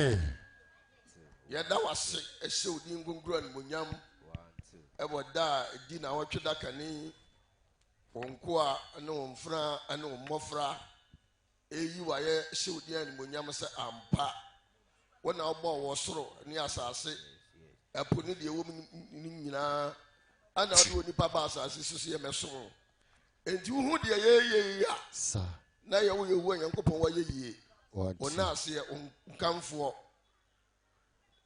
Amen. Yada wase ehye odi ngunguru animonyam ebo da di na wotweda kani wonko a ne wonfra ane wommofra eyi waye ehye odi animonyam se ampa wona obo wo soro ne asase epo ne de wo ni nyina ana odi onipa ba asase susu ye meso enti hu de ye ya Sir. na ye wo yewu Nyankopon wa ye yie wona ase nkamfo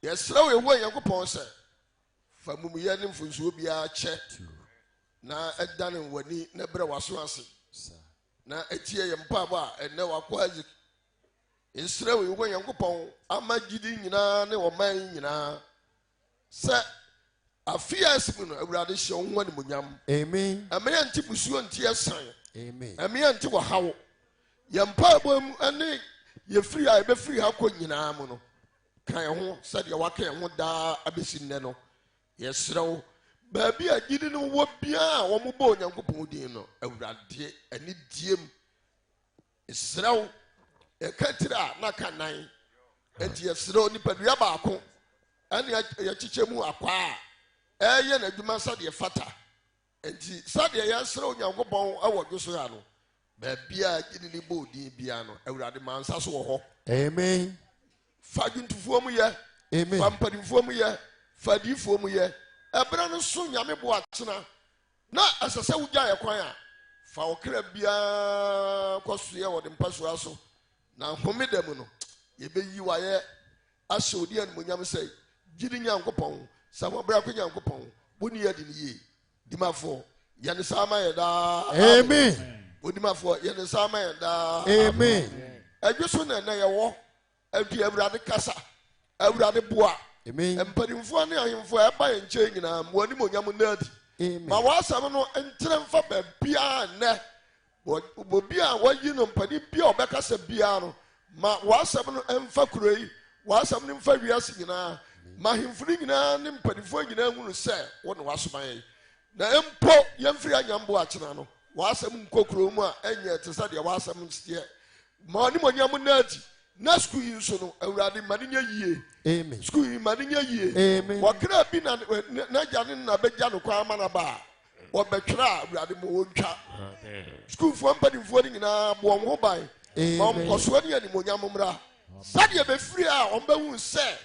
yesra wo yewu Nyankopon se fa mumuye ne mfunsuo bia che na edane wani na bre waso ase na etie ye mpa ba ene wakwaji yesra wo yewu Nyankopon amagidi nyina ne wo man nyina se afia esimu no awurade hye wo ne munyam Amen. ameya nti busuo nti esan Amen. ameya nti wo hawo ye mpa bom ane ye free a be free ha ko nyina mu no kan ho se de waka ho da abesi nne no yesrew ba bi agidi no wo bia wo mo bo Nyankopon din no awurade ani diem yesrew e katira na kanan enti yesrew ni padua ba ko ane ye chichemu akwa eye na adwuma sade fata enti sade yesrew Nyankopon awodo so ya no ba bia agidi ni bo din bia no awurade mansa so wo ho. Amen. Faduntufuo mu ye Amen. Fampadinfuo mu ye Fadifuo mu ye ebra no so nyame bo atena na asase wugya ye kwan a fa okra bia kosoye wo de mpaso aso na homeda mu no ye beyi waye asho odi animonyam sei gidi Nyankopon samobra ko Nyankopon boni ye di ye dimafo ye ne sama ye da. Amen. Odimafo ye ne sama ye da. Amen. Adweso na ye wo adu awurade kasa awurade boa. Amen. Empadimfo ne ahemfo eba ye nche nyina mo ni monyam nadi. Amen. Ma wasam no entre mfa ba bia ne bo bia wayi no mpadi bia obekasa bia no ma wasam no emfa kuroi wasam no mfa wiase nyina ma ahemfo nyina ne mpadimfo nyina hunu se wo ne wasoman na empo yemfiri anyambo akena no wasam nkokuro mu a enye tesa de wasam nsie ma ni monyam nadi. Na school yi so no awurade maninya yie. Amen. School yi maninya yie. Amen. Wakra bi na jane na beja no kwa mana ba. Obetwra awurade mo wontwa. School fo mpadimfo ni nyina bo ho ban. Ma mkoso ni ani monyam mra. Sade be free a ombahu se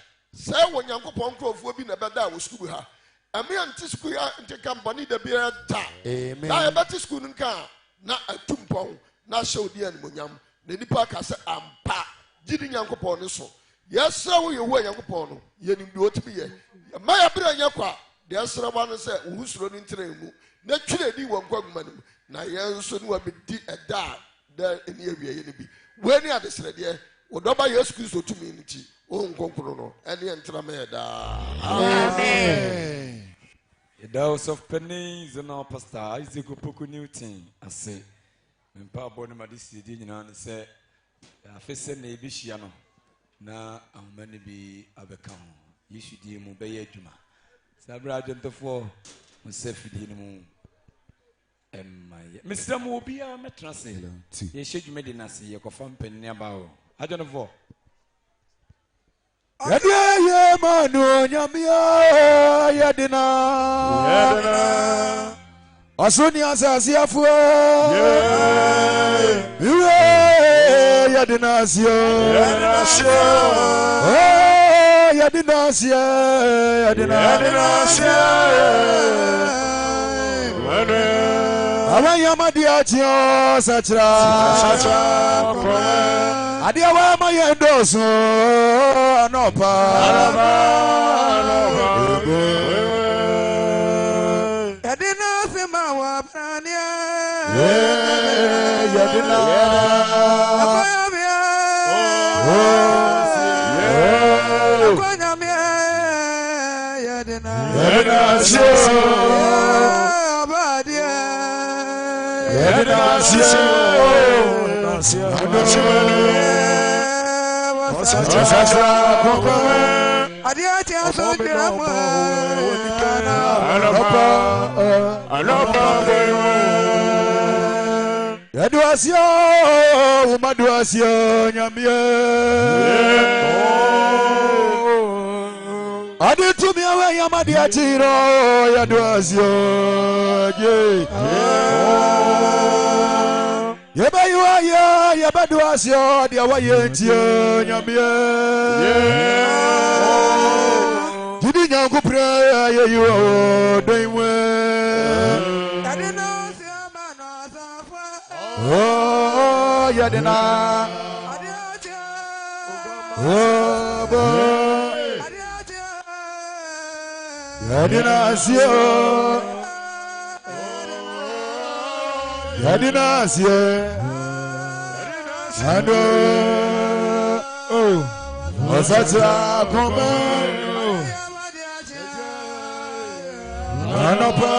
wo Nyankopon krofo bi na beda wo school ha. Ame anti school ya nti company da bi ta. Amen. Na ebati school nka na atumpon na shodi ani monyam. Na nipa ka se ampa gidi Nyankopon ne so yesra wo yewu Nyankopon no ye nimdi otimi ye ma ya bra nya kwa de yesra ba no se uhusuro ni ntira mu na twire di won kwaguma nim na yenso ni wa bedi eda da eni awie ye ne bi we ni adesre de wo doba Yesu Kristo tumi nti o nkonkoro no ene ntira ma ye da. Amen. The house of penny zona pastor Isaac Opoku Newton ase mpa bonu madisi di nyina ne se afese na ebihia no na amane bi abeka ho Yesu di mu be ye adwuma sabra adwentofo musafidi no mu emaye misram obi a metra se ye hye di na se ye kofa mpanni aba ho adwentofo Yadie manu nyamia yadina Asuni asasi afua Yadinasio Awayamadiatio sachra Adiawa mayendoso anopa Yadina sema wa prania Yadina Abayamia Abayamia Yadina Abadia Yadina Adiati asojirama Yaduasio umaduasio nyamie Yamadia Chiro, Yaduasio, Yaba you are Yabaduasio, the Awayetio, Yamia. Did you go pray? You are doing well. Oh, Yadina. Oh, boy. Yadinasio. Yadinasio. Ando. Oh, Osacha Koma. Anapa.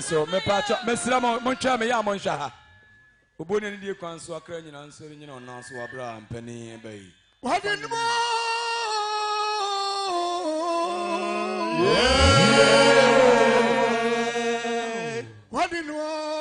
So me pacha me sira mo twa me ya mo nhwa ha oboni ni die kwan so akra nyina nso nyina ona so abra ampani bai Wadenmo Wadenmo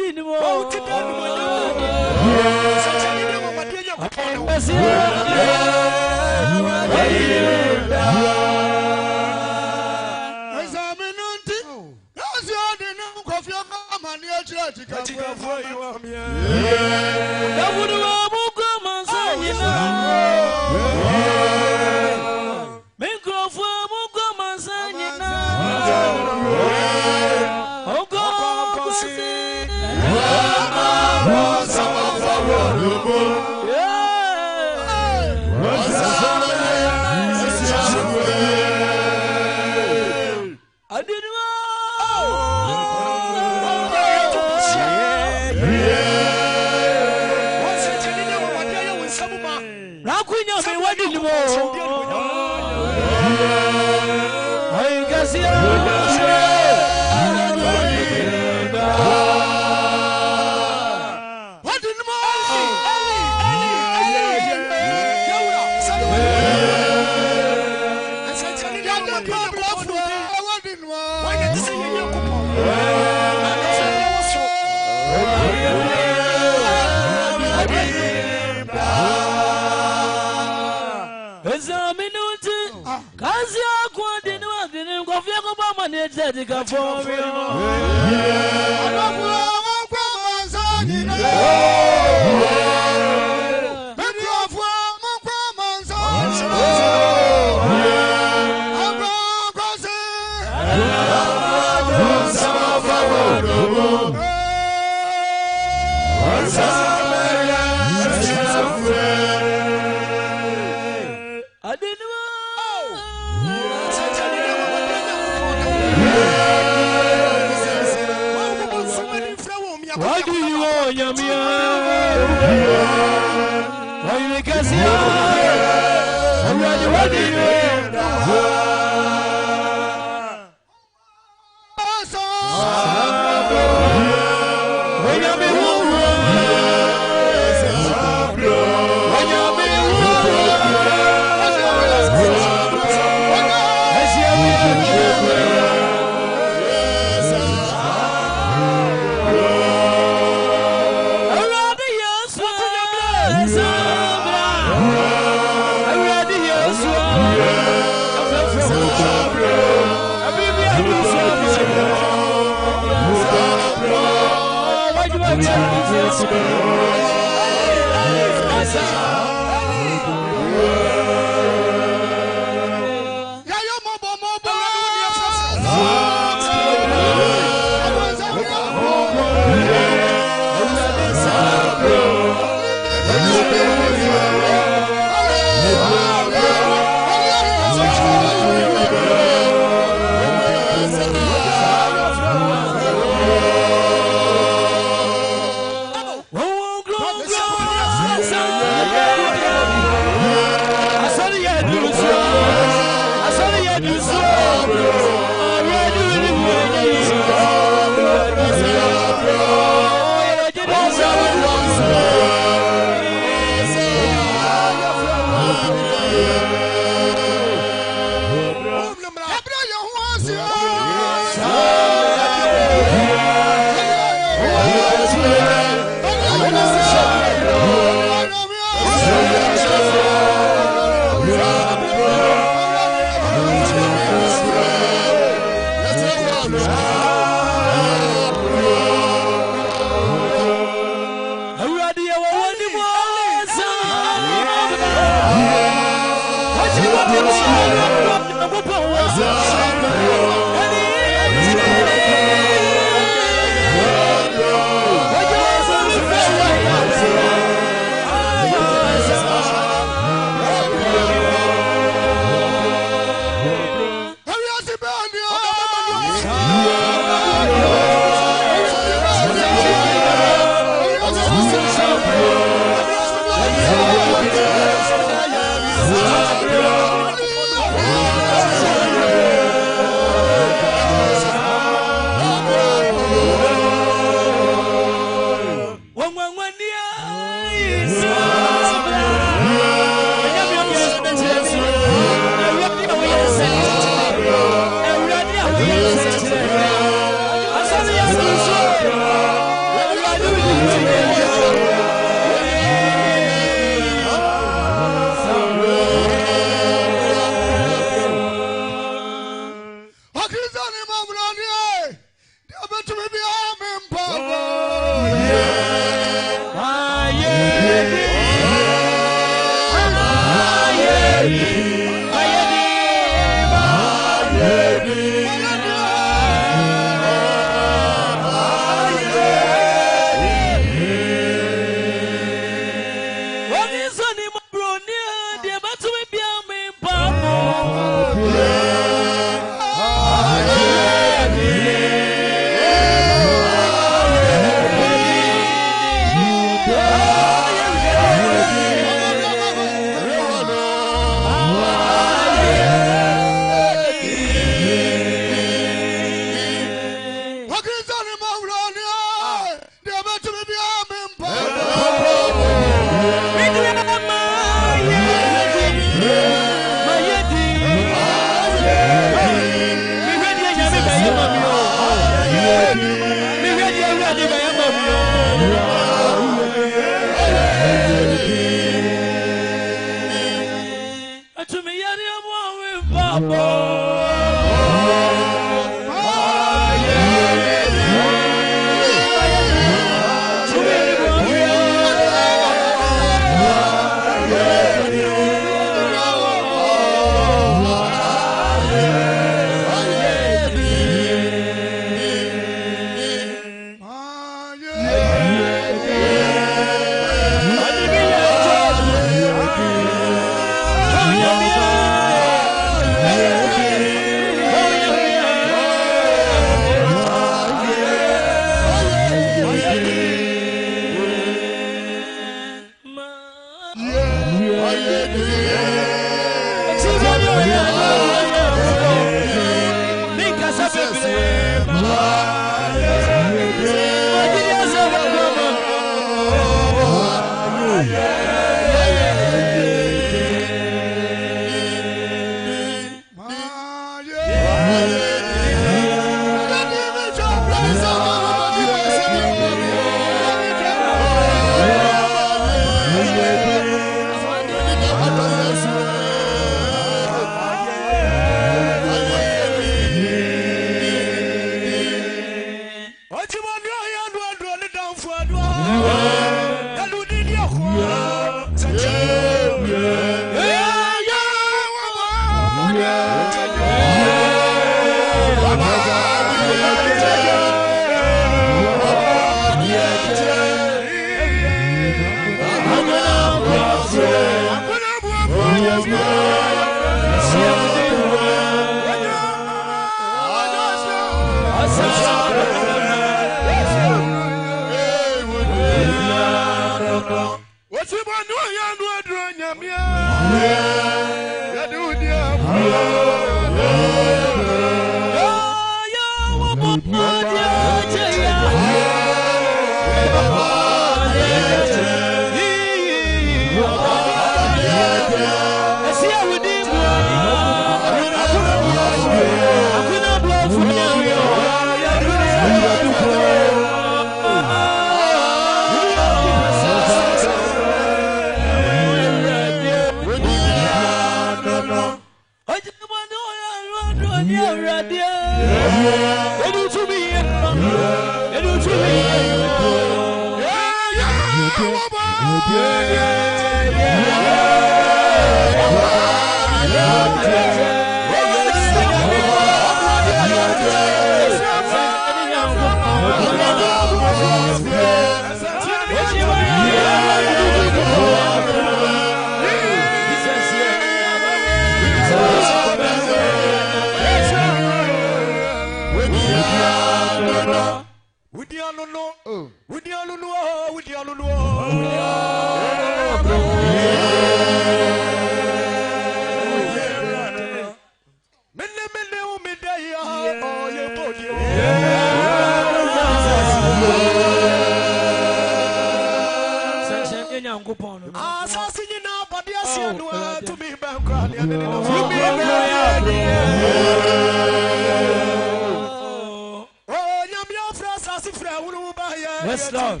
Yes, Lord.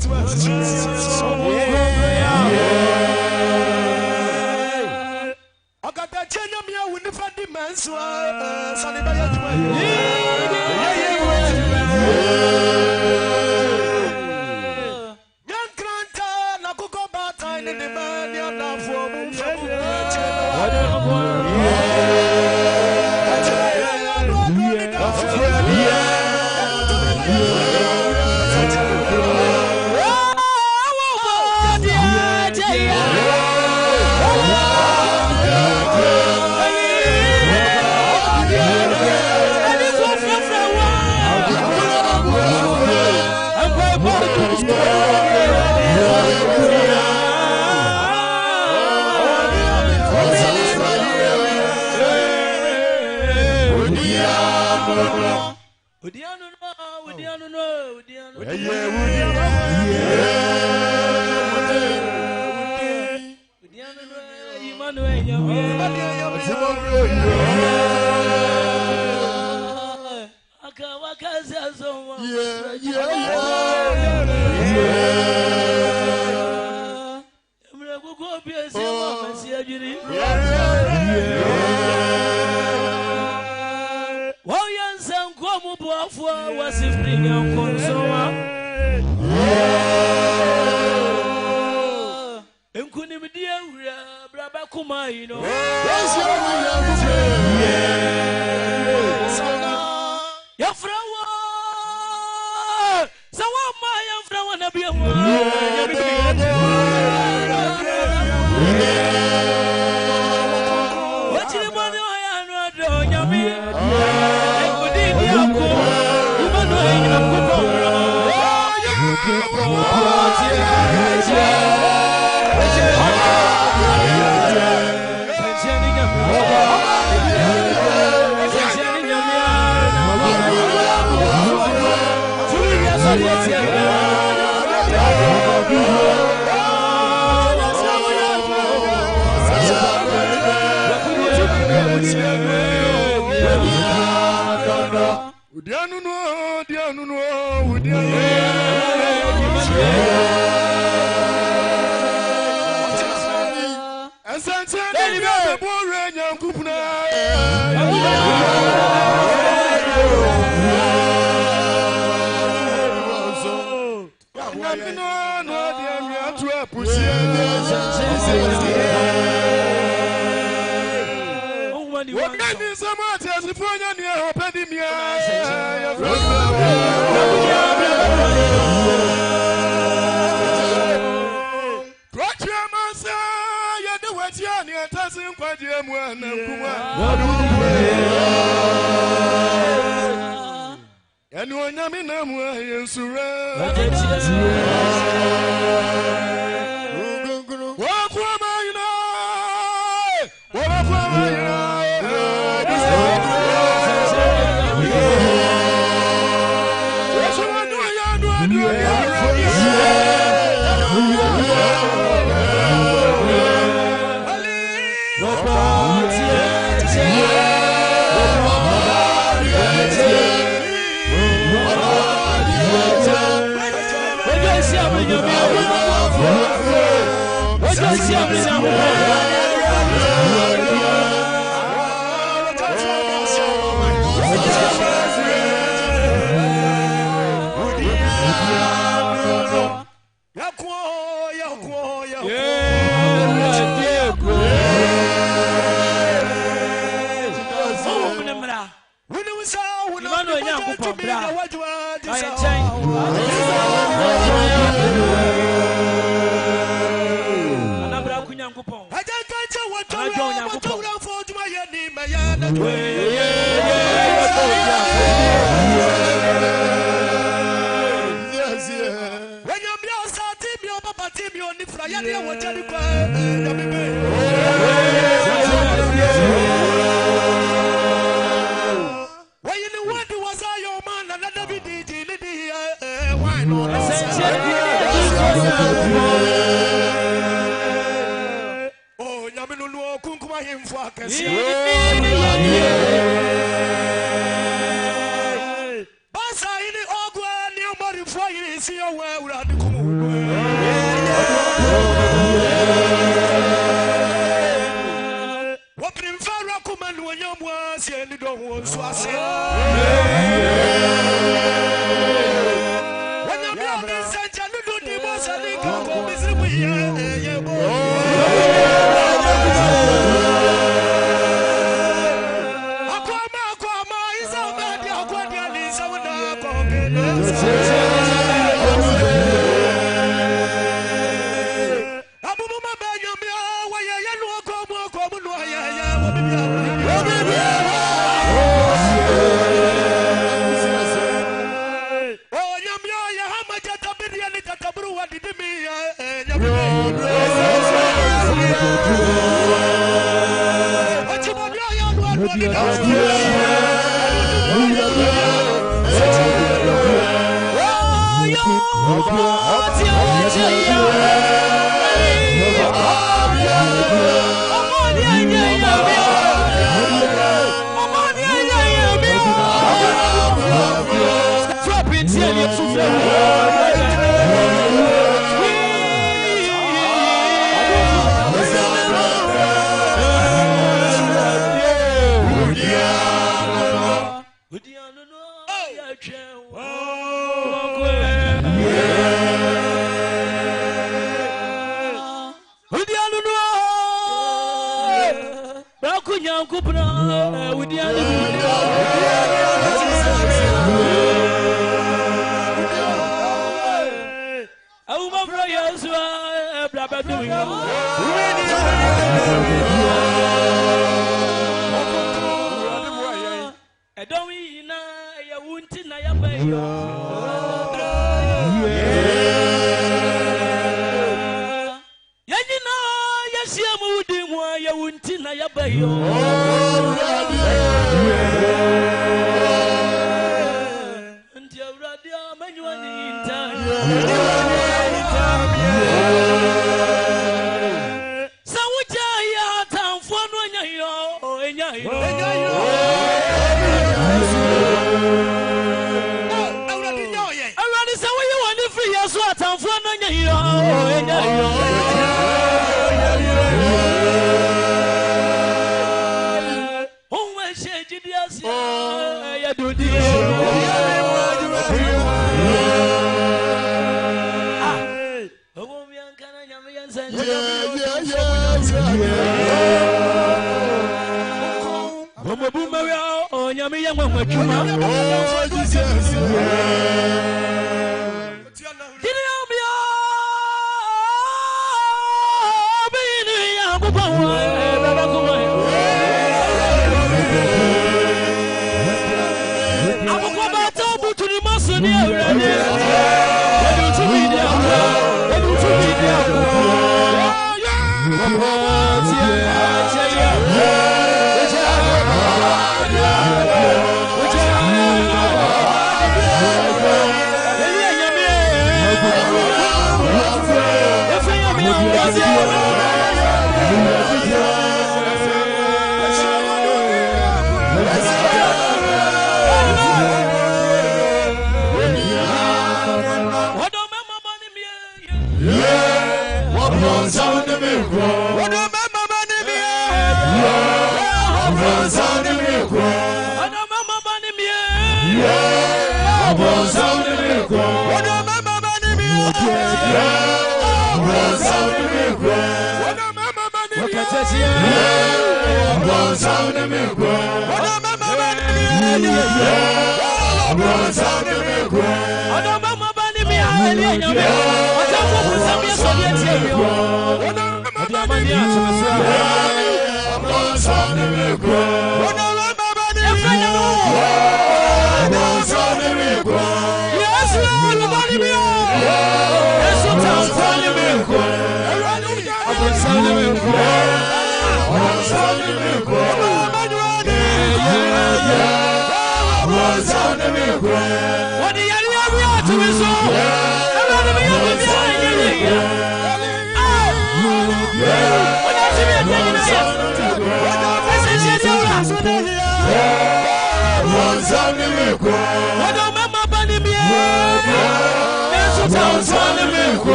Hey,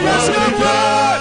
Yes,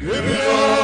Give me your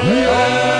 Yeah.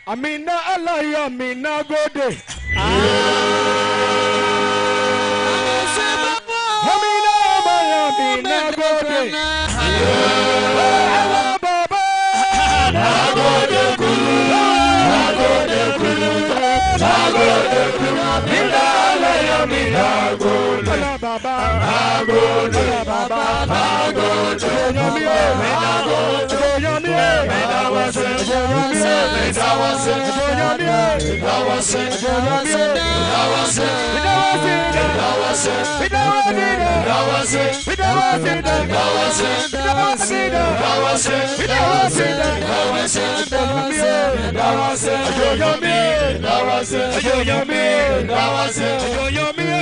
Amina Allah ya Amina gode. Amina Amina gode. Allah baba. Nagode kulu. Nagode kulu. Nagode kulu. Amina Allah ya Amina gode. Allah baba. Nagode. Allah baba. Nagode. Amina gode. Yo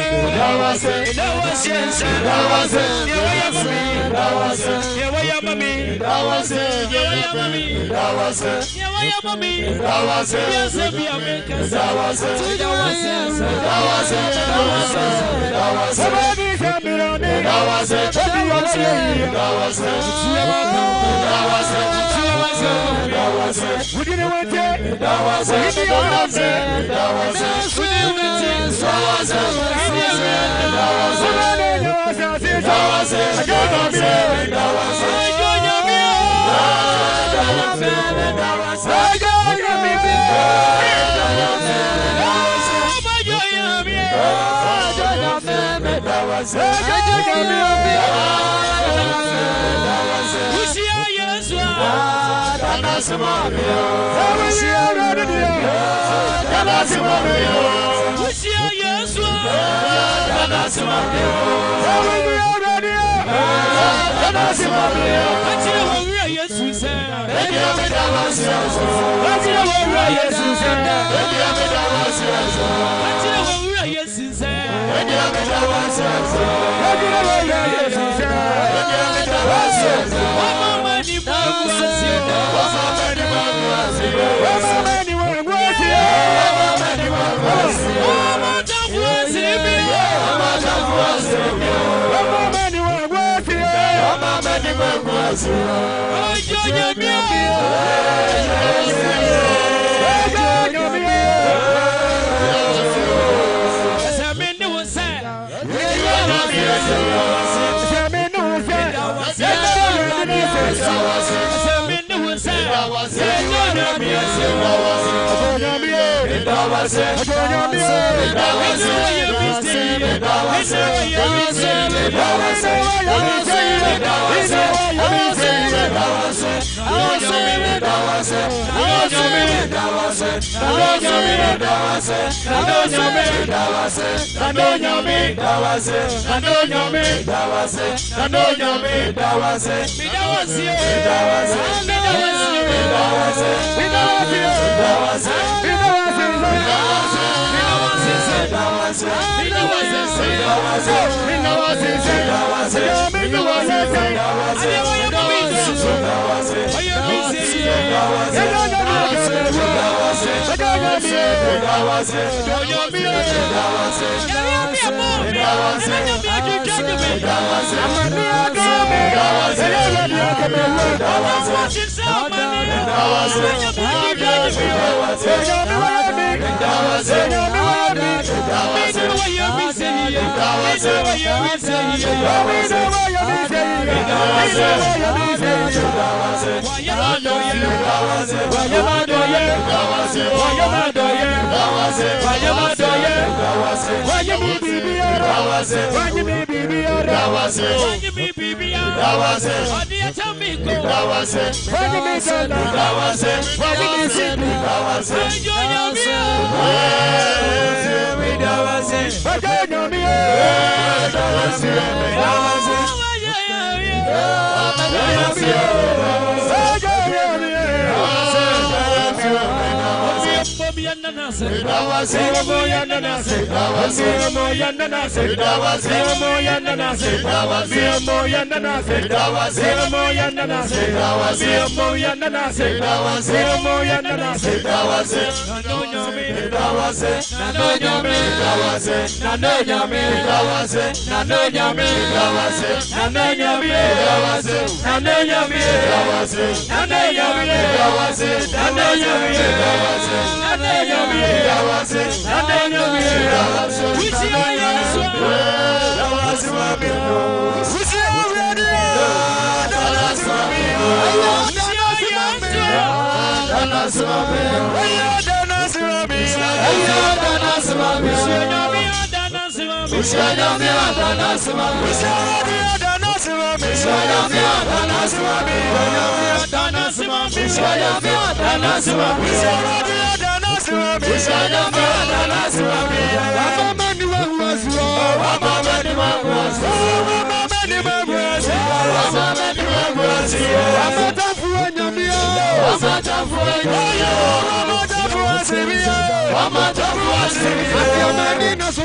I'm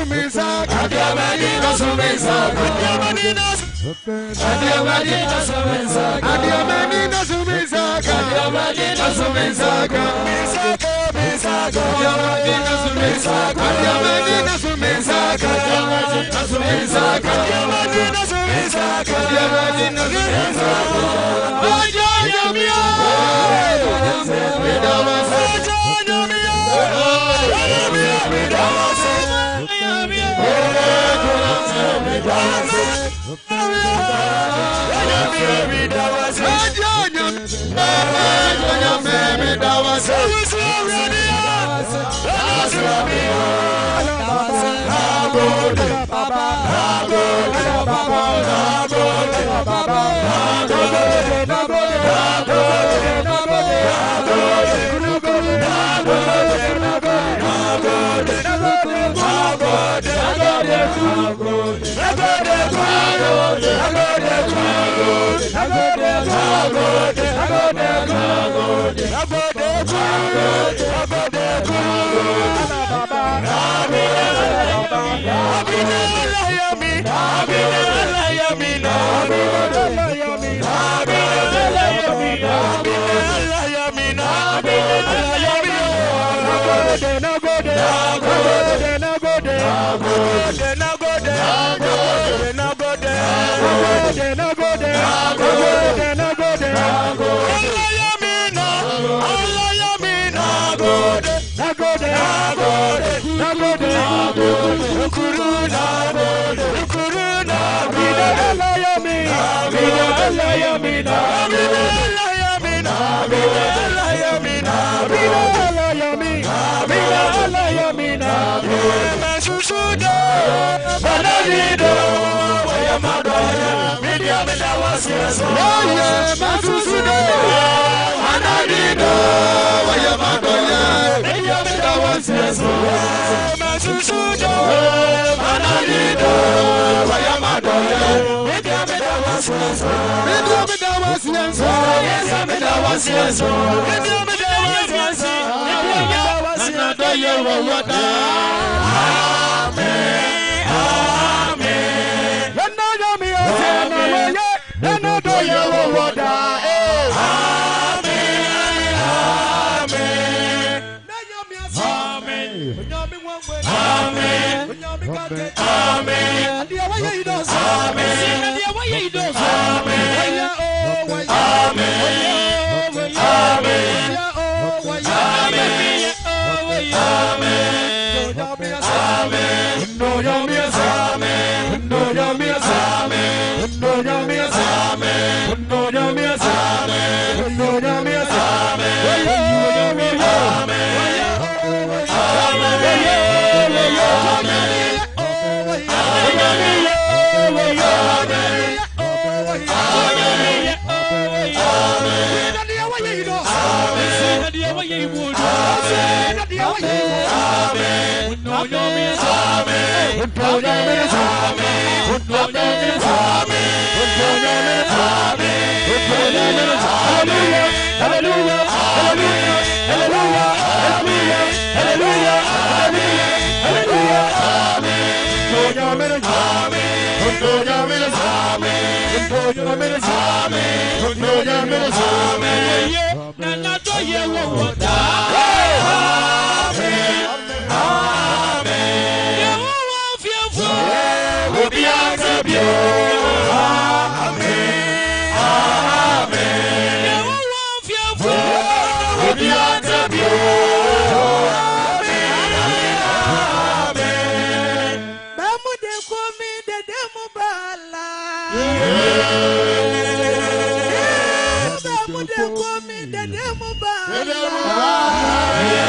Bye.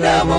Yeah,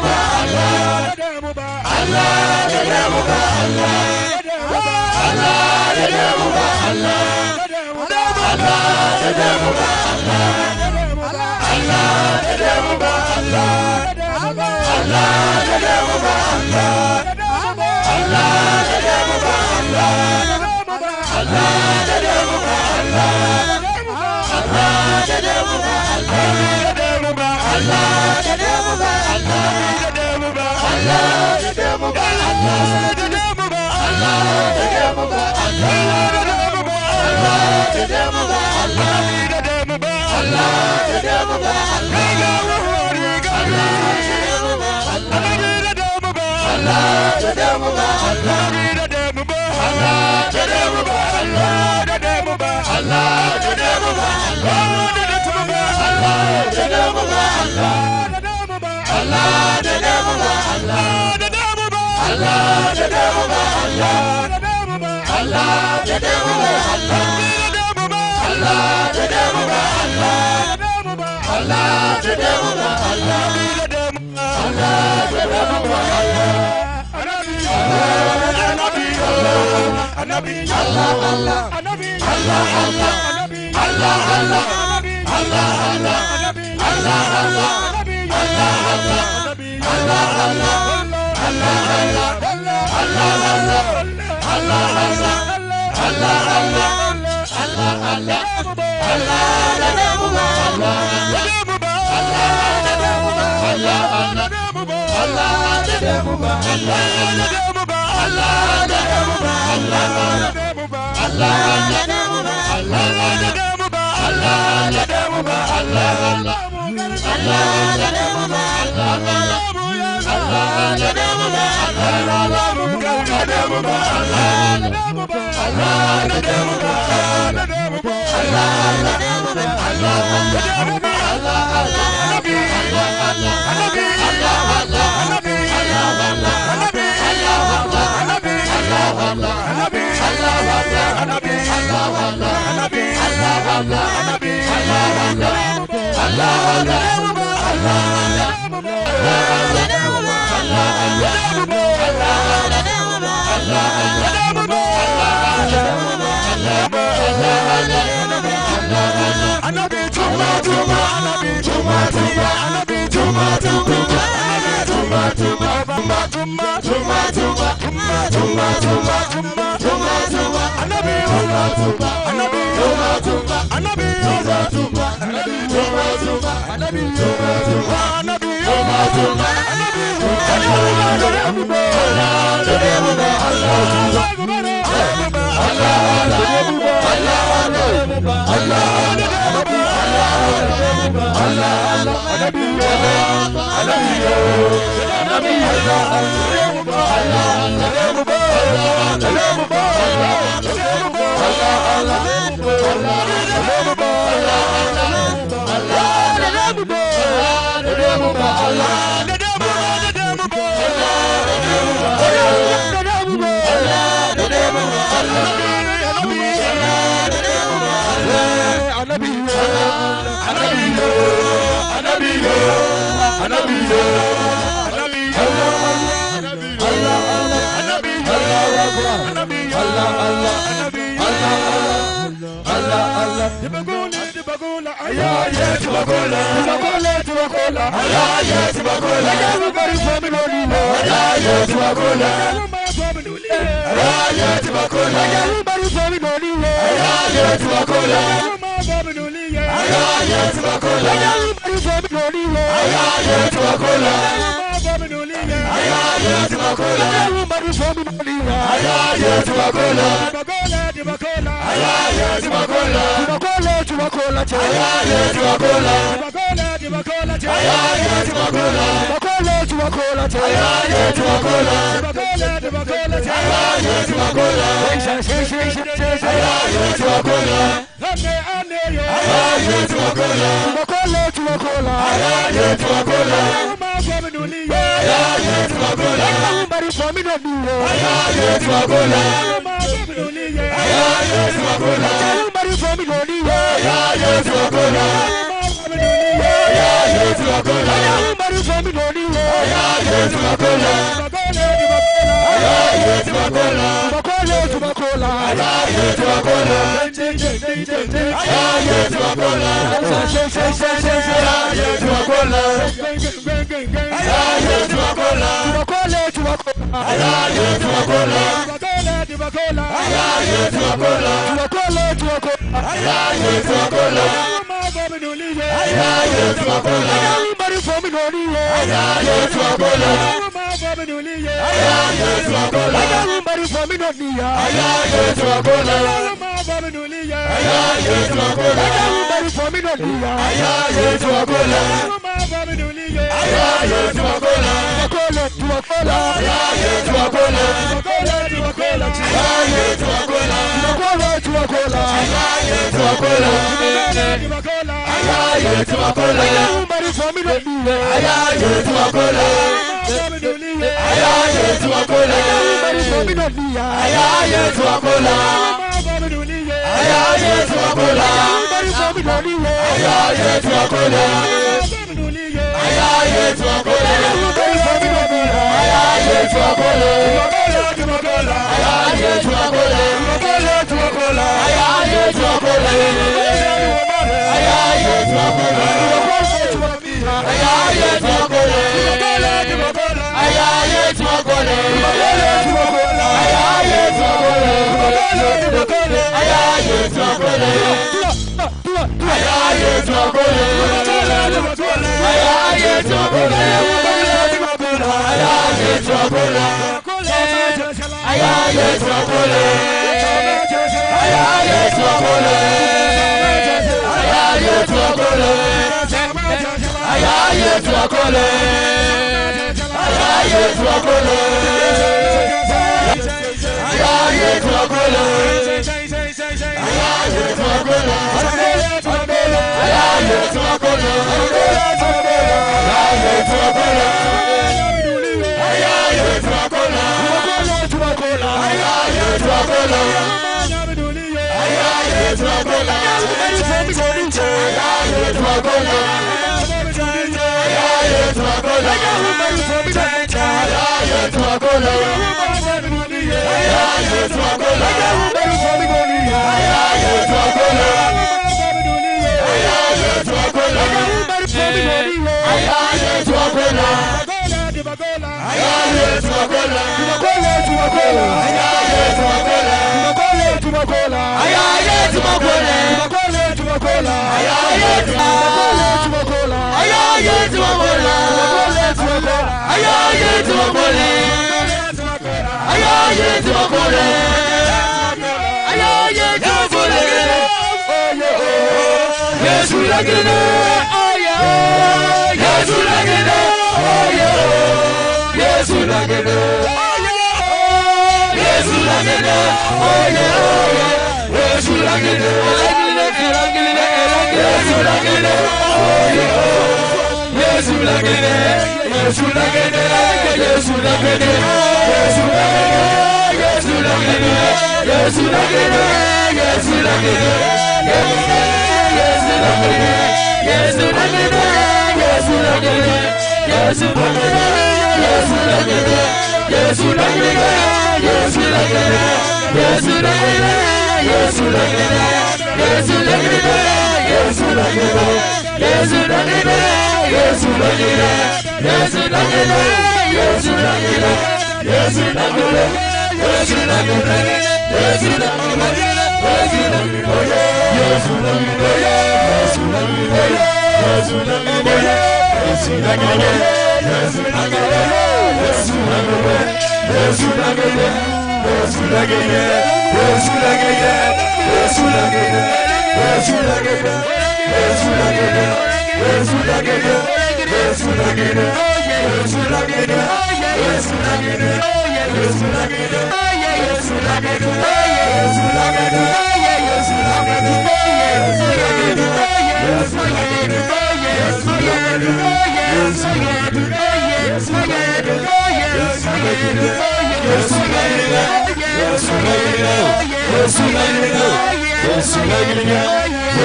Everybody from me don't need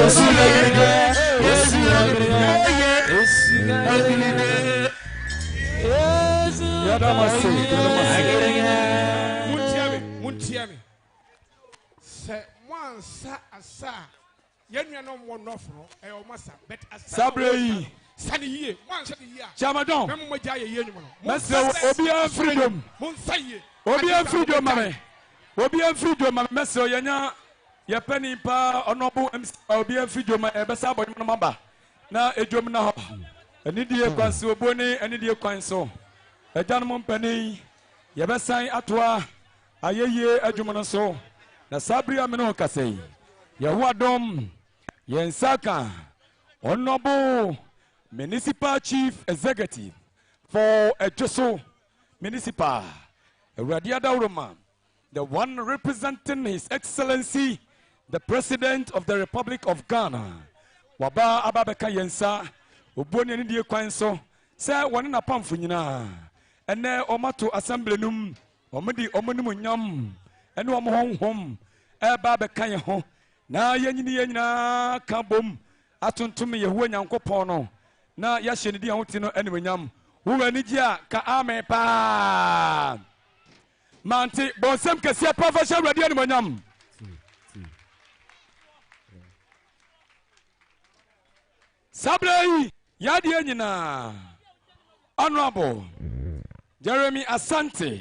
Yes, Muntiami. Say one sa asa. Yenya no more nofro. E o masa bet asa. Sabrei. Sani ye. One shot ye. Chamadon. Memo mo jaye ye nyumo. Mese obi freedom. Mun saye. Obi freedom mame. Obi freedom mame mese yenya ye pani pa onobu obi freedom e be sa abon no mamba. Na edwom na ho. Ani die kwanse oboni ani die kwanso. Ejan mo mpani ye be san atoa ayeye adwom no so. Na sabri ameno kasei. Ye ho adom ye nsaka onobu Municipal Chief Executive for Ejoso Municipal, Radia Dauroma, the one representing His Excellency, the President of the Republic of Ghana. Waba Ababeka Yensa, Uboni Ndi Kwanso, say one in a pamfuina, and there Omato Assembly Num, Omedi Omunum, and one home, Ababeka home. Na Yenina Kabum, Atuntumi Yahuan Kopono. Na yasheni di ahoti no ene wenyam wo wani gia ka ame pa manti bonsem kese professor radio ene wenyam sablei yade nyina honorable Jeremy Asante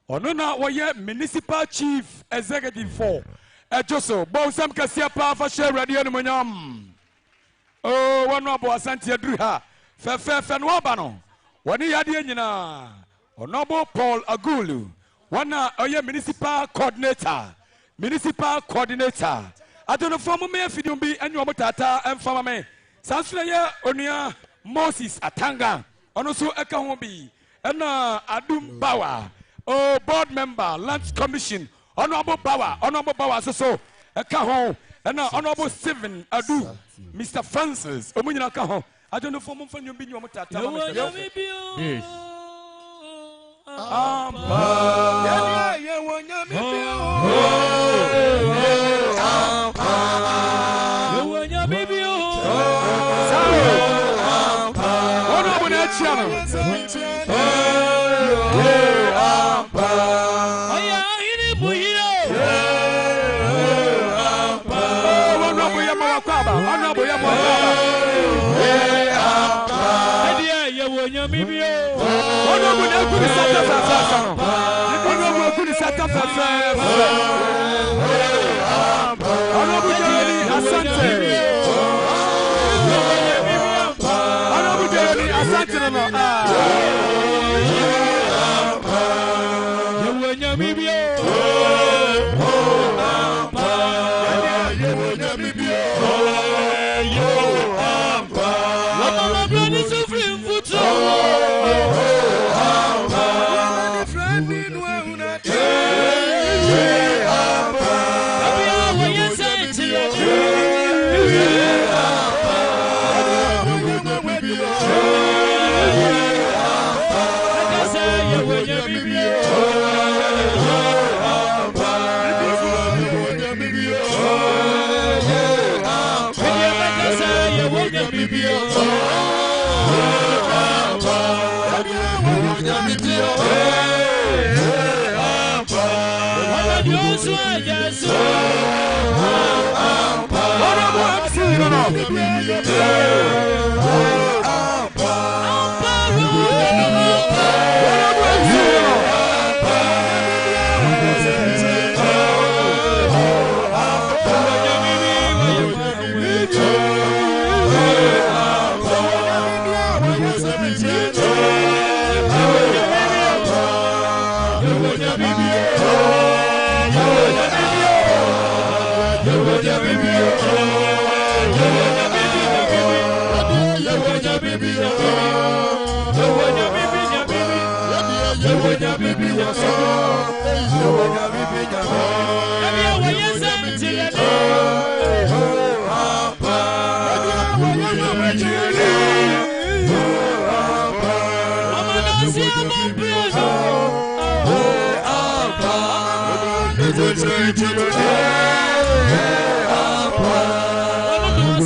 ono na woye municipal chief executive for Ejoso bonsem kese professor radio ene wenyam. Oh, one noble Asante Adruha, Fefe no Bano, one yadi nyina, Honorable Paul Agulu, one municipal coordinator. I don't know for me if you be and your tata and for me. Sansleya Onia Moses Atanga, and also Ekahobi, and Adum Bawa, oh, board member, Lands Commission, Honorable Bawa, so Ekahon, and Honorable Stephen Adu. Mr. Francis, Omunyana Kaho. I don't know for Mumfan you being your motata.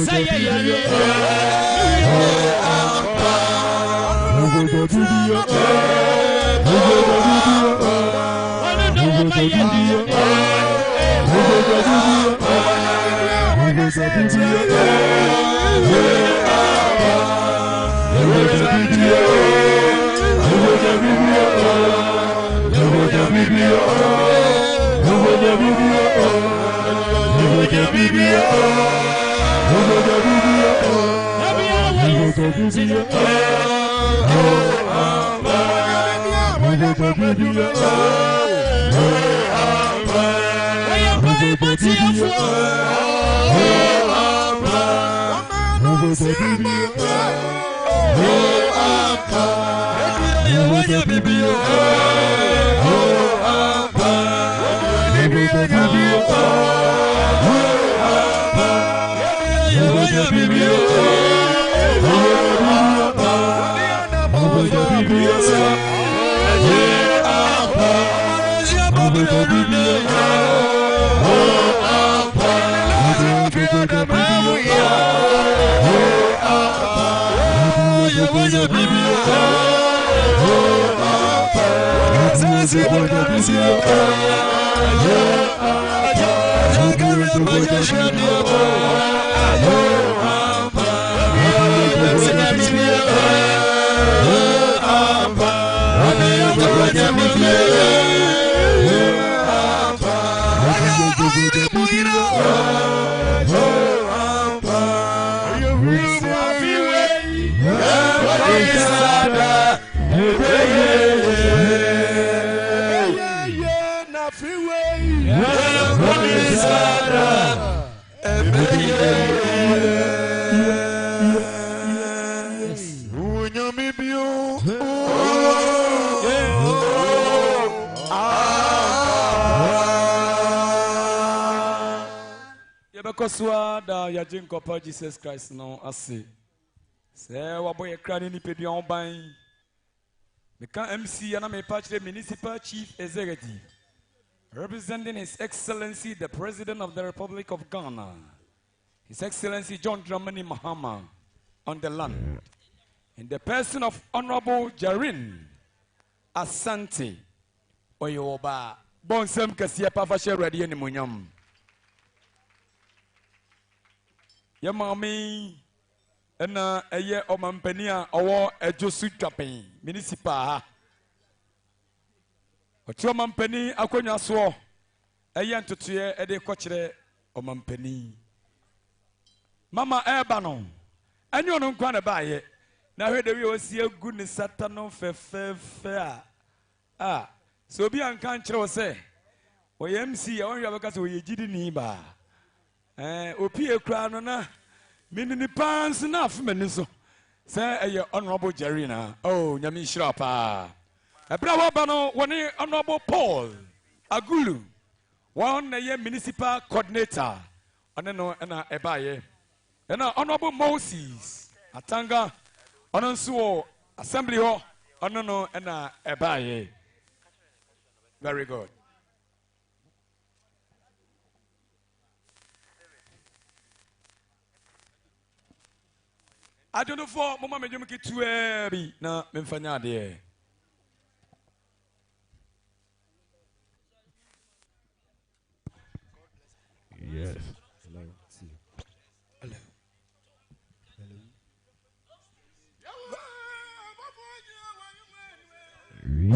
Say Koswa da yajin kopa Jesus Christ no ase se waboye krani ni peduan ban me kan MC and me patch the municipal chief executive representing His Excellency the President of the Republic of Ghana, His Excellency John Dramani Mahama, on the land in the person of Honorable Jarin Asante Oyoba Bonsem Kasia Pafashe ready ni munyam. Ya mami ena eye omampani a owo ejosu twapen municipal ha ochi omampani akonwa so eye ntotoye ede kokire omampani mama eba no anyo no nkwa na baaye na hwede wi osi agu ni satano fefefe a so bi anka nkire wo se oyemsi ya wonhwa beka se oyegidi ni ba opi ekura no na minini pants na afmani so say eye Honorable Jerry na oh nyami shira pa ebra wa ba no woni Honorable Paul Agulu one na ye municipal coordinator one no na ebaye na Honorable Moses Atanga ono nso assembly ho ono no na ebaye. Very good. I don't know for mama me jumki tuebi na memfanya de. Yes. Hello. Hello.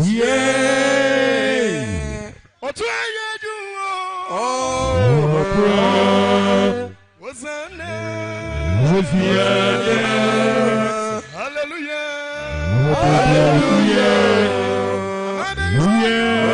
Yeah. Oh. What's that name? Hallelujah. Hallelujah. Yeah.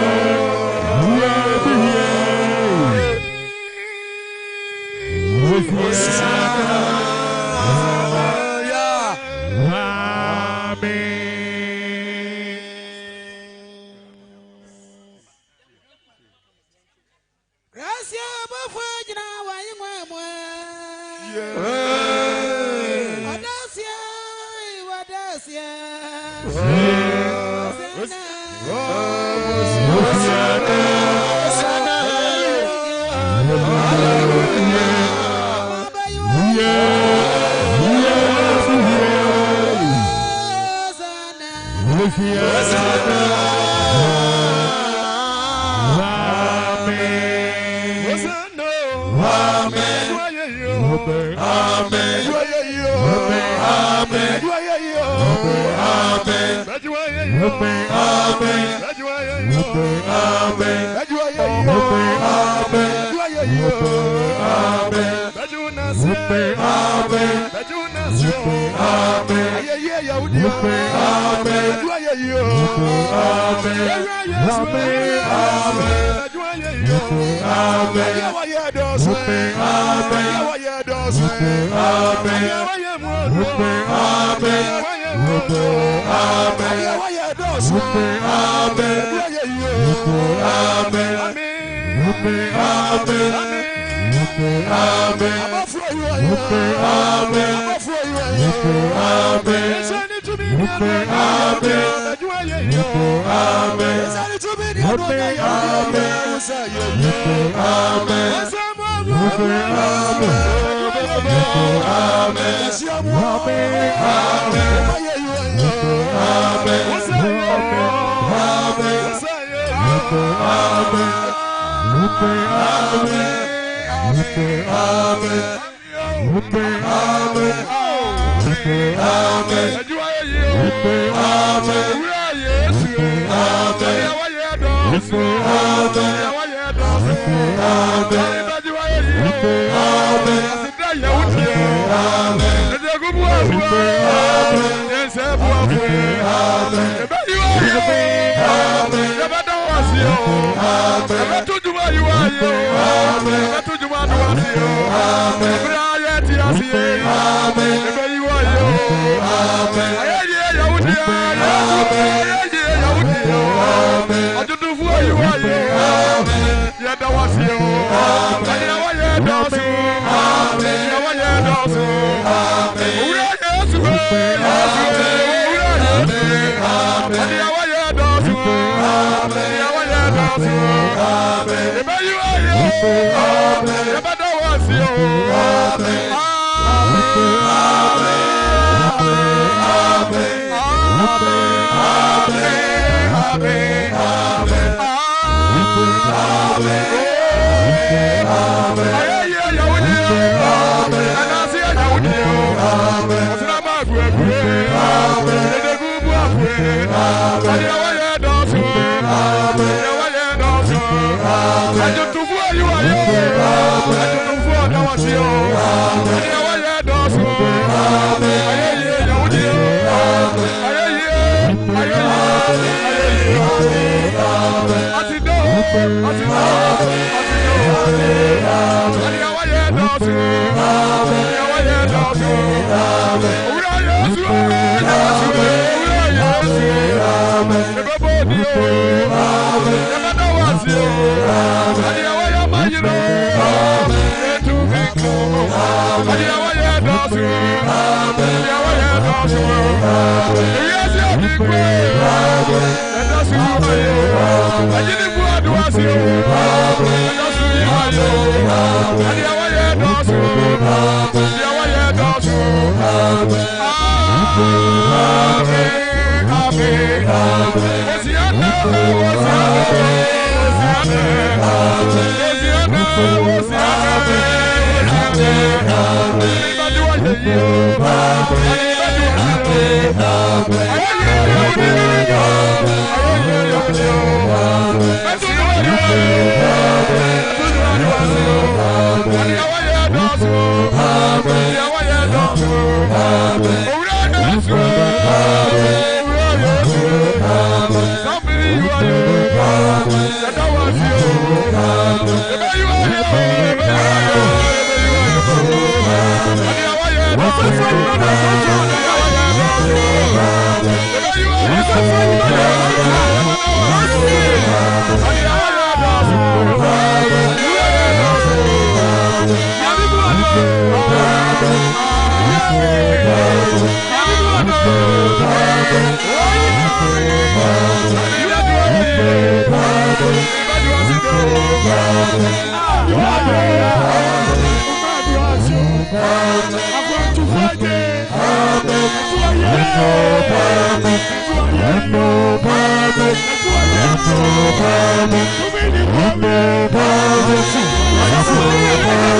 Amen.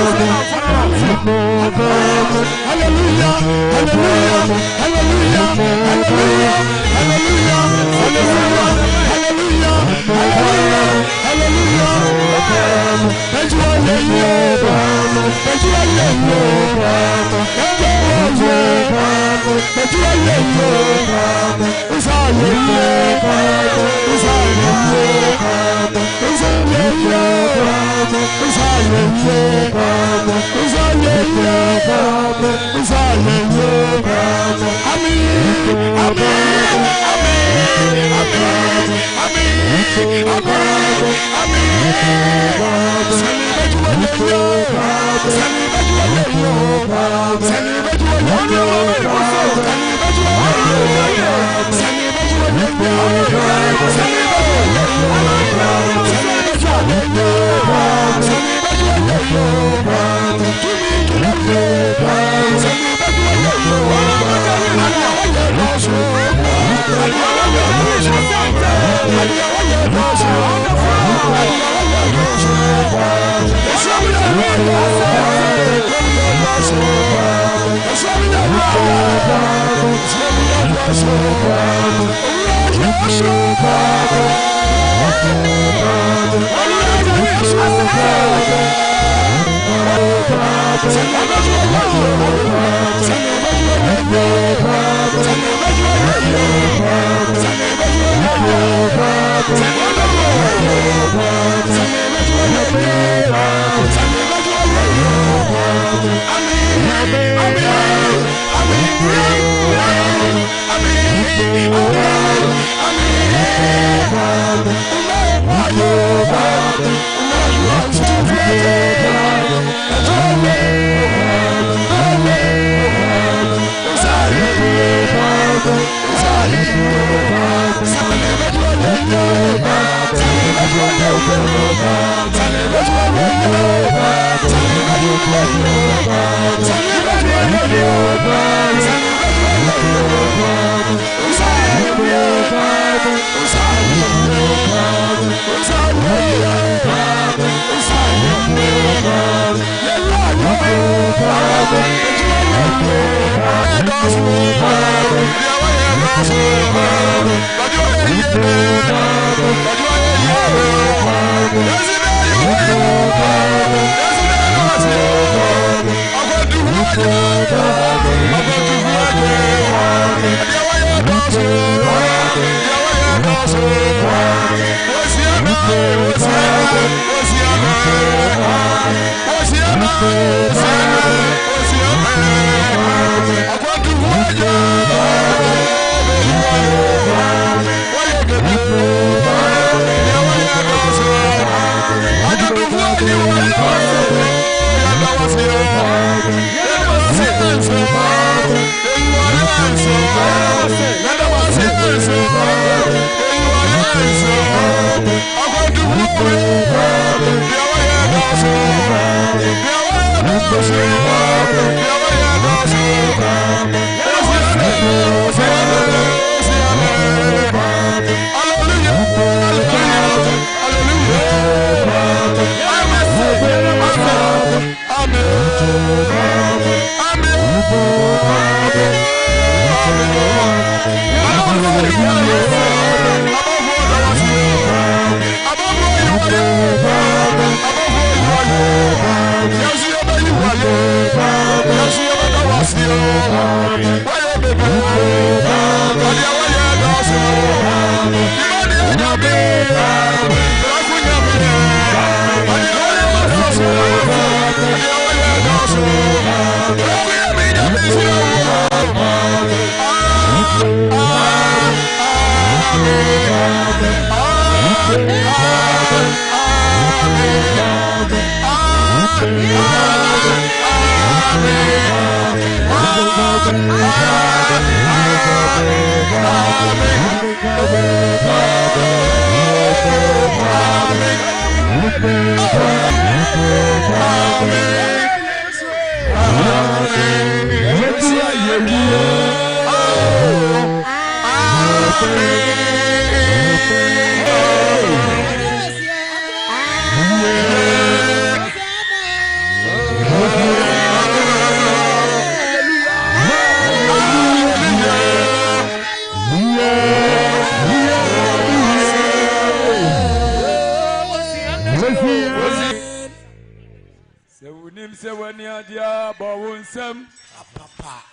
Sewunim sewani adia bawunsem. Papa.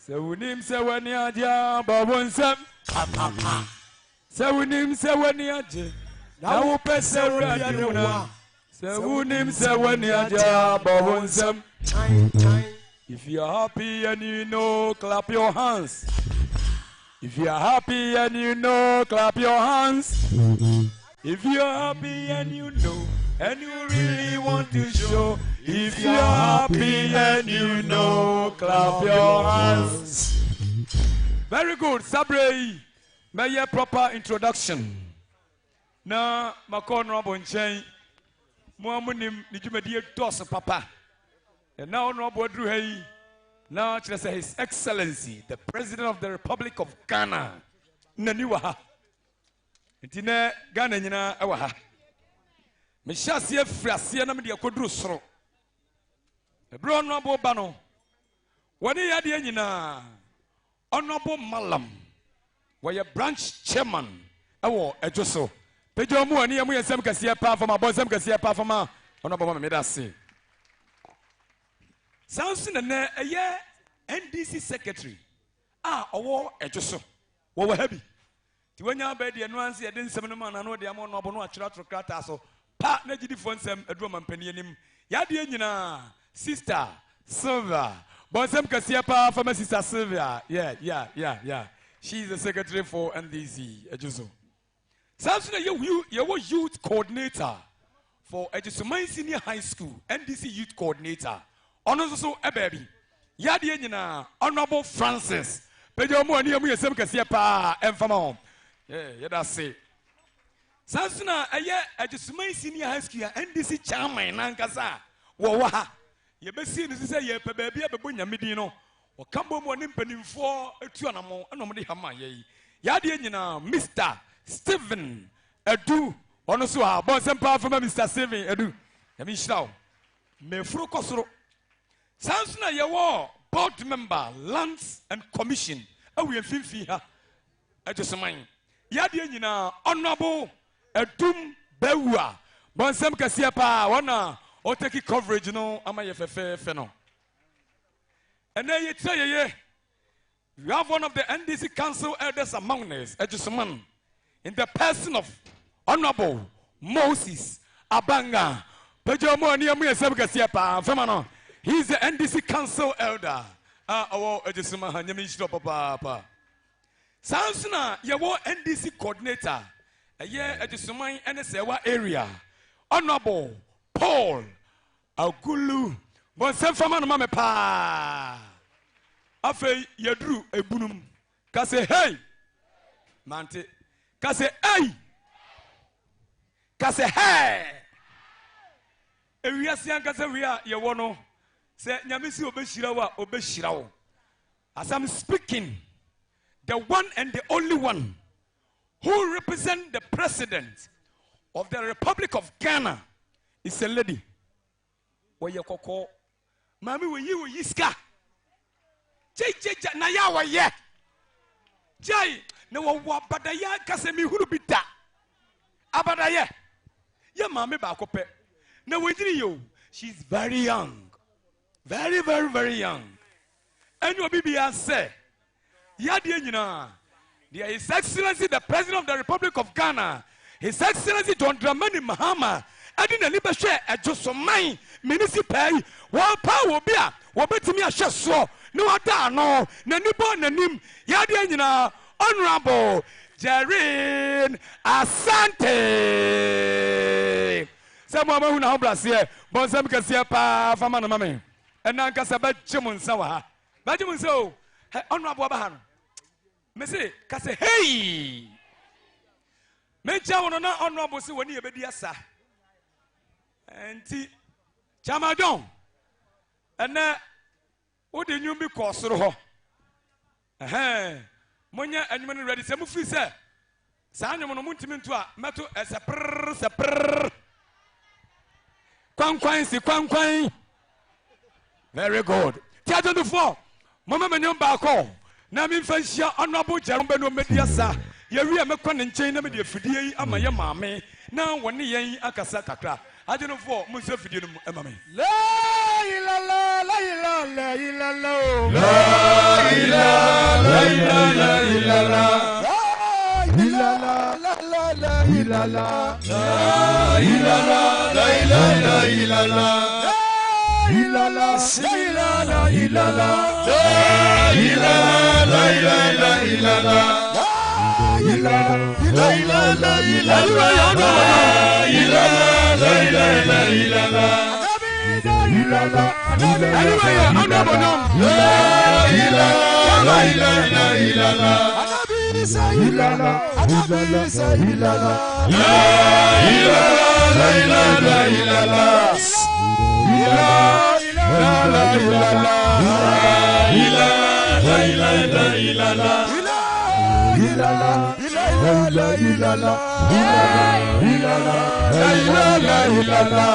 Sewunim sewani adia bawunsem. Papa. Sewunim sewani adia. Na upese raduna. Sewunim sewani adia bawunsem. If you are happy and you know, clap your hands. If you are happy and you know, clap your hands. If you are happy and you know, and you really want to show, if you are happy and you know, clap your hands. Very good. Sabre, may a proper introduction. Na makon Robonchen, Muamunim, Nijumedi Dos Papa. And now Nobo Drew Hay. Now say His Excellency, the President of the Republic of Ghana. Naniwaha. Intine Ghana nyina awaha. Meshase frase na me de akoduru soro. Ebro Nobo ba no. Woni yade nyina. Honorable Malam. Where branch chairman ewo Ejoso. Pejo mu ani amu yesem kase pa fama bosem kase pa fama. Honorable me da se. Samson na eye NDC secretary owo Ejoso wo habi ti wanya ba de no anse de nsem no ma na no de am no bo no akira trokrata so pa na gidi fo nsem aduro mampani anim ya de nyina sister Sylvia bonsem kasia pa for my sister Sylvia yeah she is the secretary for NDC Ejoso. Samson you youth coordinator for Ejoso Senior High School NDC youth coordinator. Ono so e baby ya de nyina Honorable Francis pejo mo ani amu yesem kase pa emfama ho yeah that say Sansuna eye Ejoso Senior High School NDC chairman nankasa wo ha ye besi ni se ye pe baby abebo nyamedin no o kambo mo ni mpanimfo etu anamo enom de hama ye ya de nyina Mr. Stephen Edu ono so ha bon sempa from Mr. Stephen Edu ya mi shiraw me furu kosoro Sansuna yewo board member lands and commission awe finfi ha Ejoso man ya de nyina honorable Edum Bewa bonsem kase pa wana o take coverage no amaye fefe no and then ye you have one of the NDC council elders among us Ejoso man in the person of Honorable Moses Abanga pejo mo ani amu yesem kase pa fema no. He is the NDC council elder. Our Ejoso man nyame shiro papa. Sansuna yewo NDC coordinator. Eye Ejoso man enesewa area. Honorable Paul Agulu. Bon semfama no mame pa. Afei yedru ebunum. Kase hey. Mante. Kase hey. Kase hey. Ewiase ankase wia yewo no. Say nyamisi obeshirawo. As I'm speaking, the one and the only one who represent the president of the Republic of Ghana is a lady. Oye koko, mami we yiska. Na ya wa ye. Jai na wa badaya kasemi huru bita. Abadaya. Ya mami ba kope. Na we diri yo. She's very young. Very, very, very young. And your BBS say, Yadi nyina, His Excellency the President of the Republic of Ghana, His Excellency John Dramani Mahama, I didn't live a share at Ejoso man, municipal, one power beer, what bet me a share so, no other no, Nanibo Nanim, Yadi nyina, Honorable Jerin Asante. Someone who now bless here, but some can see a pa for man, mammy. And now Casa Bajimun Sawa. Bajimun so, Honorable Bahan. Missy, Cassa, hey! Major on an honorable so when you be dear, sir. And T. Chamadon. And now, what did you be called, sir? Eh, Monia and when ready, some of you, sir. Sana monumentua, Mato as a prrr. Quang. Very good. Chapter 4. Mama Menyon Bako. Nami Fansia, Honorable Jerome Mediasa. Yeri, I'm a con and chain of the Fidi, Amaya Mame. Now, when ye Akasakaka. ajenofo mo se fidie no ema me la ilaha la ilaha la ilaha La ilaha la ilaha illallah. La ilaha la ilaha la ilaha la ilaha illallah. La ilaha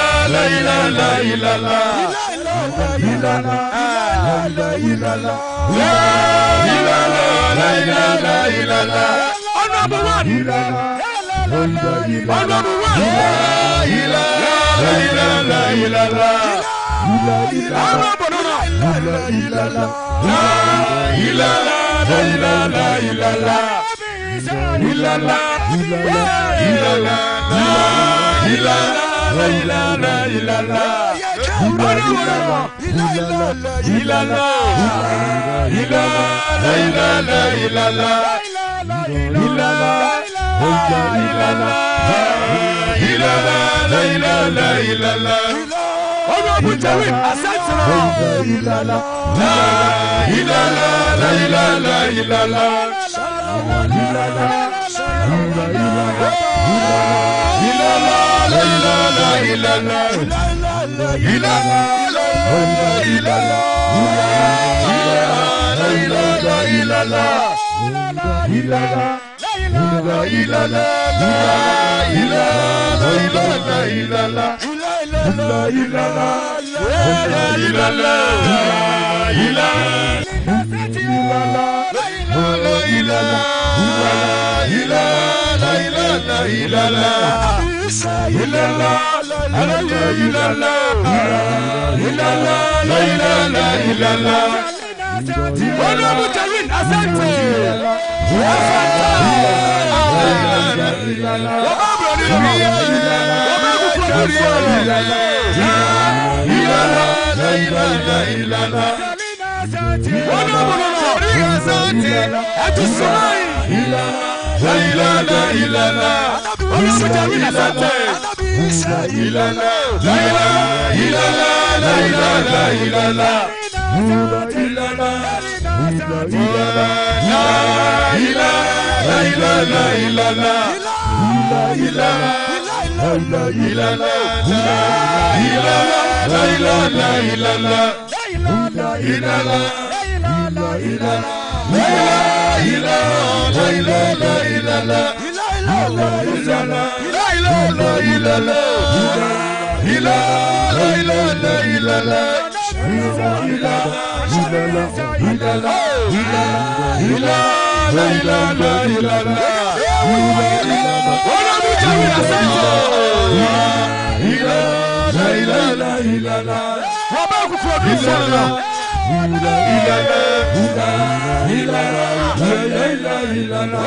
la ilaha la ilaha la ilaha illallah.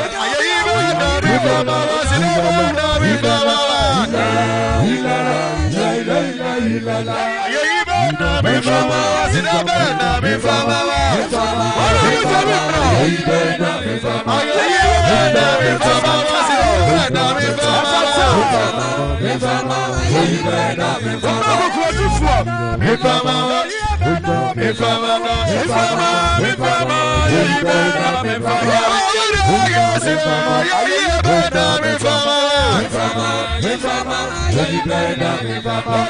La ilaha la ilaha la ilaha la ilaha illallah.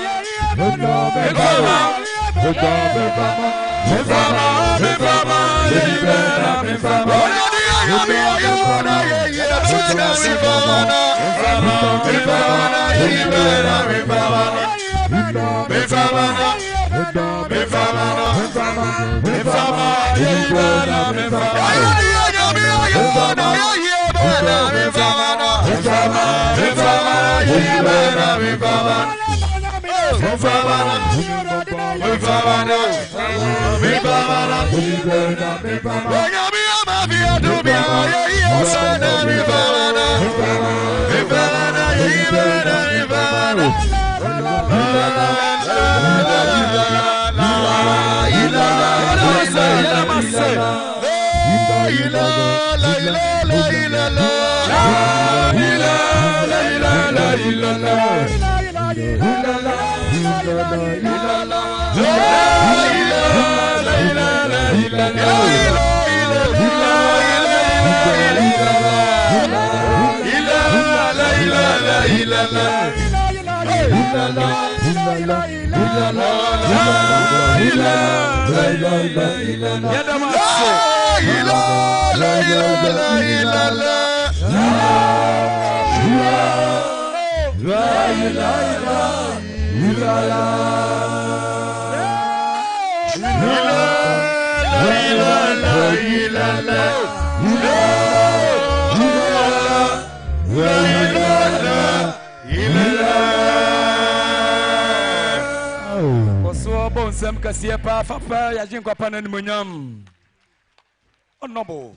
Honorable,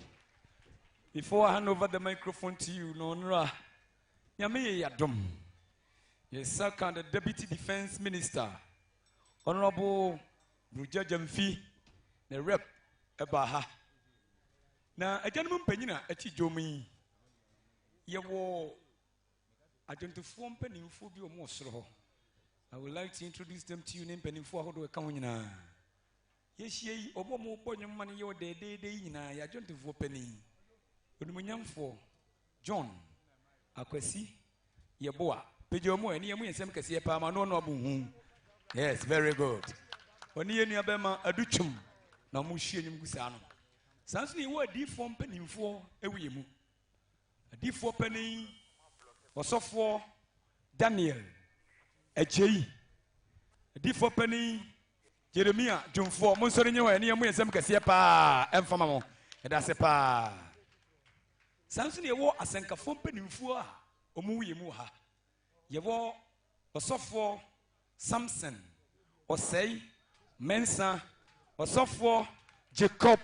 before I hand over the microphone to you, Nonra, Yami Yadum, yes, second the Deputy Defense Minister, Honorable Bruja Jamfi, the Rep Ebaha. Now, a gentleman penina, a chijomi, Yawo, I don't form penny phobia mostro. I would like to introduce them to you, name penny for how to account. Yes, ye, or more your money your day, I don't for penny. When for John, Aquasi, Yaboa, Pejomo, and Yamu and some Cassia Pama, no boom. Yes, very good. When you near Bema, a duchum, no mushi and Gusano. Sansni were deep form penny for a wimu. A deep for penny or so for Daniel, a J. A deep for penny. Jeremiah, June 4, Monsorino, and Yamu and some Cassia Pa, and Famamo, and that's a pa. Samson, you wore a Sanka Fompen in Fua, or Mui Muha. You wore a software Samson, or say Mensa, or software Jacob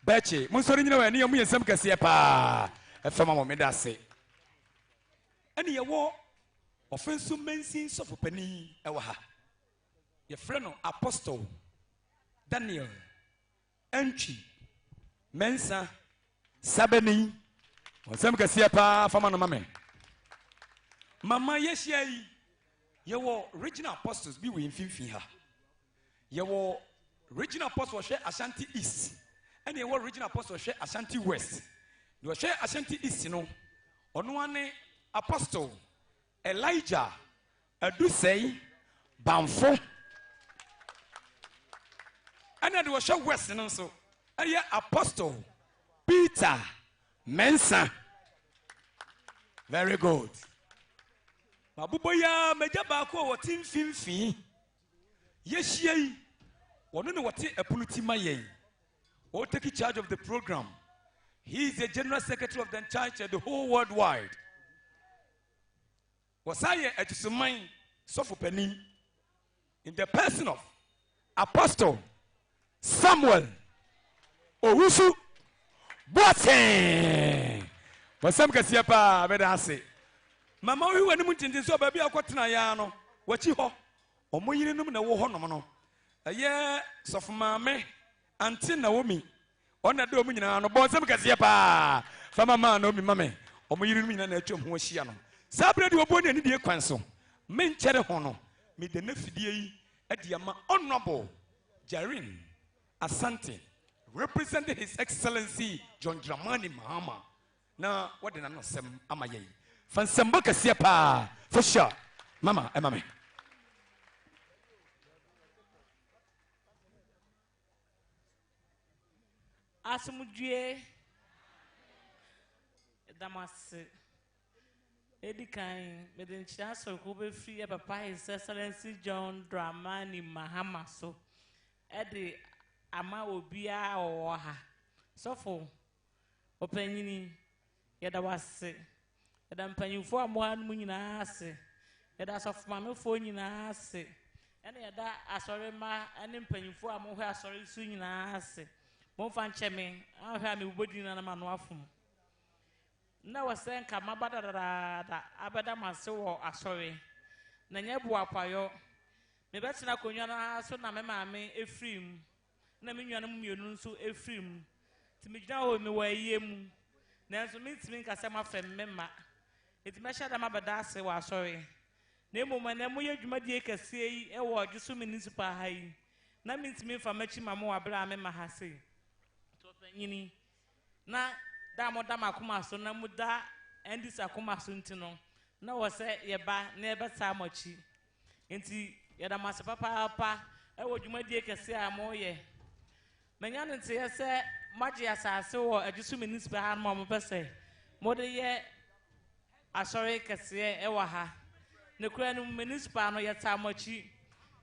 Betchy, Monsorino, and Yamu and some Cassia Pa, and Famamo, and that's it. And you wore offensive mention of a penny, Ewaha. Your friend Apostle Daniel Entry Mensa Sabeni or some Cassiapa Famano Mame. Mama, yes, ye, your original apostles be with Finfiha. Your original apostle share Ashanti East, and your original apostle share Ashanti West. You share Ashanti East, you know, on one apostle Elijah Adusei Bamfo. And I was show Western also. And yeah, Apostle Peter Mensa. Very good. Mabuboya Majabako or Tim Finfi. Yes, ye. One know what a Pulutima ye. Or taking charge of the program. He is the General Secretary of the church and the whole worldwide. Was I at Sumai Sofopeni in the person of Apostle Samuel Owusu Boateng. But some can see a pa, better say. Mamma, we were not so baby. I got Nayano. What you ho? Or more you know, no honomono. A year, soft mamma, until Naomi. On a dominion, no boy, some can see a pa. Fama man, no me mamma. Or more you mean a chum who was Shiano. Sabra, you were born in the council. Men cheddar honor. Made the nephew at the honorable Jarin Asante, representing His Excellency John Dramani Mahama. Now, what did I know? Some Amaye. Fansamboka Siapa, for sure. Mama, and mammy. Asumudie Damas Edikan, but then chance of Kobe free a papa, His Excellency John Dramani Mahama. So, Eddie. Ama obia oha so for openini yɛda wase yɛda mpanyimfo a mo ha no mu nyinaa ase yɛda asɔfomamefo nyinaa ase ɛna yɛda asɔre ma ɛne mpanyimfo a mo hwɛ asɔre so nyinaa ase momfa nkyɛ me ahwɛ a mebobɔdi na ma no afom na wɔsɛ nka maba dadadaada abɛda mase wɔ asɔre na nyɛ boapayɔ mebɛtena akonnwa no so na me maame efiri mu na me nua no mmienu nso efiri mu nti megyina hɔ me wɔ ayie mu nanso mentimi nkasɛ mafɛ me mma nti mɛhyɛ da mabɛda ase wɔ asɔre na mmom na moyɛ dwumadie kɛseɛ yi ɛwɔ Ɔgyeso municipal ha yi na mentimi mfa m'akyi ma mo wɔ abere a mema ha sei tɔpanyini na da mo da makoma so na mo da endis akoma so nti no na wɔ sɛ yɛba na yɛbɛtaa mo akyi nti yɛda mo ase papaapa ɛwɔ dwumadie kɛseɛ a moyɛ manya ne nteɛ sɛ magye asase wɔ Ɔgyeso municipal ha no ma mopɛ sɛ mode yɛ asɔre kɛseɛ ɛwɔ ha ne kura no municipal no yɛtaa mo akyi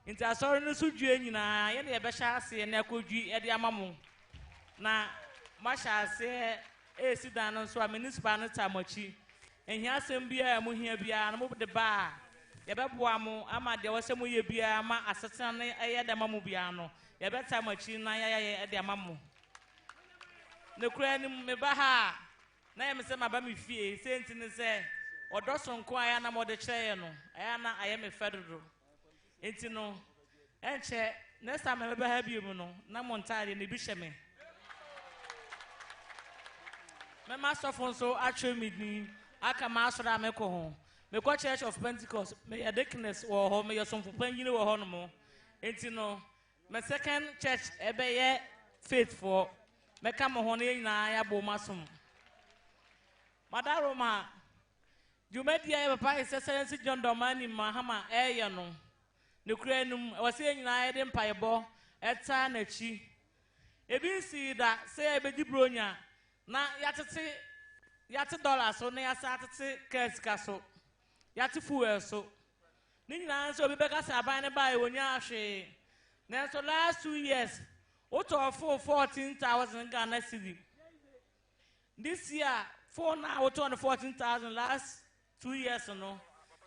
nti asɔre no so due nyinaa yɛne yɛbɛhyɛ aseɛ na ɛkɔdwi ɛde ama mo na mahyɛ aseɛ esi dan no so a municipal no taa mo akyi ehia asɛm biara mo hia biara no mo de ba a yɛbɛboa mo ama deɛ wɔsɛ mo yɛ biara ama asetena no ɛyɛ dɛma mo biara no yɛbɛtaa mo akyi na yɛyɛ ɛde ama mo ne kura no meba ha na yɛ me sɛ maba me fie sɛ nti ne sɛ ɔdɔ sonko a na mo de kyerɛ no ɛyɛ na ayɛ me fɛ dodo nti no ɛnkyɛ next time mɛbɛ ha bi mu no na mo ntaade ne bi hyɛ me mɛma sɔfo nso atwere me din aka ma asɔre a mekɔ ho mekɔ Church of Pentecost meyɛ deaconess wɔ hɔ meyɛ somfo panyini wɔ hɔ no mo nti no my second church ɛbɛyɛ faithful mɛka mo ho no nyinaa yɛabɔ mu asom madaroma dwumadi a papa Excellency John Dramani Mahama ɛyɛ no ne kura num wɔsɛ nyinaa yɛde mpaebɔ ɛta n'akyi ebi nsi da sɛ ɛbɛdi bronya na yate dollar so na yasa atete kesika so yate fuel so ni nyina nso obi beka sa aban ne ba e wonya ahwe na so last 2 years oto for 14,000 Ghana cedi this year for now oto on 14,000 last 2 years no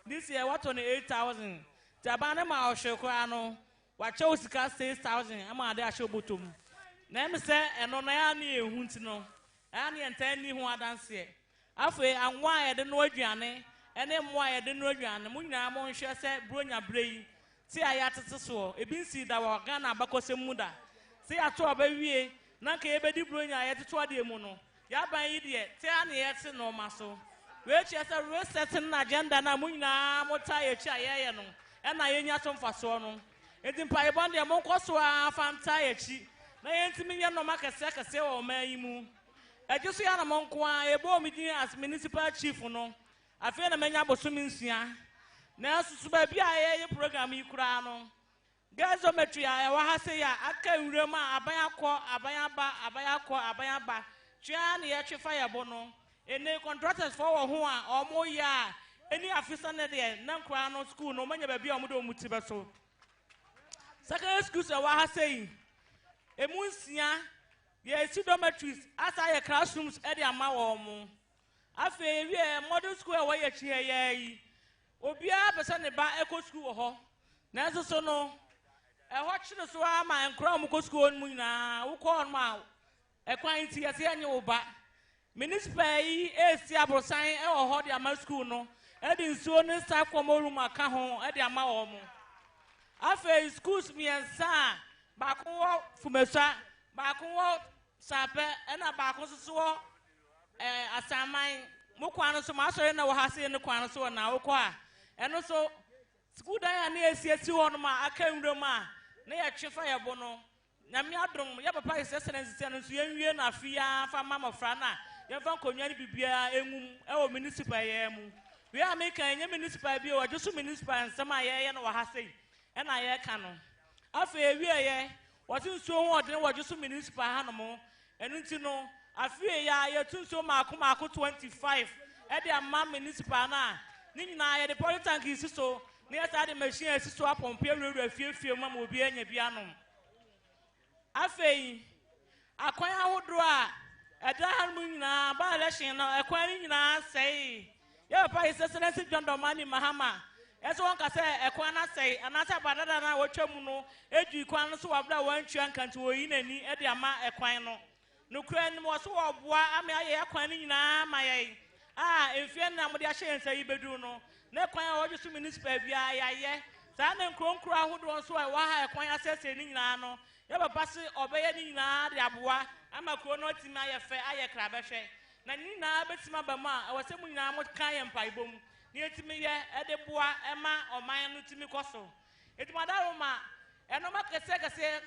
this year what on 8,000 the aban ne ma ahwe kwa no wa che osika 6,000 ama ade ahwe botom na me se eno na ya na ehu nti no ani entani ho adanse afa anwa yede no aduane ene mo yede no aduane mo nyina mo nhwe se bronya brei ti aya tete so ebi nsi da wa Ghana abakose mu da ti ato obawie na ka ebedi bronya yede to ade mu no ya ban yi de ti ani yete no maso we che se resetting agenda na mo nyina mo ta ye chi ayeye no ena yenya so mfaso no enti mpae bon de mo nkoso a fanta ye chi na yentimi ye no makase kase o man yi mu Ɔgyeso ya na monko a ebo mi din as municipal chief no afi na menya bosomi nsia na susu ba bia ye program yi kura no gazometry a wa ha se ya aka nwuram a aban aba twa na ye twefa ya bo no ene contractors for wo ho a omo ya eni afisa ne de na nkura no school no manya ba bia omo de omuti be so secondary schools wa ha se yi emu nsia yes, dormitories, as I classrooms at the Amawomo. After a model school away at here, Obia person about Echo School ho. Nazo sono. I watch the Swama and Chromco School Muna, who call Mao. A quantity as annual back. Municipal is Siabo sign or hold the school no. Eddie soon start from Oruma Cajon at the Amawomo. After schools me and sa, back from a sa. Baako sape ena baako so asaman mo kwano so ma sori na wo hase ne kwano so na wo kwa eno so school dan na esiesi ho no ma aka nwuram a na ye twefa ye bo no na me adom ye papa Excellency no so ye nwie na afia fa mama fra na ye fa konwa ni bibia engum e wo municipal ye mu we ameka enye municipal bi o Ɔgyeso municipal nsema ye no wo hase ena ye ka no afa ewie ye wati nsuo ho ɔde Ɔgyeso municipal ha no mo enu nti no afie ya yetunso maako 25 e de ama municipal na ni nyina ye de polytank isi so na ye sa de machine isi so apompe rewura fiefie ma mo bi anya bi anom afei akwan ahodo a ɛda mu nyinaa ba election no ɛkwan ni nyinaa sɛe yɛ papa his excellency John Dramani Mahama ɛsɛ wɔn ka sɛ ɛkwan na sɛe anaasɛ abadada na wɔtwa mu no edu kwan no so wabra wɔntwa nkanti wɔyi n'ani ɛde ama ɛkwan no nukura ni mo so wɔboa ama ayɛ ɛkwan ni nyinaa ma yɛ efie na mo de ahyɛ nsa yi bedu no na ɛkwan a wɔde so municipal bia yɛayɛ saa na nkronkro ahodoɔ nso a ɛwɔ ha ɛkwan asɛsɛ ni nyinaa no yɛ papa se ɔbɛyɛ ni nyinaa de aboa ama kuro no timi ayɛ fɛ ayɛ krabɛhwɛ na ni nyinaa bɛtimi aba mu a ɛwɔ sɛ mu nyinaa mo kan yɛ mpaebom na yɛtimi yɛ ɛde boa ɛma ɔman no timi kɔ so etumadaro ma ɛnoma kɛsɛkɛsɛ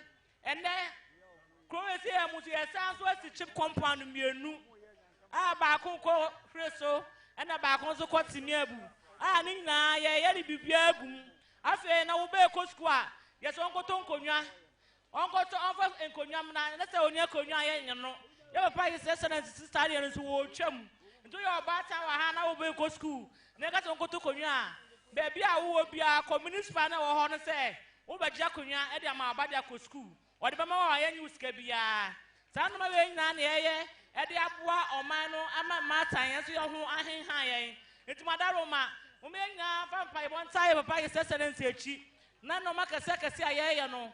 ɛnɛ kuro esi yɛ mu so yɛsan so asi chip compound mmienu a baako kɔ hwere so ɛna baako nso kɔ timi abu a ne nyinaa yɛyɛ de bibia agum afei na wobɛɛ kɔ sukuu a yɛsɛ ɔnkɔtɔ nkonnwa ɔnkɔtɔ ɔmfa nkonnwa na ne sɛ onye nkonnwa yɛ nye no yɛ papa yi sɛ sɛnɛ sister deɛ nso wɔtwam nto yɛ ɔbaata wɔ ha na wobɛɛ kɔ sukuu na ɛka sɛ ɔnkɔtɔ nkonnwa a baabi a wowɔ bia communicipal na wɔ hɔ no sɛ wobɛgya nkonnwa ɛde ama ɔba de akɔ sukuu ɔde bɛma wɔ a yɛnyi wo sika biara saa nnoma wei nyinaa na yɛyɛ ɛde aboa ɔman no ama mmaatan yɛn nso yɛ ho ahenhan yɛn ntumadaro ma wɔn nyinaa fa mpaebɔ nta yɛ papa yɛ sɛ sɛnɛ akyi na nnoma kɛsɛkɛsɛ a yɛyɛ no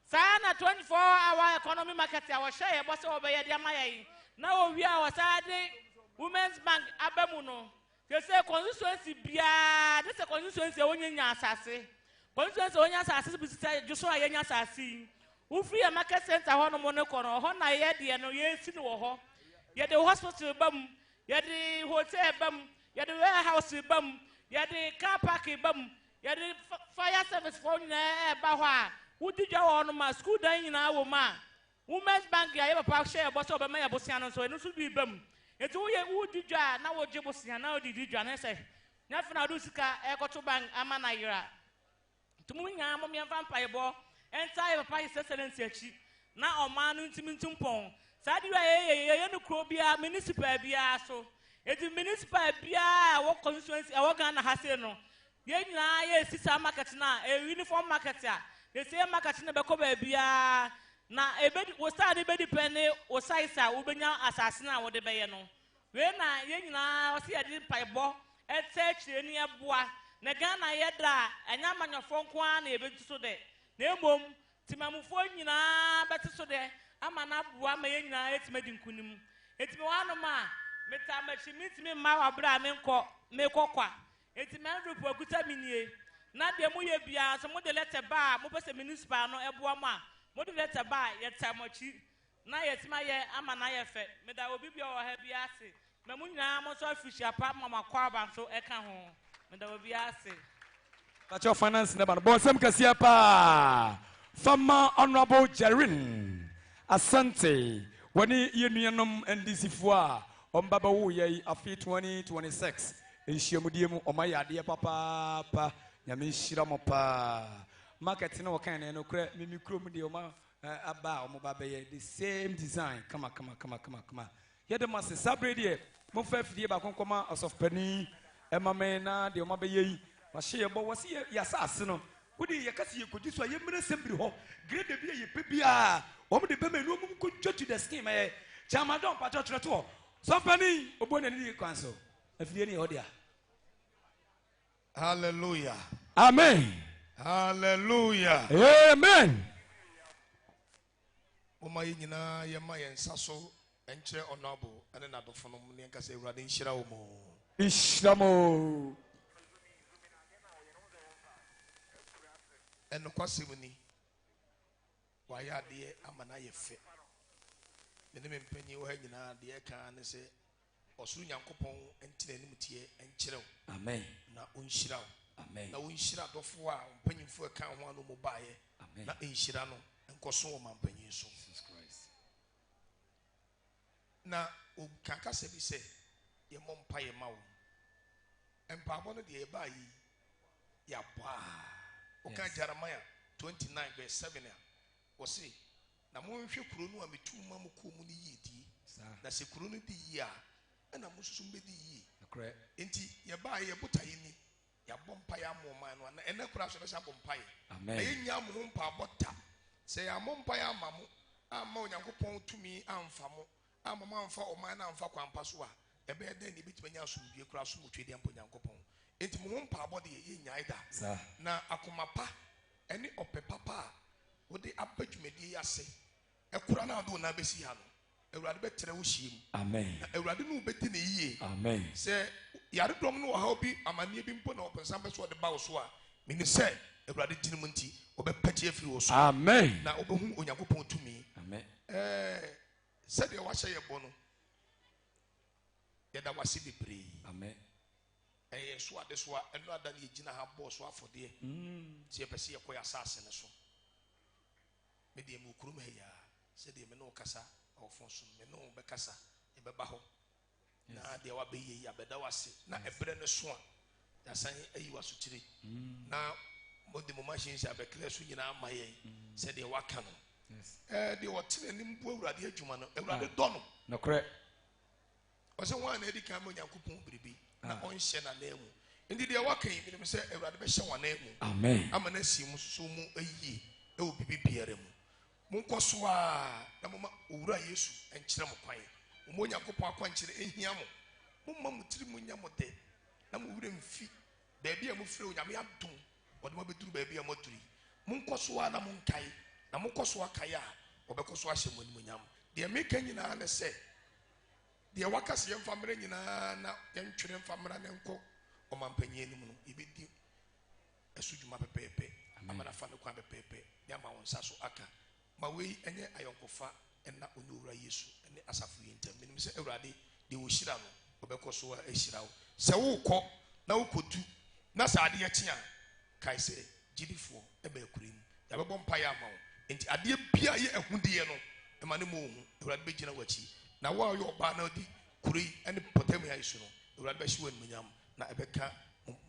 saa na 24-hour economy market a wɔhyɛ yɛ bɔ sɛ wɔbɛyɛ de ama yɛn na owie a wɔsaa de women's bank aba mu no sɛ constituency biara de sɛ constituency a wɔnyanya asase constituency a wɔnya asase bi sɛ dwo so a yɛnya asase yi wofiri yɛ market center hɔ nom ne kɔ no hɔ na yɛ deɛ no yɛsi no wɔ hɔ yɛde hospital ba mu yɛde hotel ba mu yɛde warehouse ba mu yɛde car park ba mu yɛde fire service fɔ nyinaa ɛba hɔ a wodi dwa wɔ no ma school dan nyinaa wɔ ma women's bank ya yɛ papa hyɛ yɛbɔ sɛ ɔbɛma yɛ bosia no nso ɛno nso bi ba mu eti wodi dwa na wogye bosia na wodi di dwa ne sɛ nyafe na wode sika ɛkɔto bank ama na yera tumu nyinaa mo miɛmfa mpaebɔ ɛnta yɛ papa yɛ sɛ sɛlɛnsi akyi na ɔman no ntimi ntimpɔn saa de yɛ no kuro biara municipal biara so eti municipal biara a wɔ constituency ɛwɔ Ghana ha se no yɛn nyinaa yɛ sisa market na uniform market a yɛsɛ market na bɛkɔ baabia na ebedi wo star de bedi pɛne wo size a wo benya asase na wo de bɛyɛ no we na yɛn nyinaa ɔse yɛde mpaebɔ ɛtɛ kyerɛ ni ɛboa na Ghana yɛda ɛnya manyɔfo nko a na yɛbɛtu so de na emom timamufo nyinaa bɛte so de ama na boa ma yɛn nyinaa yɛtime di nkunim etime wanom a metamachi mitime ma wabra menkɔ kwa etime andrupo akuta minie na de mu ye bia so mo de letter ba mo pese municipal no eboa ma mo de letter ba ye tamachi na ye tima ye ama na ye fe me da obi bia o ha bia ase me mu nyina mo so afishia pa mama kwa ba so e ka ho me da obi ase Touch your finance never bon sem kasia pa Fama Honorable Jerin Asante wani ye nuanom NDC fo a ombaba wo ye afi 2026 enhyiamudie mu omayade papa pa nyame nhyira mo pa market na wɔkan no kra mimi krom de oma aba o ba bɛyɛ the same design kama yɛde ma se sabre de mo fa fidie ba konkoma of pani emame na de oma bɛyɛ yi wa hye yɛbɔ wɔ se yɛsase no wodi yɛkase yɛkodi so a yɛmene sembri hɔ grade bia yɛpɛ bia wɔm de bɛma no mum kɔtwa to the scheme chama don patro to so pani obo na ni kwan so afidie ne yɛ Hallelujah. Amen. Hallelujah. Amen. Oma yina yema yensa so enche honorable ene na dofo no ne nka se urade nhyira wo mo. Ishramo. Eno kwasemuni. Wa ya de amana ye fe. Ne me mpanyi wo ha nyina de ka ne se osuru nyankopon entine nim tie enkyere wo. Amen. Na onhyira wo. Amen. Na onhyira dofo a mpanyimfo ka ho anu mo baaye. Na enhyira no enkoso wo mampanyi so. Jesus Christ. Na o kaka se bi se ye mompa ye ma wo. Empabo no de ye ba yi ya ba. O ka Jeremiah 29:7 a wo se na mo nhwe kuro no a metu ma mo ko mu ni yedi. Na se kuro no di yi a na mo susu mbedi yi. Akre. Enti ye ba ye botayi ni ya bompa ya mo man no na ene kura so be sha bompa ye. Amen. Na ye nya mo mpa bota. Se ya mompa ya ma mo amma onyankopon tumi amfa mo ama manfa oman na amfa kwampa so a ebe eden ni bitime nya asomdue kura asomtwe de ampo Nyankopɔn enti mo mpa abode ye nyae da na akomapa ene opepapa a wode abadwumadi ase ekura na ado na besi ha no Ewurade betere wo hiem amen na Ewurade no beti ne yie amen se yare dom no ha obi amane bi mpo na opensan be so de ba wo so a mini se Ewurade dinum nti obepagye afiri wo so amen na obehu Onyankopɔn tumi amen said you wash your bono. Yet I was see the pray. Amen. And so at this one, and not that you didn't have boss for dear. See a person a assassin. So, Medium Ukrum here said the Meno Cassa or Fonson Meno Becassa, a Babaho. Now there will be a bedawasi, not a brand swan. That's saying you are so treat. Now, what the machines have a clear swing in our my said the Wakano. They were telling him, Radio Jumano, a Donald. No correct. Was a one Eddie Cameron Yakupon Bibi, not on Shena name. Indeed, they are working, and say, a rather better one name. Amen. I'm an Essim Sumu a ye, it will be Pierre. Munkoswa, Namma Ura Yesu, and Chiramo Pine. Moya Copa Quanchi in Yamo. Mumma Trimunamote. Namu wouldn't feed. Baby, I'm afraid I'm doom. What will be true, baby, I'm not. Munkoswa Namunkai. Na mukoswa kaya obekoswa hye munyam de meka nyina na se de wakase yem famre nyina na yentwere famra ne nko omampanye nim no ibedi asudwuma pepepe amana fa ne kwa pepepe ya ma wonsa so aka ma wei enye ayonkofa enna onowura Yesu ene asafu yentem menim se Ewurade de wo hira no obekoswa ahira wo se wo kɔ na wo kotu na sa ade akyi a kai se gidifo ebe akurim ya bebo mpa ya ma wo enti ade bia ye ehudie no e ma ne mo hu Ewurade be gina wachi na wa yo ba na di kuri ene potem ya isu no Ewurade be hye wanu nyam na ebeka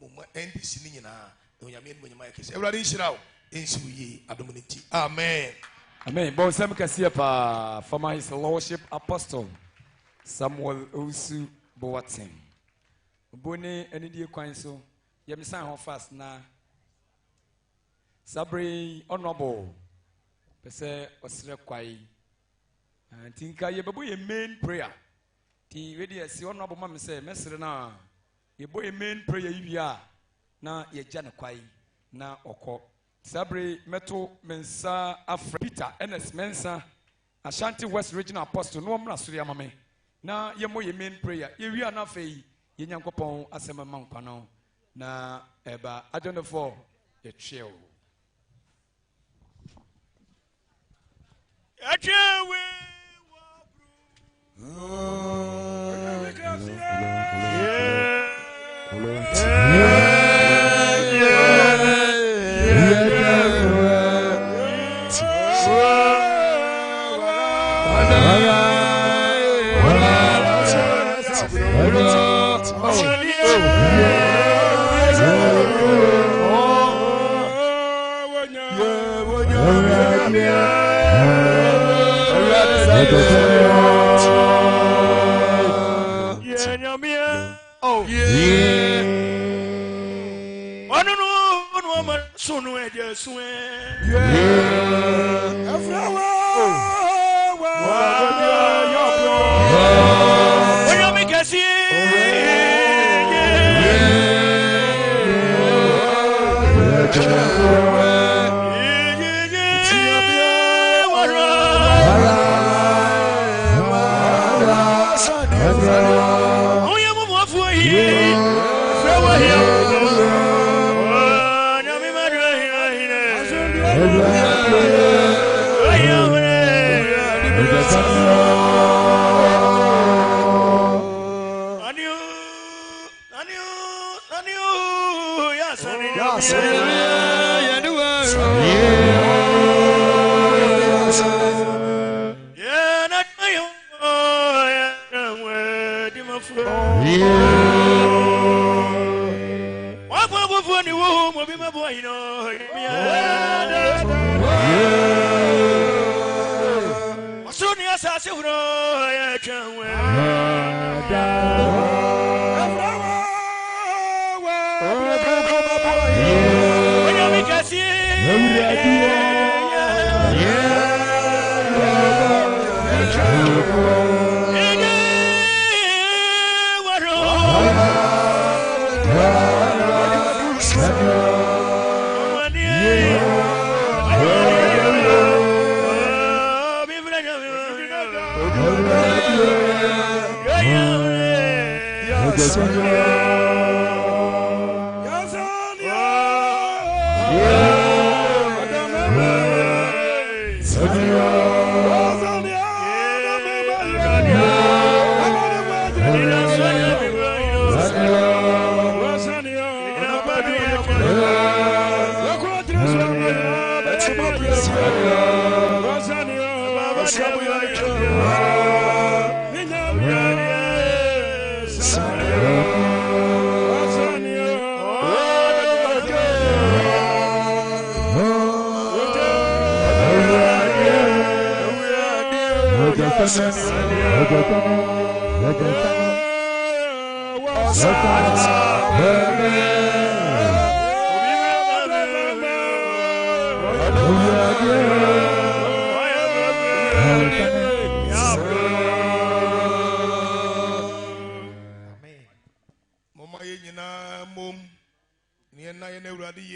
mo NDC ni nyina onyame no nyama yakese Ewurade nhira wo ensi yi adomuniti amen amen bon sam kase pa former his lordship apostle Samuel Osu Boateng boni eni die kwan so ye misan ho fast na Sabri honorable pese osire kwai tinka ye bebo ye main prayer ti we dey si honorable ma me say mesere na ye bo ye main prayer yia na ye gya ne kwai na okọ Sabri meto mensa afra Peter NS mensa Ashanti West Regional Apostle no mra so ya mame na ye mo ye main prayer ye wia na fei ye nyankopon asema mankwa no na eba adonde for ye chill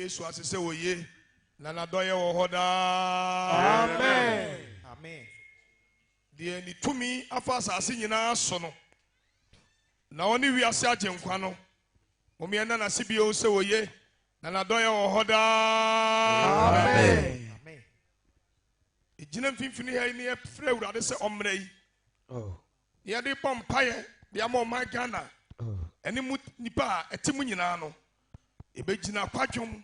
Yesu asese oye na nadoye wo hoda. Amen. Amen. Die ni tumi afa asase nyina so no. Na oni wi ase agenkwa no. Momi ena na sibio se oye na nadoye wo hoda. Amen. Amen. Ejina mfimfini ha ni efre urade se omre yi. Oh. Ye de pompaye de am my Ghana. Eni mu nipa etimu nyina no. Ebegina kwadwom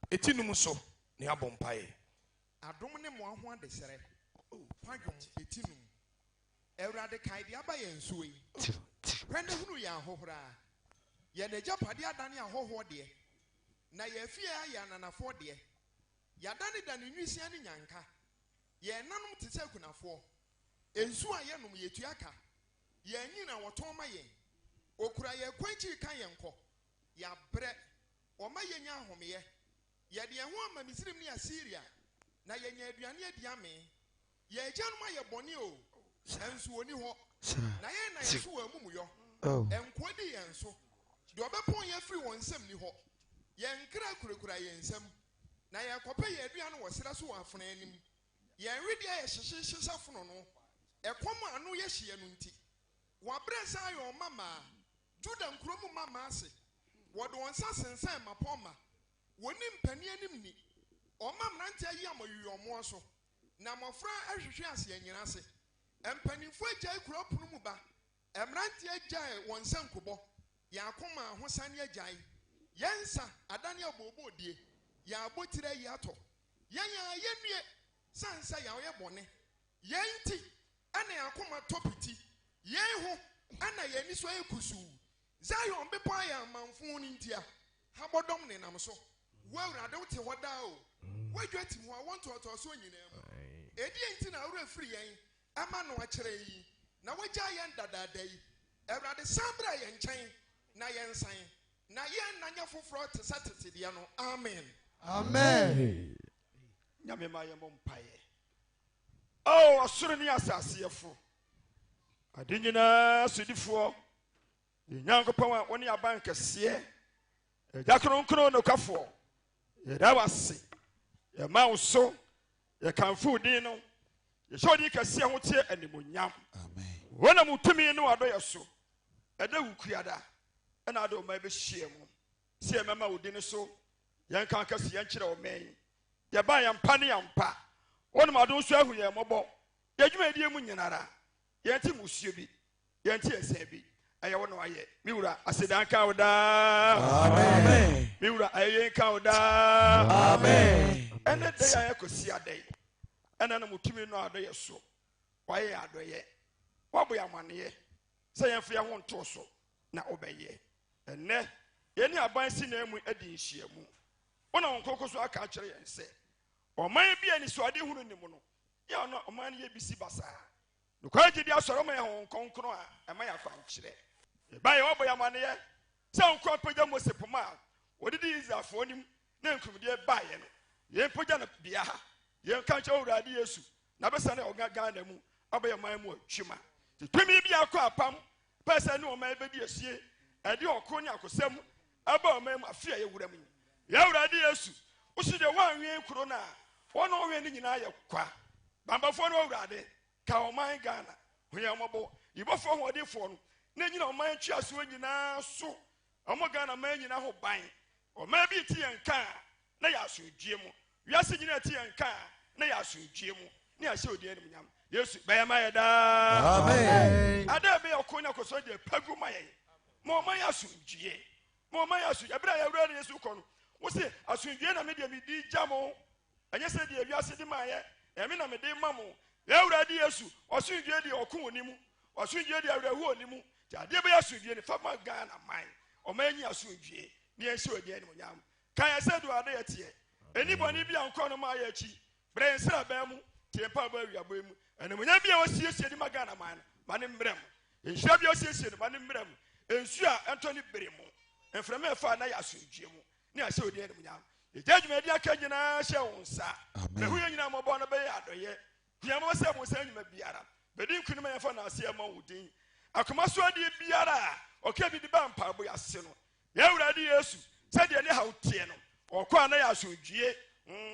etinum so ne abompaye adom ne mo ho adesere kwadwom etinum ewrade kai de aba ye nso yi hwene hunu ya ahohora ye na japade adane ahoho de na ye fie ya nanafo de ya dane dane nwisia ne nyanka ye nanom te se kunafo ensu a ye nom ye tuaka ye nyina woton ma ye okura ye kwanchi kan ye nko ya bre Oma yenya ahomeye ye de ho ama Misrim ne Assyria na yenya aduane adiame ye agyanuma ye bone o enso oni ho na ye na yeso wa mumuyo enkodi ye nso de obepon ye free won nsam ni ho ye nkra kurekura ye nsam na ye kope ye aduane wo sira so wa afena anim ye nredi ye hyehye fono no ekom anu ye hye no nti wa bresa yo mama Juda nkromu mama ase What one says and say, my poma, when in penny and me, or Mam Nanta Yam or you or more so. Now, my friend, as you shall see, and you say, and penny for Jay Crop Numuba, and Rantia Jay, one son Kubo, Yakoma, Hosania Jai, Yansa, Adania Bobo, dear, Yabotire Yato, Yanya Yen, Sansa Yaya Bonne, Yanti, and Yakoma Topiti, Yeho, Anna Yeniswa Kusu. Zion be paya manfun intia. Habodom ne namso. Well, I don't tell what thou. Why get him who I want to so in them. Edientin are free, a man no actually. Now we giant that day. Ever the Sambra and chain, Nayan sign. Nayan Nanya for fraud to Saturday. Amen. Amen. Nyamema ye mompaye. Oh, asurani asase yefo. Adinyina sudifo. Nyankopon woni aban kese ya kronkron no kwafo ye da wase ye ma wo ye kanfu din no ye shodi kese ho tie animonyam amen wona mutumi no ado ye so eda wukuada na ado ma be hie mu sie mama wodi so ye kan kese ye nkire o men ye ba ye mpa ne ye mpa wona ma do so ahu ye mobo ye dwuma die mu nyinara ye nti musuo bi ye nti ese bi I want to aye. Miura, Asidan Kauda. Amen. Miura, Ayen Kauda. Amen. And the day I could see a day. And then I'm no other so. Why are they? What we are money? Say if you want to so. Now obey ye. And ne, any abiding name with Eddie Shiamu. One on Cocos I catch and say, or may be any swadi who in the mono. You are not a man ye be Sibasa. The quality of Soroma on Concro, and my function. By all by a money, some crop with them was a poma. What it is for him, then could be a buyer. Ye put down a beer. Ye can't old ideas. Nabasana or Gaganamu, Abaya Mamu, Chima. The Timmy be a crop pump, person no may be a sea, and your conia could some about me, I fear you would have me. Your ideas, who should the one year corona, one over in Aya qua. Bamba for no rade, cow my Ghana, we are mobile, you both for what they phone. You know, my chest when you now so. I'm gonna man you know buying. Or maybe tea and car. Nay, I should Jim. You are sitting at tea and car. Nay, I should Jim. Near so the enemy. Yes, by my da. Amen. I dare be a corner because I did Pagu my. More my asu, G. More my asu. I bet I read this look on. What's it? I should get a medium D jamo. And yes, I did. You are sitting my. I mean, I'm a day mammo. Ewurade Yesu osundue di okun onimu osundue di awrehu onimu ade be asundue ni fama Ghana man omanyi asundue ni ensi odi ani monyam kan ese do ade yete eniboni bia nko no ma ya chi brensra ba mu tempa ba wiabo mu ene monyam bia wasiesie di Ghana man mane mbrem enhira bia wasiesie no mane mbrem ensu a entoni beremu enframa fa na ya asundue mu ni ase odi ani monyam ejadwuma di aka nyina hye wonsa na hu nyina mo bo no be ya adoye Yamo se mo se nyuma biara. Bedi nkunu me yafa na ase ma wudin. Akoma so ade biara oka bi di ba mpaabo ya se no. Ya Awurade Yesu se de ne hawtie no. Okwa na ya asodwie.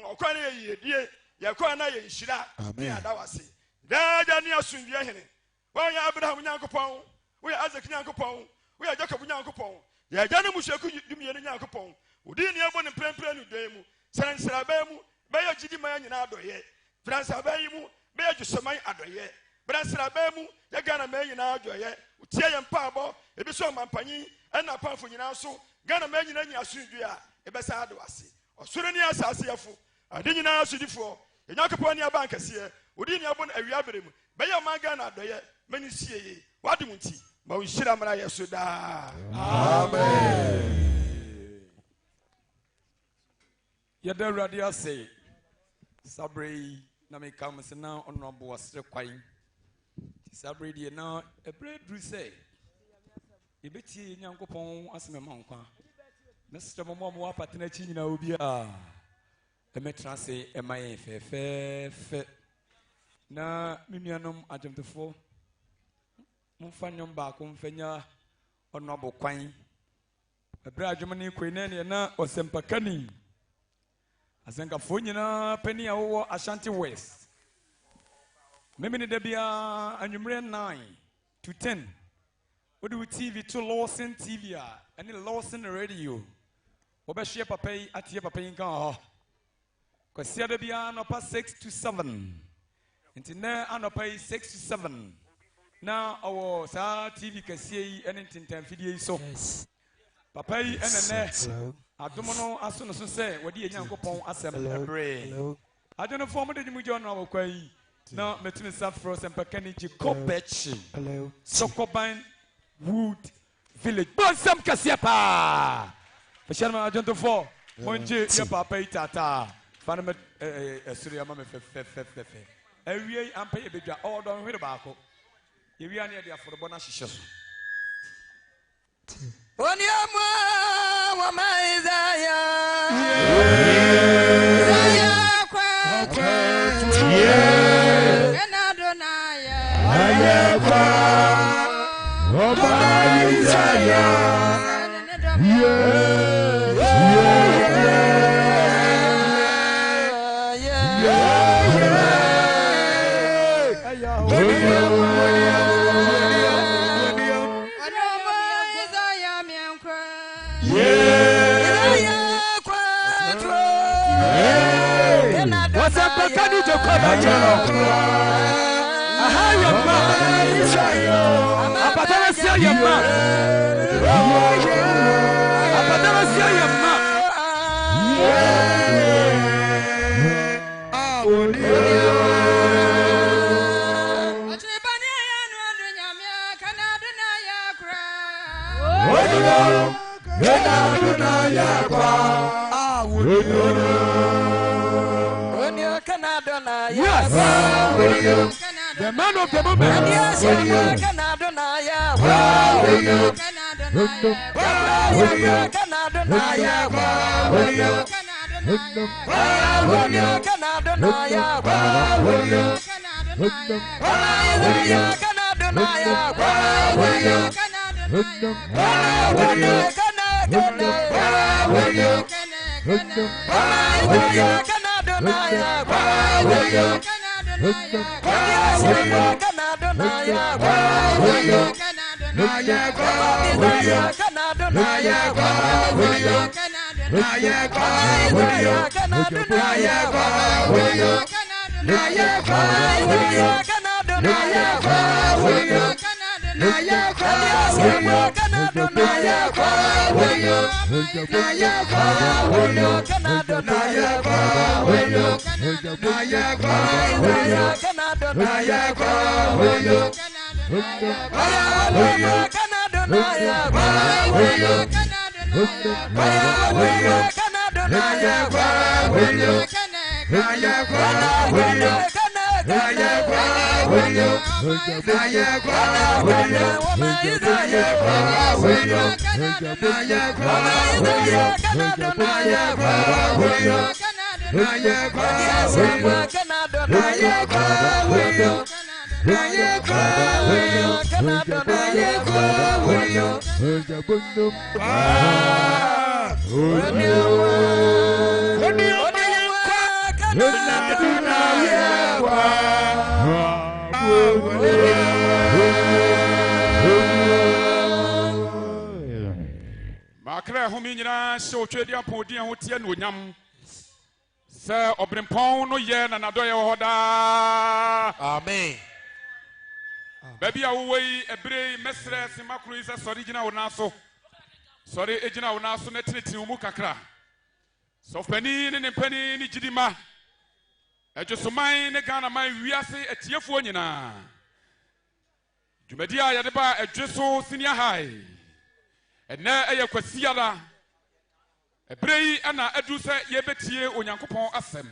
Okwa na yedie. Ya kwa na ye nhira. Ne ada wase. Daja ne asodwie hene. Wo ya Abraham Nyankopɔn. Wo ya Isaac Nyankopɔn. Wo ya Jacob Nyankopɔn. Ya ja ne musheku dumie ne Nyankopɔn. Udin ne abo ne prempre no dan mu. Sansra ba mu. Ba ya gidi ma nyina adoye. Fransa bayi mu be adwuseman adoye Bransra ba mu ya Ghana man nyina adoye utie ye mpaabo ebi so mampanyin na panfo nyina so Ghana man nyina nya asundue a ebesa ado ase osoro ni asase yefo ade nyina asudifo Nyankopɔn ni abankase odi ni abo na awia berem be ye man Ghana adoye mani sieye wade munti ma unhira mara yeso da amen ya da Awurade ase Sabre na me come se na honorable wasre kwan Sabre die na ebre dru say e beti Nyankopɔn aseme mankwa na system mo mo apatena chi nyina obi a e metra se e maye fe na menuanom adwemtefo mfa nyom ba ko mfanya honorable kwan ebre adwemani kwene ne na osempakani Azenga fonyina penny awo Ashanti West. Memini debia anumre 9 to 10. What do TV to Lawson TV and Lawson Radio. Obeshia papai atie papai nka ho. Kwasia debia no pa 6 to 7. Intine anopai 6 to 7. Na awo sa TV kasie ene tintan fidie so. Papai enene adomono aso no so se wodi Nyankopɔn asem ebre adono form de mu jo no akwai na metumi safro sempakani Jikobechi Sokoban Wood Village bonsam kasia pa fasharma adono fo monje ya papa itata fana me esuri ama me fe awie ampa ye bedwa odon hwere baako ye wi ane de aforobo na hihye so Onyama wa maizaya kwa Enadonaya kwa maizaya Pakani Jikobechi Ahayama Apatana Siyama Apatana Siyama Yes, the man of the moment. Yes, Makra hominira so twedi apodi ho tie no nyam se obrempon no ye na nadoye hoda amen baby awoi ebre mesre simakru isa sori gina wona so sori ejina wona so na tinetini mu kakra so pani ne pani ni jidima ejosoman ne Ghana man wiase etiefo nyina dwumadi a yade ba edweso senior high ena eye kwasiara ebrei ana edu se yebetie onyankopon asem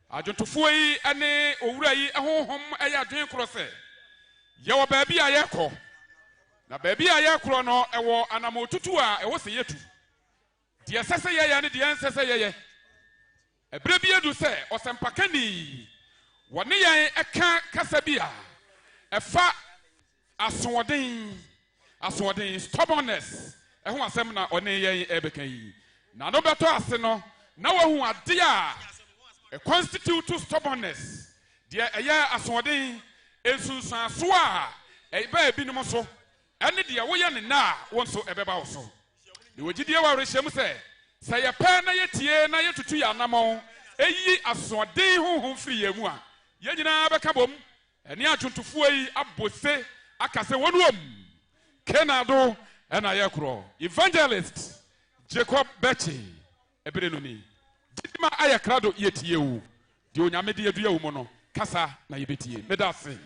adwontofo yi ane owura yi ehonhom eye adwen krose yewo baabi a yekọ na baabi a yekọ no ewo anamotutu a ewo se yetu de sese yeye ne de ensese yeye ebre bi edu se osempakani wone yen eka kasa bia efa asodin stubbornness ehun asem na one yen ebekan yi na no beto ase no na wahu ade a constitute stubbornness de eye asodin ensunsan so a eba ebinim so ene de wo ye ne na won so ebeba wo so de wogidie wa rehyem se ye pa na yetie na yetutu ya namon eyi asodin honhom firi yemu a ye nyina beka bom ene atwontofuo yi abose akase wonuom kenado ena yekro evangelist Jacob Bechi ebrenuni didima ayakrado yetie wu de onyame de yedu yewu no kasa na yebetie medase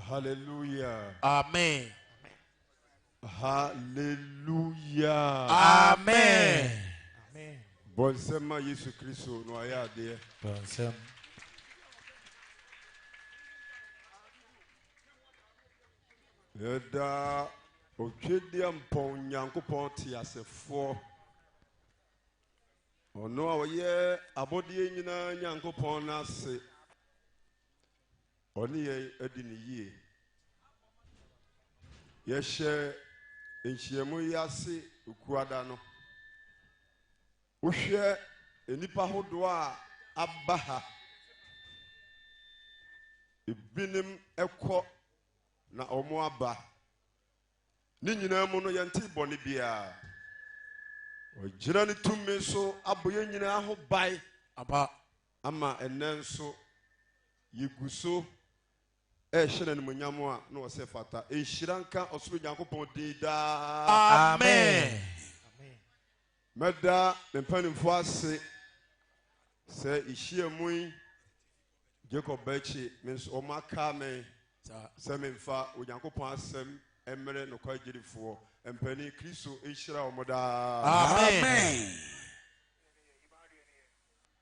Hallelujah. Amen. Hallelujah. Amen. Amen. Bonsema Yesu Kristo no ayade. Bonsem. Yeda otwedi ampon Nyankopon ti asefo. Ono awoye abodie nyina Nyankopon na ase. Oni ye edini yie. Yehye enchiemu yase ukuada no. Uhwe enipa hodo a abaha. Ibinim ekọ na omo aba. Ni nyina mu no yente boni bia. Ogira ni tumi so aboye nyina ho bai aba ama enenso yiguso ehire ne munyamo a no se fata ehyiranka osoro Nyankopon dida amen meda mpanimfo ase se ihie mu Jacob Bechi means omaka me se memfa Onyankopon asem emre no kwagirifo empani Kristo ehira omoda amen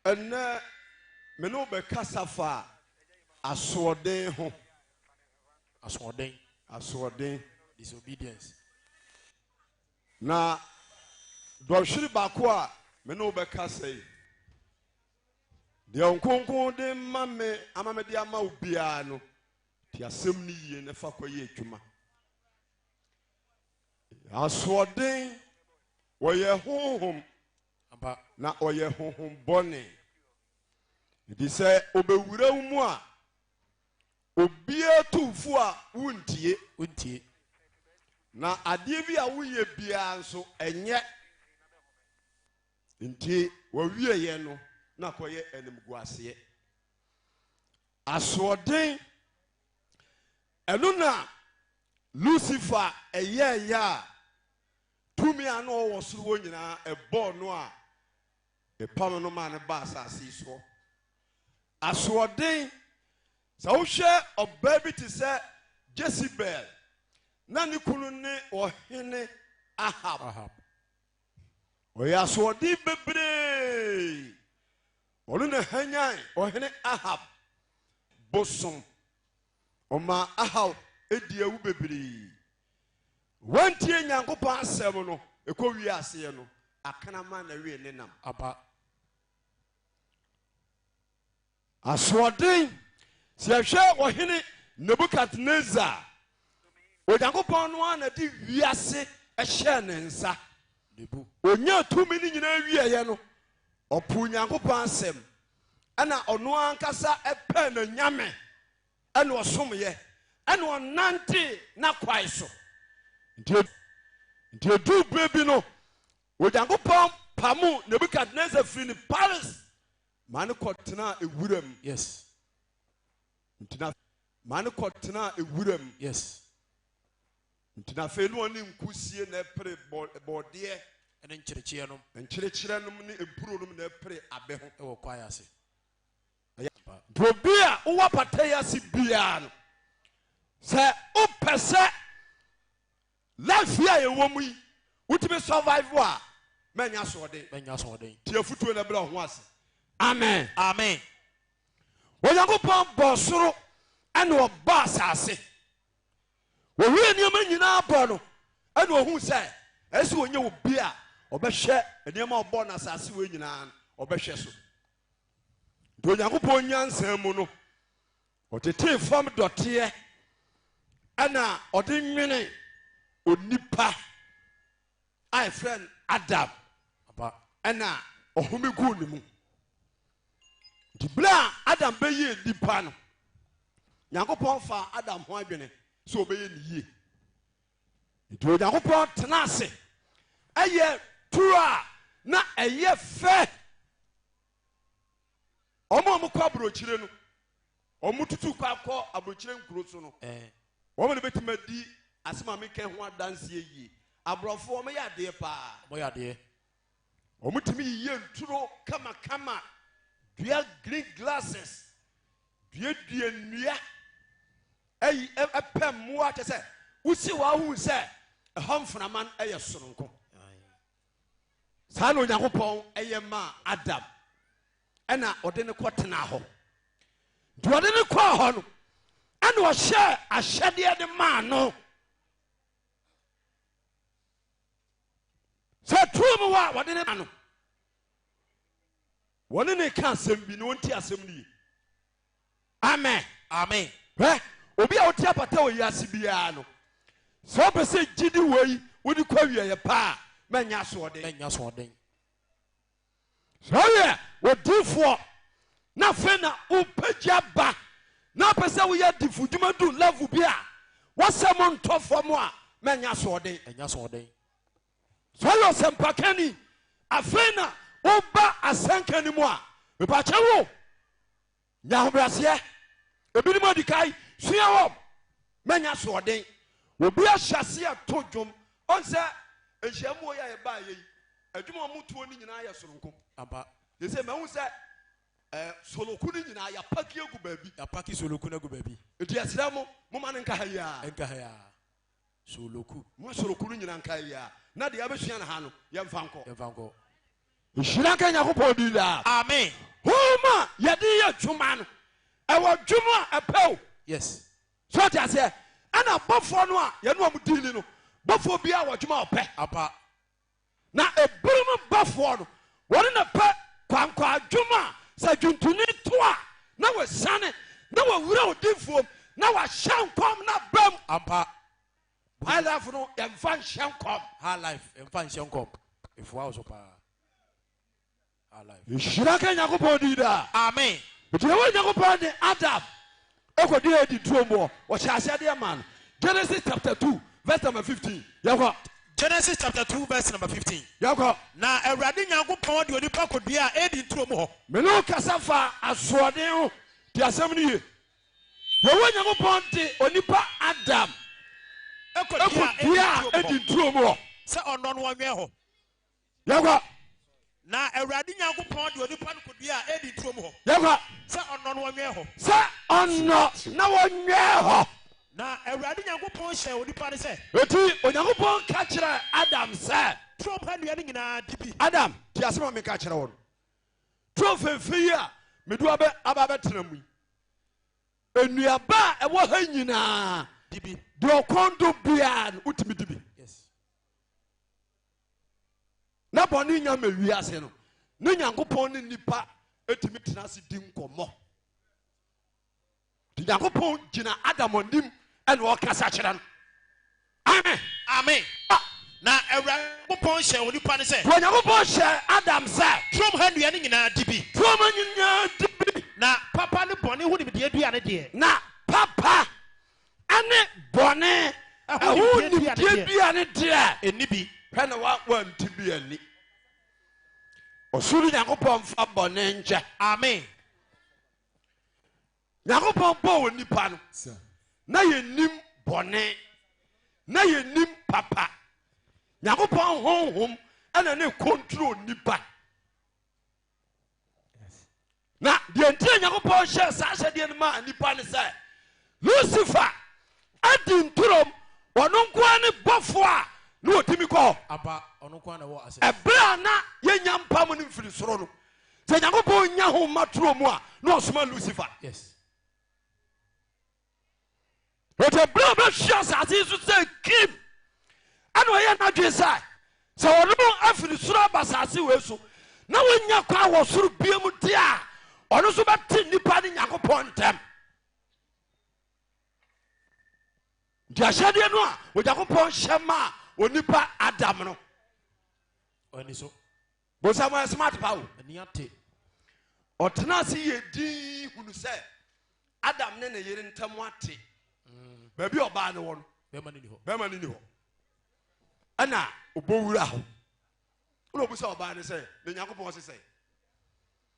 enne me no be kasafa asorden ho asorden disobedience na dohwiri bako a me no be kasai de onkonkon de mame amamede ama obia no ti asem ni yie ne fa koye adwuma asorden woye honhom aba na oye honhom bone di se obewura mu a obia tufu a wuntie na ade bi a woye bia nso enye ntie wawie ye no na koye enimguase asorden enu na Lucifer eye ya tumi ano wo soro nyina ebo no a epam no ma ne ba asase so asoɔden sɛ wohwɛ ɔbaa bi te sɛ Jezebel na ne kunu ne ɔhene Ahab ɔyɛ asoɔden bebree ɔno na hanyan ɔhene Ahab bosom ɔma Ahab edi ewu bebree wantie Nyankopɔn asɛm no ɛkɔ wie aseɛ no akanama na wie ne nam aba asoɔden sɛ yɛhwɛ ɔhene Nebukadnezar Onyankopɔn no a na di wiase ɛhyɛ ne nsa onya tumi ne nyinaa wieɛ no ɔpo Onyankopɔn asɛm ɛna ɔno ankasa ɛpɛ na nyame ɛna ɔsomyɛ ɛna ɔnante na kwae so nti edu bere bi no Onyankopɔn pamu Nebukadnezar firi ne palace ma ne kɔtena ewuram yes ntina ma ne kɔtena ewuram yes ntina fe no ne nkusie na pere bɔdeɛ ɛne nkyerɛkyerɛ no ne empuro no na pere abe ho ɛwɔ kwae ase dobi a wo patai ase bia no sɛ wopɛ sɛ life a yɛwɔ mu yi wotumi survive a manya soɔden tie futuo na bra ho ase amen Onyankopɔn bɔ soro ɛna ɔba asase wɔhwɛ nneɛma nyinaa bɔ no ɛna ɔhu sɛ ɛsɛ onye obi a ɔbɛhwɛ nneɛma ɔbɔ na asase wɔ nyinaa ɔbɛhwɛ so nti Onyankopɔn nyansa mu no ɔtete fam dɔteɛ ɛna ɔde nwene onipa a friend Adam ɛna ɔhome gu ne mu nti bla Adam bɛyɛ nipa no Nyankopɔn fa Adam ho adwene sɛ ɔbɛyɛ ne yie nti Onyankopɔn tena ase ɛyɛ turo a na ɛyɛ fɛ ɔmo a mokɔ aburokyire no ɔmo tutu kɔ akɔ aburokyire nkuro so no ɔmo ne bɛtumi adi asɛm a meka ho adanseɛ yie aborɔfo ɔmo yɛ adeɛ paa ɔmo tumi yie nturo kamakama dua green glasses dua nnua ɛyi ɛpɛ mmoa kyɛ sɛ wosi wahu sɛ ɛhɔ mfonaman ɛyɛ soronko saa na Onyankopɔn ɛyɛ ma Adam ɛna ɔde ne kɔtena hɔ nti ɔde ne kɔɔ hɔ no ɛna ɔhyɛ ahyɛdeɛ de maa no sɛ tuo mu hɔ a wɔde ne ma no wɔne ne ka asɛm bi na wɔnti asɛm no yi amen hɛ obi a wote apata wɔ yiase biara no sɛ wopɛ sɛ gyidi wɔ yi wode kɔ wieyɛ paa manya asoɔden sɛ woyɛ wɔdifoɔ na afei na wopagya ba na apɛ sɛ woyɛ adifo dwuma du level bi a wɔsɛm ntɔ fam a manya asoɔden sɛ woyɛ ɔsɛmpakani afei na woba asɛnka no mu a mepakyɛ wo nya ahobrɛaseɛ ebinom adi kae sua wɔ manya asoɔden obi ahyɛ ase ato dwom ɔn sɛ nhyiamu wɔ yɛ a yɛbaa yɛyi adwuma a motuo no nyinaa yɛ soronko yɛ sɛ mahu sɛ soloku no nyinaa yɛapaki agu baabi ɛti yɛserɛ mo moma no nka ha yi a soloku no nyinaa nka yi a na deɛ yɛbɛsua no ha no yɛmfa nkɔ nhyira nka Nyankopɔn di daa amen homa yɛde yɛ adwuma no ɛwɔ dwuma a ɛpɛw yes so ɔte aseɛ ɛna bɔfoɔ no a yɛne ɔmo dili no bɔfoɔ bi a wɔ dwuma ɔpɛ na ebinom bɔfoɔ no wɔne na pɛ kwankwa adwuma sɛ dwuntuni to a na wɔsiane na wɔwura odifoɔ na wɔahyɛ nkɔm na bam high life no yɛmfa nhyɛ nkɔm efuwa so paa nhyira ka Nyankopɔn di daa amen nti ɛwɔ Nyankopɔn de Adam ɛkɔdi adi tuo mu ɔhyɛ ahyɛdeɛ ma no Genesis chapter 2 verse number 15 yɛkɔ Genesis chapter 2 verse number 15 yɛkɔ na Awurade Nyankopɔn de onipa kɔdua a ɛdi nturo mu hɔ mene wo kasa fa asoɔden ho de asɛm no yie yɛwɔ Nyankopɔn de onipa Adam ɛkɔdua a ɛdi nturo mu hɔ sɛ ɔnɔ no ɔnwɛn hɔ yɛkɔ na awurade nyankopɔn de onipa no kodua a edi tuom hɔ yɛkɔ sɛ ɔnɔ no wɔnwɛ hɔ sɛ ɔnɔ na wɔnwɛ hɔ na awurade nyankopɔn hyɛ onipa no sɛ eti onyankopɔn ka kyerɛ Adam sɛ tuom ha nnua no nyinaa di bi Adam ti asɛm a meka kyerɛ wɔn tuo fɛnfɛ yi a medu aba bɛtena mu yi enuaba a ɛwɔ ha nyinaa di bi deɛ ɔkɔn do biara no wotumi di bi na bɔne nya ma wiase no ne nyankopɔn ne nipa etumi tena ase di nkɔmmɔ di nyankopɔn gyina Adam anim ɛna ɔkasa kyerɛ no amen amen na awurade nyankopɔn hyɛ onipa no sɛ nyankopɔn hyɛ Adam sɛ tuom ha nnua no nyinaa di bi tuom nyinaa di bi na papa ne bɔne ho nimdeɛ dua ne deɛ na papa ane bɔne ɛho nimdeɛ dua ne deɛ ɛni bi hwɛ na wanti bi ani ɔsoro nyankopɔn mfa bɔne nkyɛ amen nyankopɔn bɔ wɔ nipa no na yɛnim bɔne na yɛnim papa nyankopɔn honhom ɛna ne control nipa na deɛ nti nyankopɔn hyɛ saa ahyɛdeɛ no ma nipa no sɛ Lucifer adi ntorom ɔno nkoa ne bɔfo a na ɔtumi kɔ aba ɔno nkoa na wɔ asɛ ɛberɛ a na yɛnya mpa mu no mfiri soro no sɛ nyankopɔn nya ho ma toro mu a na ɔsoma Lucifer yes ɔtɛ berɛ a ɔbɛhwɛ asase yi so sɛ kim ɛna ɔyɛ n'adwene sɛ ɔno afiri soro aba asase wei so na wɔnya kwa wɔ soro bia mu de a ɔno nso bɛte nnipa ne nyankopɔn ntɛm nti ahyɛdeɛ no a onyankopɔn hyɛ ma a onipa Adam no ɔni so bosam ɔyɛ smart pa wo ani ate ɔtena ase yɛ din hunu sɛ Adam ne ne yere ntam ate baabi ɔbaa ne wɔ no bɛma ne ni hɔ ɛna ɔbɔwura hɔ wona ɔbu sɛ ɔbaa ne sɛ ne nyankopɔn se sɛ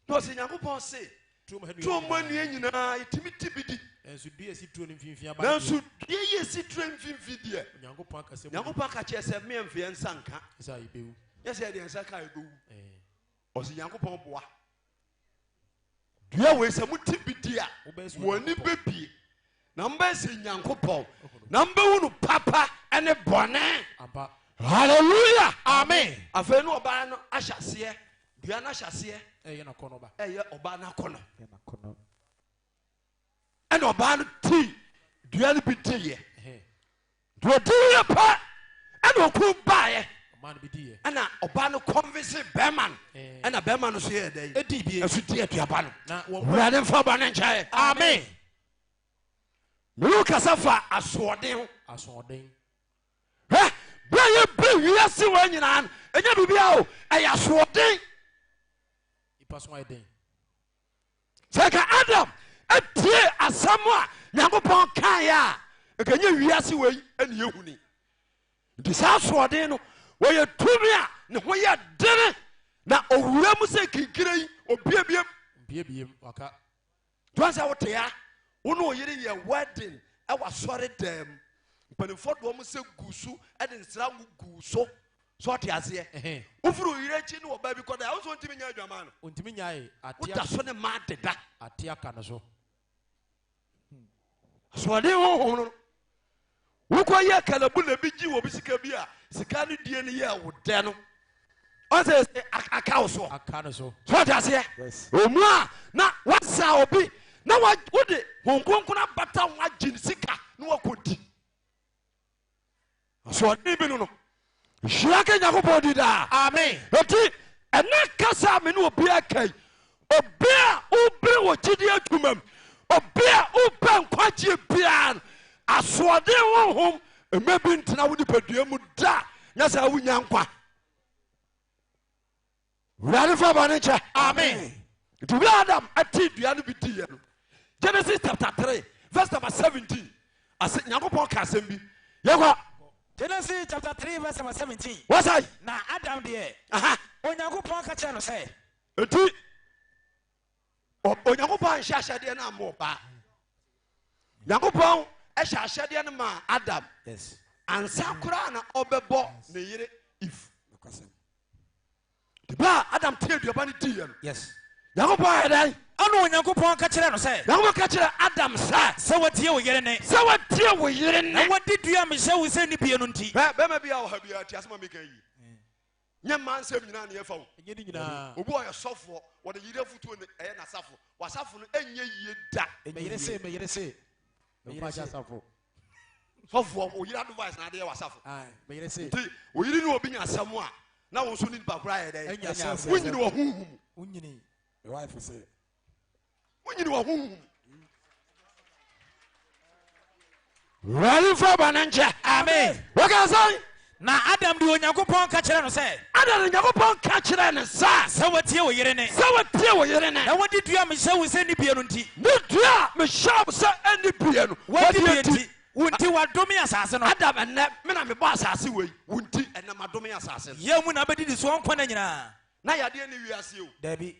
na ɔsɛ nyankopɔn se tuo mmɔ annua nyinaa yɛtumi ti bi di nanso dua si tuo no mfimfini aba nanso dua yɛ si tuo mfimfini deɛ nyankopɔn aka kyerɛ sɛ meɛmfeɛ nsa nka sɛ yɛbɛwu nyɛ sɛ yɛde nsa ka yɛbɛwu ɔsɛ nyankopɔn boa dua wei sɛ mote bi di a wɔni bɛbie na mbɛ sɛ nyankopɔn na mbɛwu no papa ɛne bɔne hallelujah amen afei ne ɔbaa no ahyɛ aseɛ dua no ahyɛ aseɛ ɛyɛ n'akɔnɔ ba ɛyɛ ɔbaa no akɔnɔ ɛna ɔbaa no tii dua no bi diiɛ nti ɔdiiɛ pa ɛna ɔko baeɛ ɛna ɔbaa no kɔnvese bɛrima no ɛna bɛrima no so yɛ dɛn ɛso di aduaba no wurade mfa bɔne nkyɛe amen mene kasa fa asoɔden ho asoɔden hɛ bɛ yɛ bɛ wiase wɔ nyinaa no ɛnyɛ biribia o ɛyɛ asoɔden ipa so ayɛ den sɛ ka Adam atie asɛm a nyankopɔn kaeɛ a ɛkanyɛ wiase wei ɛne yɛhuni nti saa asoɔden no wɔyɛ tumi a ne ho yɛ dene na owura mu sɛ kinkira yi obiebiem waka toa sɛ wote a wo ne ɔyere yɛ wedding ɛwɔ asɔre dam mpanimfoɔ doɔ mu sɛ gu so ɛde nsra ngo gu so so ɔte aseɛ wofiri oyere akyi ne wɔbaa bi kɔda a wo so ɔntimi nya adwama no ɔntimi nyae woda so ne ma deda ate aka no so asoɔden honhom no wokɔ yɛ kalabu na bi gyi wɔ bi sika bi a sika no die no yɛ wo dɛ no ɔsɛ aka wo so aka no so so ɔte aseɛ ɔmu a na wasa obi na wode honkonkona bata ho agye ne sika na wakɔdi asoɔden bi no hyira ka nyankopɔn di daa amen ɛti ɛne kasa me ne obi akai obi a wobere wɔ gyidi adwuma mu obi a wopɛ nkwagye biara no asoɔden honhom ɛma bi ntena wo nipadua mu da nyɛ sɛ wonya nkwa wurade fa bɔne nkyɛ amen nti wura Adam ate dua no bi diiɛ no Genesis chapter 3 verse number 17 ase nyankopɔn ka asɛm bi yɛkɔ Genesis chapter 3 verse number 17 wasai na Adam deɛ onyankopɔn ka kyerɛ no sɛ eti onyankopɔn nhyɛ ahyɛdeɛ no ama ɔbaa nyankopɔn ɛhyɛ ahyɛdeɛ no ma Adam ansa koraa na ɔbɛbɔ ne yere Eve ba Adam tie duaba ne die no yes Nyankopɔn ayɛ ano Onyankopɔn ka kyerɛ no sɛ Nyankopɔn ka kyerɛ Adam sɛ watie wo yere ne sɛ watie wo yere ne na wadi dua mehyɛ wo sɛ nipie no nti bɛma bi a wɔ ha bi ati asɛm a meka yi nyɛ ma nsɛm nyinaa ne yɛfa wo ɛnyɛ ne nyinaa obi ɔyɛ sɔfoɔ wɔde yere afutuo ne ɛyɛ n'asafo wasafo no ɛnyɛ yie da meyere se meyere asafo sɔfoɔ oyere advice na adeɛ wasafo meyere se nti oyere ne obi nya asɛm a na wo nso ne nipa kora ayɛ dɛ ɛnya asɛm wonyini wɔ honhom wonyini wife say wonyini wɔ honhom Ready for bananche. amen What can I say? na Adam de Onyankopɔn ka kyerɛ no sɛ Adam Nyankopɔn ka kyerɛ ne sɛ watie wo yere ne sɛ watie wo yere ne na wadi dua mehyɛ wo sɛ nipie no nti ne dua mehyɛ wo sɛ ɛne bie no wadi bie nti wo nti wadome asase no Adam ɛnɛ me na mebɔ asase wei wo nti ɛnɛ madome asase no yɛ mu na bɛdidi so nkwa na nyinaa na yadeɛ ne wiase o dabi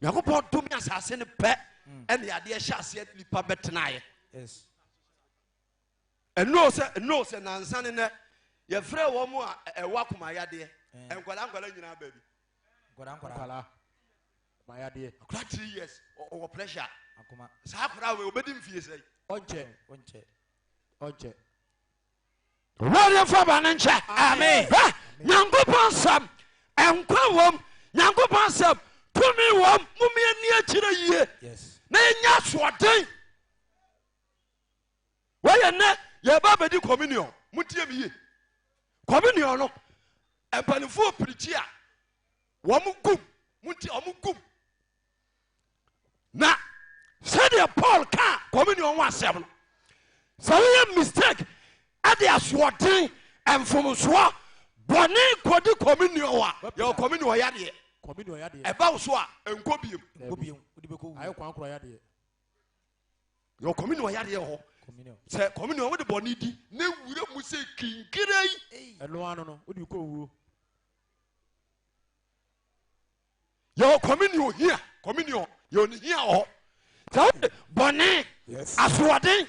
Nyankopɔn dome asase no pɛ ɛne yadeɛ hyɛ aseɛ nipa bɛtenaeɛ yes ɛno sɛ nansa ne nɛ yɛfrɛ wɔ mu a ɛwɔ akoma yadeɛ nkwala nyinaa baabi nkwala ma yadeɛ akora 3 years ɔwɔ pressure akoma saa akora wei obɛdi mfie sɛ ɔnkyɛ Ready for bananche. amen Nyankopɔn sam ɛnkwa wom Nyankopɔn sam tumi wom mumie ni akyire yie yes na nya soɔden wɔyɛ nɛ yɛba bɛdi communion montie me yie communion no mpanimfoɔ pirikyi a wɔn gum montie ɔmo gum na sɛdeɛ Paul ka communion ho asɛm no sɛ woyɛ mistake ade asoɔden mfomsoɔ bɔne kɔdi communion a yɛwɔ communion yadeɛ ɛba wo so a nkɔ biem ayɛ kwan korɔ yadeɛ yɛwɔ communion yadeɛ hɔ sɛ communion wode bɔne di na wura mu sɛ kinkira yi ɛno ano no wode kɔ wuo yɛwɔ communion hia communion yɛwɔ ne hia wɔ hɔ sɛ wode bɔne asoɔden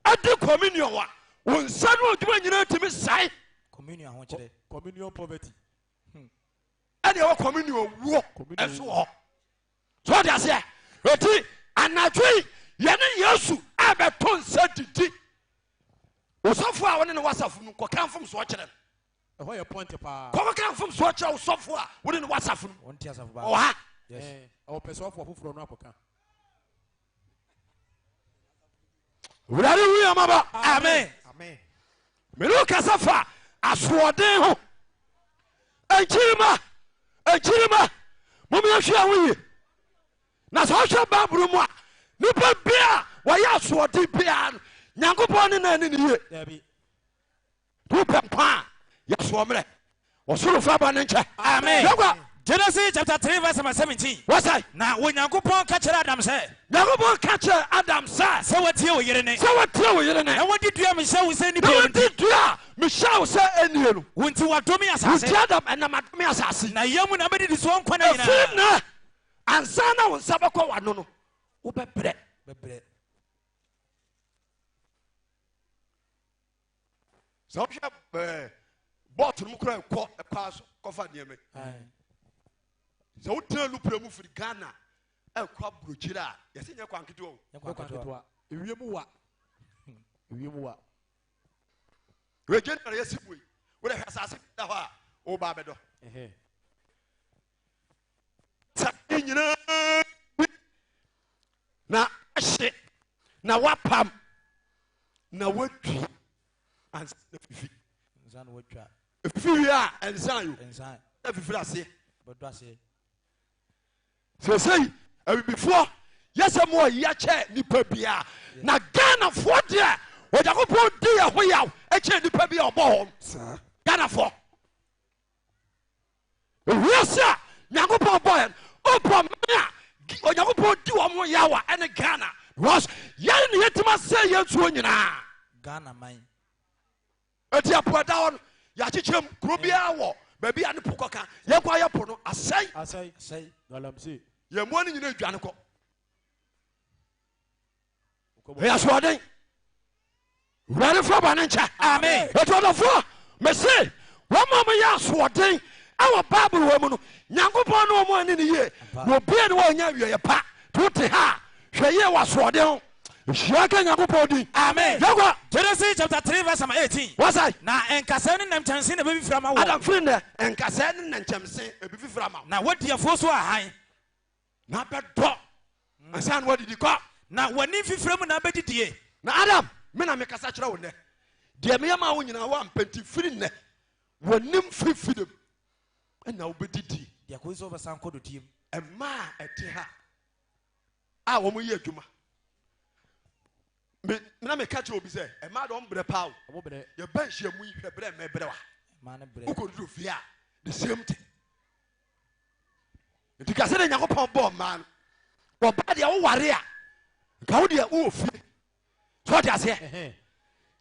ade communion a wo nsa no adwuma nyinaa tumi sae communion ho kyerɛ communion poverty ɛne ɛwɔ communion wuo ɛso wɔ hɔ so ɔde aseɛ ɛti anadwo yi yɛne Yesu abɛto nsa didi osɔfo a wɔne ne wasafo no kɔka mfom so ɔkyerɛ no ɛhɔ yɛ point paa kɔkɔka mfom so ɔkyerɛ osɔfo a wɔne ne wasafo no wonti asafo ba ɔha ɛwɔ pɛ sɛ ɔfo foforɔ no akɔka wurade wu yamaba amen mene kasa fa asoɔden ho akyirima momyɛhwɛ a wo yie na sɛ ɔhwɛ Bible mu a nipa bia wɔyɛ asoɔden bia no Nyankopɔn ne na ne yie dabi wopɛ nkwa a yɛsoɔ mmerɛ ɔsoro fa ba ne nkyɛ amen yɛkwa Genesis chapter 3 verse 17 wɔsɛe na Onyankopɔn ka kyerɛ Adam sɛ Nyankopɔn ka kyerɛ Adam sɛ watie wo yere ne sɛ watie wo yere ne na wadi dua mehyɛ wo sɛ na nipie no wadi nti dua a mehyɛ wo sɛ ɛnie no wo nti wadome asase wonti Adam ɛnam adome asase na yɛ mu na bɛdidi so nkwa na ɛfiri nyinaa na ansa na wo nsa bɛkɔ wano no wobɛbrɛ bɛbrɛ sɛ wohwɛ bɔɔto no mu kora ɛkɔ so kɔfa nneɛma sɛ wotena lupura mu firi Ghana ɛkɔ aburokyire a yɛsɛ nyɛ kwanketewa o kwanketewa ewiem wa wɛgye na yɛsi mu yi wode hwɛ asase da hɔ a woba bɛdɔ sɛ nyinaa na ahye na wapam na watwi ansa na fifi nsan watwa fifi wie a ɛnsan yo nsan na fifiri aseɛ bɛdɔ aseɛ sɛsɛi abibifoɔ yɛsɛ mu ɔyi akyɛ nipa bia na Ghanafoɔ deɛ Onyankopɔn di yɛ ho yaw akyɛ nipa bi a ɔbɔ hɔ Ghanafoɔ ewiase a Nyankopɔn bɔɛ no ɔbɔ me a Onyankopɔn di wɔn ho yaw a ɛne Ghana because yɛn ne yɛtumi asɛ yɛn nsuo nyinaa Ghana man eti apoada hɔ no yɛakyekyɛ mu kuro biara wɔ baabi a ne po kɔka yɛnkɔ ayɛ po no asɛe galamsey yɛn mua no nyina adwane kɔ ɛyɛ asoɔden wurade fa ba ne nkyɛ amen ɛti ɔdɔfoɔ mese wɔma mo yɛ asoɔden our Bible woman, Yankopon no more in the year. No beard one year, pa, to ha, she was swordon. Shaka Yakopodi. Amen. Genesis chapter 3 verse 18. Was I? Na enkasane nam chansi na baby from our Adam friend enkasane na chamse ebi from our. Na what dear for so high? Na bedo. Asan what did you call? Na wani fi from na bedi die. Na Adam, me na me kasa kira wo ne. De me ma wo nyina wa mpenti firi ne. Wonim firi dem. Na wo bedi di. De ko so basan kodo tiem. E ma ete ha. A wo mo ye adwuma. Me na me catch obi say e ma don bre paw obo bre ye ban hia mu hwe bre me bre wa ma na bre uko do fia the same thing it ka se na Yakopon bo man wo ba de wo ware a ka wo de wo fie so de ase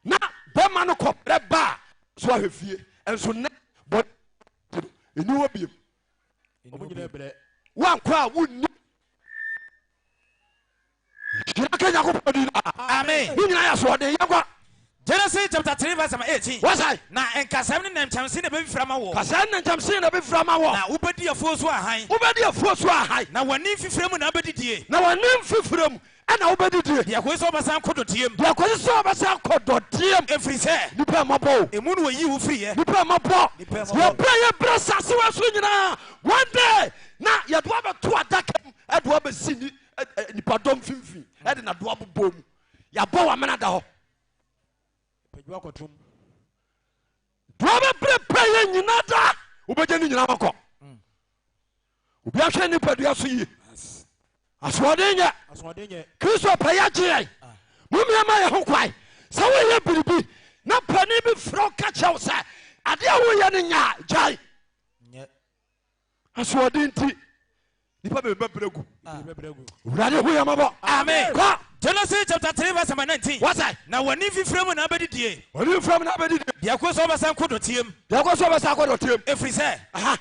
na be ma no ko bre ba so ahwe fie enso ne bo eni wo biem obo nyina bre wan kwa wo ni Amen. Genesis chapter 3 verse 18. What's I? Na enkasam ne chamsi na baby from our. Kasam ne chamsi na baby from our. Na ubedi afo so ahan. Ubedi afo so ahan. Na wani fifrem na bedi die. Na wani fifrem ana ubedi die. Dia ko so basan kodotiem. Dia ko so basan kodotiem. Efri se. Nipa mabo. Emu no yi wo fri ye. Nipa mabo. Wo pray ye brasa se wa so nyina. One day na ye do abeto adaka e do abesini nipa dom fimfi. E de na do abobom. Ya bo wa mena da ho. Pejwa kotum. Do abeprepare ye nyina da. Ubeje ni nyina makọ. Obi ahwe nipa do aso yi. Aswadenye Kristo paya gye mumia ma ye ho kwai sa wo ye biribi na pani bi fro ka chew sa ade a wo ye ne nya jai nye aswadenti nipa be bebregu urade ho ye mabo amen ko Genesis chapter 3 verse 19 what I na wani fifrem na bedi die wani fifrem na bedi die dia ko so basan kodotiem efri se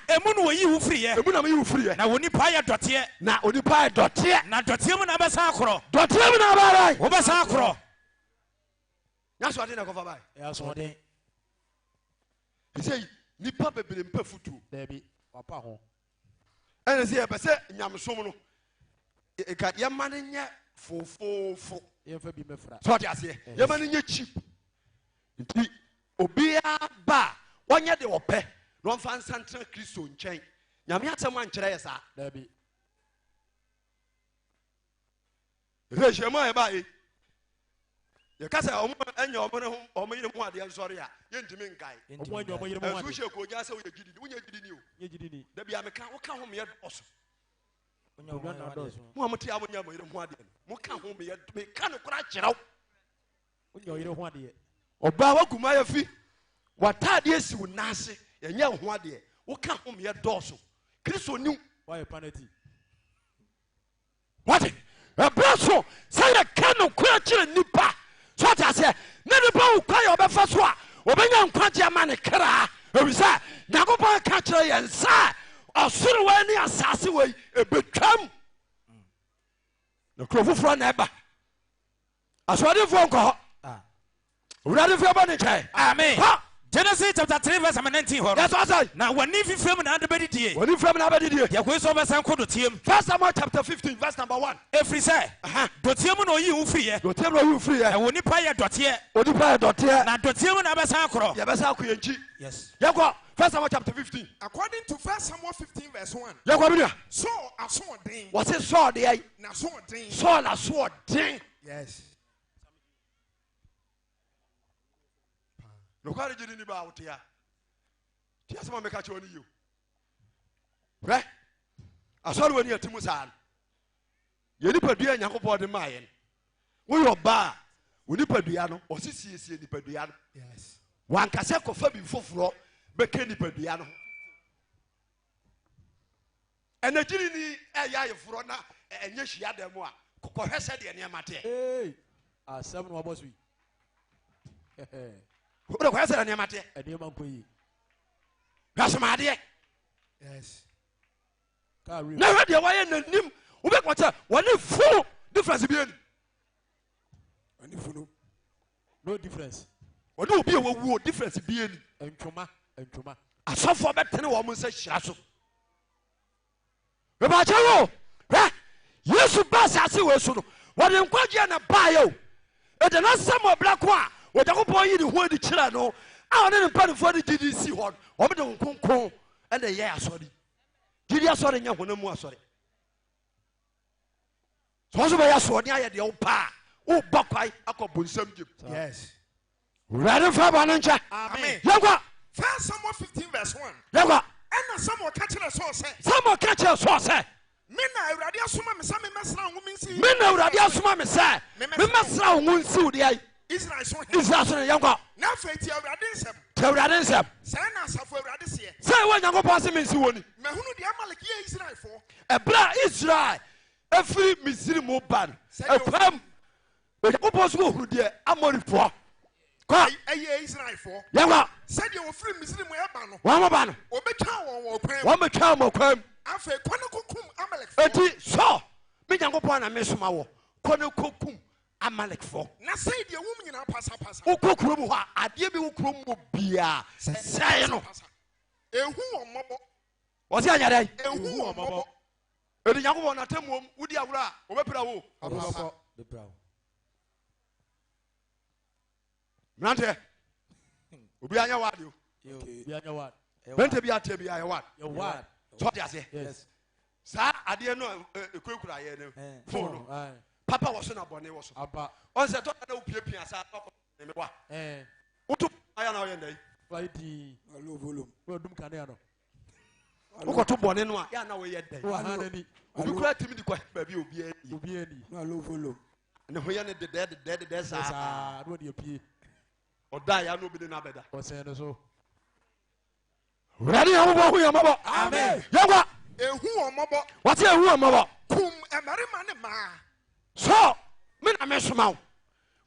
emu no yi wo fri ye emu na me yi wo fri ye na woni pa ya dote na oni pa ya dote na dotiem na basan akoro dotiem na ba rai wo basan akoro nya so ade na kofa bai ya so ade say nipa bebre mpa futu da bi papa ho ene se e pese nyamsom no e ka ye mane nya fofofo yemfa bi mefra so de ase ye mane nya cheap nti obi aba wonye de ope no mfa nsantra Kristo nchen nyame atem ankyere ye sa da bi rejema e ba e ye kasa omo anya omo ne ho omo yire ho ade nsori a ye ntimi nkai omo anya omo yire ho ade asu she ko nya se wo ye gidi wo ye gidi ni o ye gidi ni da bia me ka wo ka ho me ye doso onya omo na doso mo amuti abo nya mo yire ho ade mo ka ho me ye me ka no kora kyerɛw onya yire ho ade oba wa kuma ya fi watade esi wo nase ye nya ho ade wo ka ho me ye doso Kristo ni why penalty what abraso say ye ka no kora kyerɛ nipa so ta se ne nipa wo kwa ye obefa so a obenya nkwagye ama ne kra ebisa Yakopon ka kyerɛ ye nsa asoro wa ni asase we ebetwam na krofoforo na eba aswadefo nko urade fo ba ne kai amen Genesis chapter 3 verse 19 horo yes what say na wani fifrem na ade bedi die wani fifrem na bedi die ya ko so basan kodotiem First Samuel chapter 15 verse number 1 efri se dotiem no yi wo fri ye dotiem no yi wo fri ye na woni pa ye dote oni pa ye dote na dotiem na basan akoro ya basan akoro yanchi yes yako First Samuel chapter 15 according to First Samuel 15 verse 1 yako bidia so asodin what say so de ai na sodin so na so din yes no kwari jidi ni ba wotia ti asema meka che oni yo re asori woni atimu san ye ni padua Yakopon de maye wo yo ba woni padua no osisiesie ni padua no yes wan kase ko fa bi foforo be ke ni padua no enagiri ni eya yeforo na enye hia dem a ko hwese de ne mate asem no obosu wo ko hwese de ne mate ede man ko yi gasmade yes ka real na hwe de waye nanim wo be ko cha woni full difference bi ani woni full no difference woni obi e wo difference bi ani entwoma asɔfoɔ bɛtene wɔn nsa hyira so bɛbɛkyɛ wo hwɛ yesu ba asase wɔ so no wɔde nkwagyeɛ na baayɛ o ɛde na sɛm ɔbra ko a Onyankopɔn yi ne ho adi kyerɛ no a ɔne ne mpanimfoɔ de gyidi si hɔ no ɔmo de nkonkron ɛna yɛ asɔre gyidi asɔre nyɛ honam mu asɔre so ɔso bɛyɛ asɔre ayɛ deɛ wo paa wobɔ kwae akɔ bonsam gyem Yes. wurade mfa bɔ no nkyɛ Amen. yɛnkɔ 1 Samuel 15 verse 1. yɛnkɔ Ɛna Samuel ka kyerɛ Saul sɛ, Samuel ka kyerɛ Saul sɛ me na Awurade asoma me sɛ memmɛsra wo nsi. me na Awurade asoma me sɛ memmɛsra wo ho nsiw deɛ Israel so he. Israel so ne yɛnkɔ Na afei ti Awurade nsɛm. tɛ Awurade nsɛm Sɛ na asafo Awurade seɛ. sɛ ɛwɔ Nyankopɔn se mensi wɔ ni Mahunu deɛ Amalek yɛ Israelfoɔ. ɛberɛ a Israel ɛfiri Misiri mu ba no ɛkwam Onyankopɔn so wɔhunu deɛ Amorifoɔ kɔ Ɛyɛ Israelfoɔ. yɛnkɔ Sɛdeɛ wɔfiri Misiri mu ɛba no. wɔn mo ba no Obɛtwa wɔn wɔ kwan mu. wɔn bɛtwa wɔn kwam Afei kɔ ne kokum Amalekfoɔ. eti Saul me Nyankopɔn na mesoma wɔ kɔ ne kɔkum Amalekfoɔ Na sɛ deɛ wɔm nyinaa pasapasa. wokɔ kurom hɔ a adeɛ bi wo kurom wɔ biaa sɛe no Ehu wɔn mmɔbɔ. ɔse anyɛ dɛn Ehu wɔn mmɔbɔ. ɛdi Nyankopɔn natammuom wodi agorɔ a wɔbɛpira wo mmeranteɛ obi anyɛ wade o bɛnta bi ateɛ bi ayɛ wade sɛ ɔde aseɛ saa adeɛ no ɛkurakura ayɛ no fo no papa wɔ so na bɔne wɔ so ɔn sɛ tɔda na wopiapia saa mewa woto ayɛ na ɔyɛ ndɛn wokɔto bɔne no a yɛ na woyɛ dɛn obi kora timi de kɔ baabi obiaa ne ho yɛ ne dedɛdedɛdedɛ saa ɔda yɛ no obi de no abɛda wurade Nyankopɔn ho yɛ mmɔbɔ yɛnkɔ Ehu wɔn mmɔbɔ. wɔte ɛhu wɔ mmɔbɔ Kum mmarima ne mmaa. so me na mesoma wo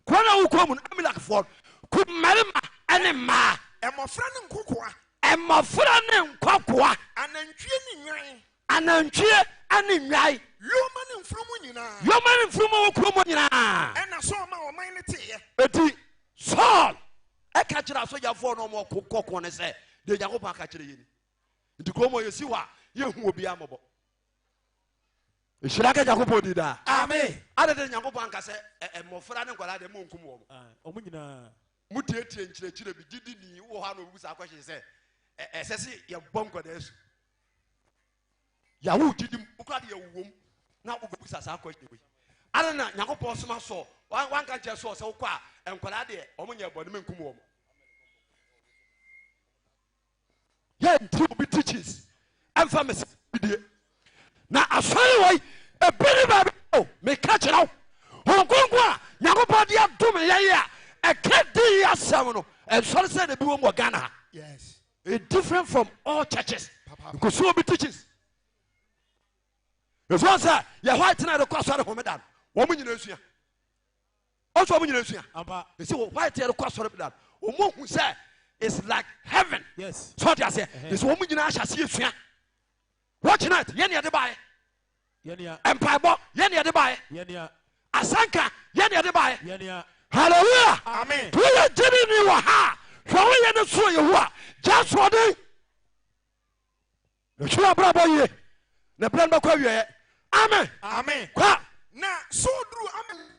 kuro na wokɔ mu no Amalekfoɔ kum mmarima ɛne mmaa Mmɔfra ne nkokoa. mmɔfra ne nkɔkoa Anantwie ne nwan. anantwie ane nnwae Yoma ne mfurumu nyinaa. yɔma ne mfurumu wɔ kurom nyinaa Ɛna Saul ma ɔman ne teeɛ. eti Saul ɛka kyerɛ asogyafoɔ no ɔma ɔkɔkɔ ne sɛ deɛ Nyankopɔn aka kyerɛ yɛni nti kurom hɔ yɛsi hɔ a yɛhu obiaa mmɔbɔ ɛhyira ka Nyankopɔn di daa Amen. adede Nyankopɔn anka sɛ mmɔfra ne nkwadaa deɛ monkum wɔ Ɔmo nyinaa. mutietie nkyerɛkyerɛ bi gyidi ni wɔ hɔ a na obu saa akɔhye sɛ ɛsɛ sɛ yɛbɔ nkwadaa su yàwó jidi mu okura de yɛ wom na wobɛbu sa saa akɔhye wei ade na Nyankopɔn soma sɔ wanka nkyerɛ sɔ sɛ wokɔ a nkwadaa deɛ ɔmo nyɛ bɔne menkum wɔm yɛ nti obi teachings ɛmfa me sɛ bidie na asɔre wei ebi ne baabi o meka kyerɛ wo honkonko a Nyankopɔn de adom yɛyɛ a ɛka di asɛm no ɛnsɔre sɛ na bi wɔ mu wɔ Ghana ha Yes. it's different from all churches because so obi teachings ɛfɔ sɛ yɛ white na de kɔ asɔre homeda no wɔn nyinaa esua ɔsɔ wɔn nyinaa esua esi wɔ white yɛ de kɔ asɔre homeda no wɔn hu sɛ it's like heaven Yes. so ɔdi aseɛ esi wɔn nyinaa ahyɛ aseɛ esua watch night yɛn ni yɛde baayɛ Yɛnia. mpaebɔ yɛn ni yɛde baayɛ Yɛnia. asanka yɛn ni yɛde baayɛ Yɛnia. hallelujah Amen. to yɛ gyini ni wɔ ha hwɛ wɔn yɛ ne so yɛ hu a gya soɔden etwere abrabɔ yie na brɛ no bɛkɔ awieɛ amen Amen. kwa Na Saul duru Amalek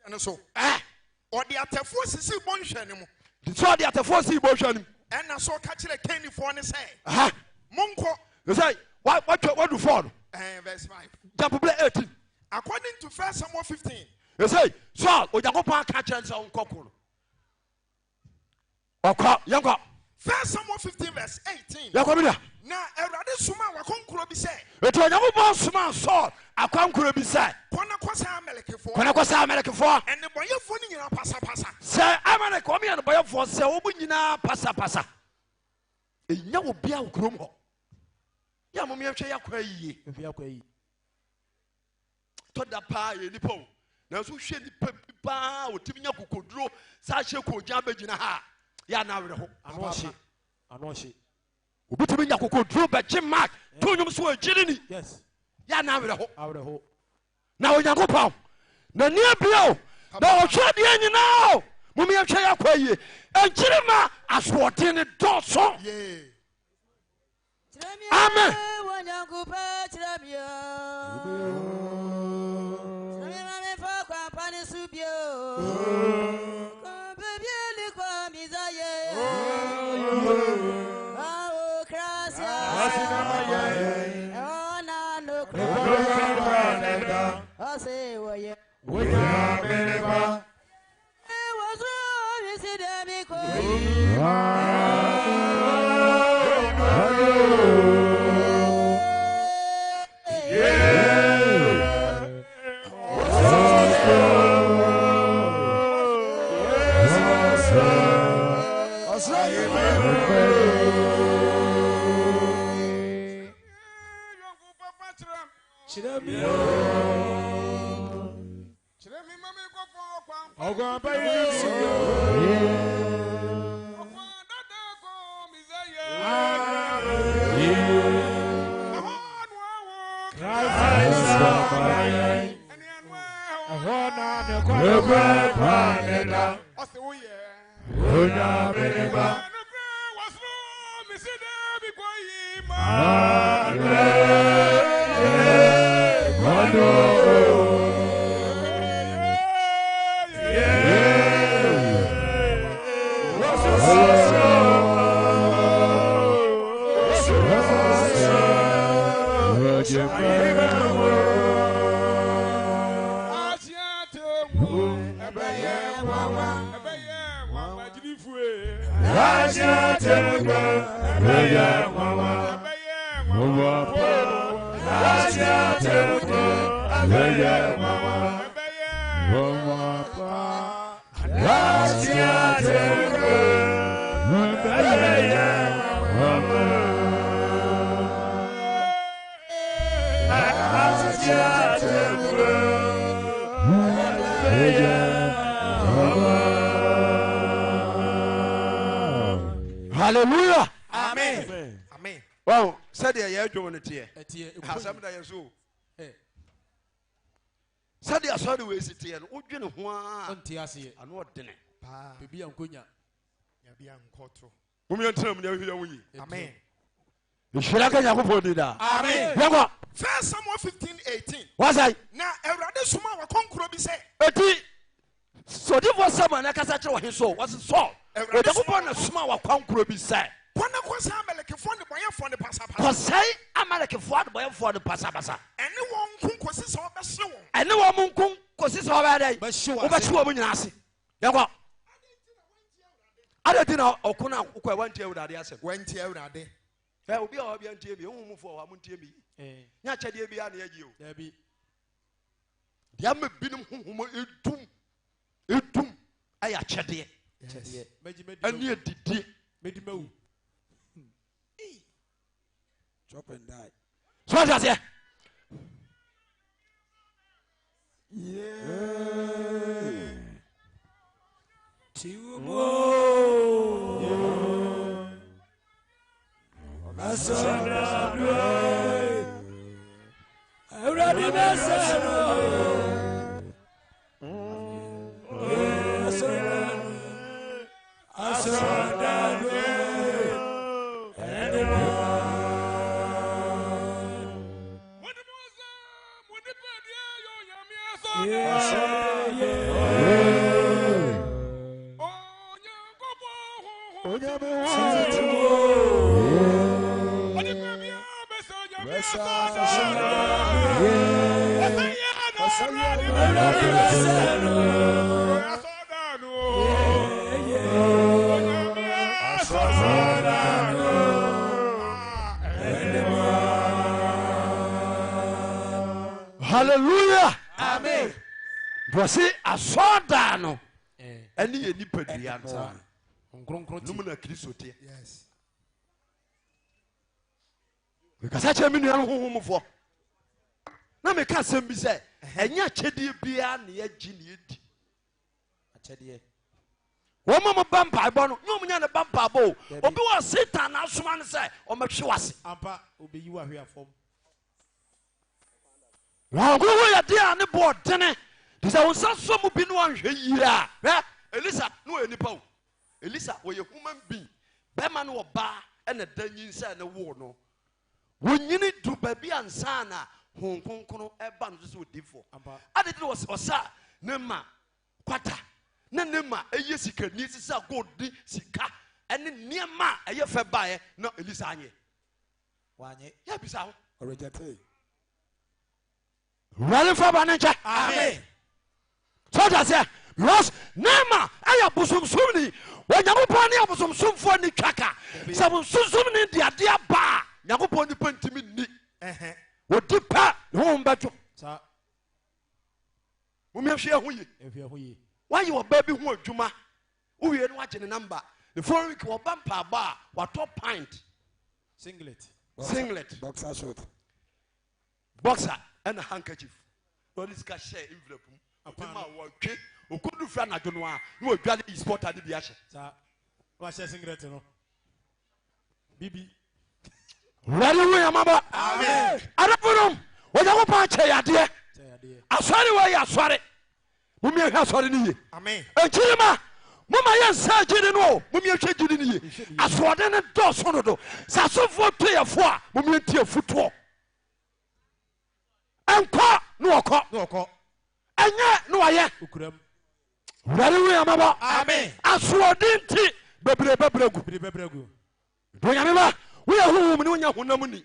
no so. Ɔde atɛfoɔ sisi bɔnhwɛ ne mu. sɛ ɔde atɛfoɔ sii bɔhwɛ no mu Ɛna Saul ka kyerɛ Kenifoɔ ne sɛ, aha monkɔ. sɛ wadu fɔɔ no Verse 5. jampoberɛ 18 According to 1 Samuel 15. ɛsɛ Saul Onyankopɔn aka kyerɛ no sɛ wonkɔ ko no ɔkɔ yɛnkɔ 1 Samuel 15 verse 18. yɛkɔ bi da Na Awurade soma wakonkoro bi sɛ, ɛti Onyankopɔn soma Saul akwankoro bi sɛ kɔ na kɔsa Amalekfoɔ. kɔnɛ kɔ sɛ Amalekfoɔ Ɛnebɔnyɛfoɔ no nyinaa pasapasa. sɛ Amalek ɔmeyɛ no bɔyɛfoɔ sɛ wɔmu nyinaa pasapasa ɛnya wɔ bia wo kurom hɔ yɛ momyɛhwɛ yɛakwa yie tɔda paa yɛ nipa o nanso hwɛ nipa bi paa wɔtumi nya kokoduro saa hyɛ kɔgya bɛgyina ha a yɛ ana awerɛ ho obi tumi nya kokoduro bɛgye mark to nnwom so wɔagyiri ni yɛ ana awerɛ ho na Onyankopɔn na nnia bio na ɔhwɛ deɛ nyinaa o momyɛhwɛ yɛakwa yie ɛnkyere ma asoɔden ne dɔɔso Amen. Hallelujah. Amen. Amen. Wow, said you doing it here. Hasam da yeso. Said you saw the way sit here. Udwene ho a. Onti ase. Ano odene. Pa. Bibi ankonya. Ya bia nkoto. Mumi antram na hia wo yi. Amen. Ishiraka Yakobodi dida. Amen. Yango. First Samuel 15:18. What's that? Na Ewrade suma wa konkuro bi se. Eti. So di for someone na kasa kire wo hinso. What's Saul? Ewrade suma na suma wa konkuro bi se. Kwana kwasa amalekefo ne boyefo ne pasa pasa. Kwasai amalekefo ne boyefo ne pasa pasa. Ene won kun kosi so obehye won. Ene wo mun kun kosi so obehye. Obehye wo nyina ase. Yango. Adeti na okuna ukwa wanti Ewrade asem. Wanti Ewrade. Obi a obi antie bi ohun mu fo wa muntie bi nya kyade bi a na yagi o da bi dia me binum honhom edum aya kyade ani edidi medimawu chop and die so what say tiwo Asana dwe Ewrade besano Asana dwe Hallelujah. Amen. Voici à Sodano. Any ni pediatra. Numuna Chrisote. Yes. Because I tell me no for. Na me ka sem bi say enya chedie bia na ye gini di. Achedie. Wo mama bampa bo no, nyom nya ne bampa bo. Obi wa Satan na asoma ne say o mehwe wase. Ampa obi yi wa hwe afom. Wa go ya dia ne bo dene. They say won saso mu bi no anhwe yira. Elisa no enipa o. Elisa wo ye human being. Be ma no ba e na danyin say ne wo no. wonyini du baabi ansa na hon konkono eba no so odifo adede was osa ne ma kwata na ne ma eye sika ni sisa gold ni sika ene niema eye fe bae na Elisa anye wanye ya bisa ho orejate wale fa banencha amen so that say because nema aya busumsumni wanyankopon ne abusumsumfo ni twaka sabusumsumni dia dia ba nyankopon ni pantimi ni wodi pa ho mbato sa mumiahwe ho yi why you baby ho adwuma uwie no agye ne number the following week wo bampa ba wa top pint singlet boxer short boxer and a handkerchief no this ka share envelope apama wo twe okudu fra na dwono a no odwale e-sport ade bi ahye sa wa share singlet no bibi wari wo yamaba amen arapurum wo jago pa che yade asori wo ya asori mumie hwa asori ni ye amen echirima mama ya sa jiri no mumie hwe jiri ni ye asode ne do so no do sasofo to yefo a mumie tie futo enko no okọ enye no waye okuram wari wo yamaba amen asode nti bebregu do yamaba we are home ni wonya honam ni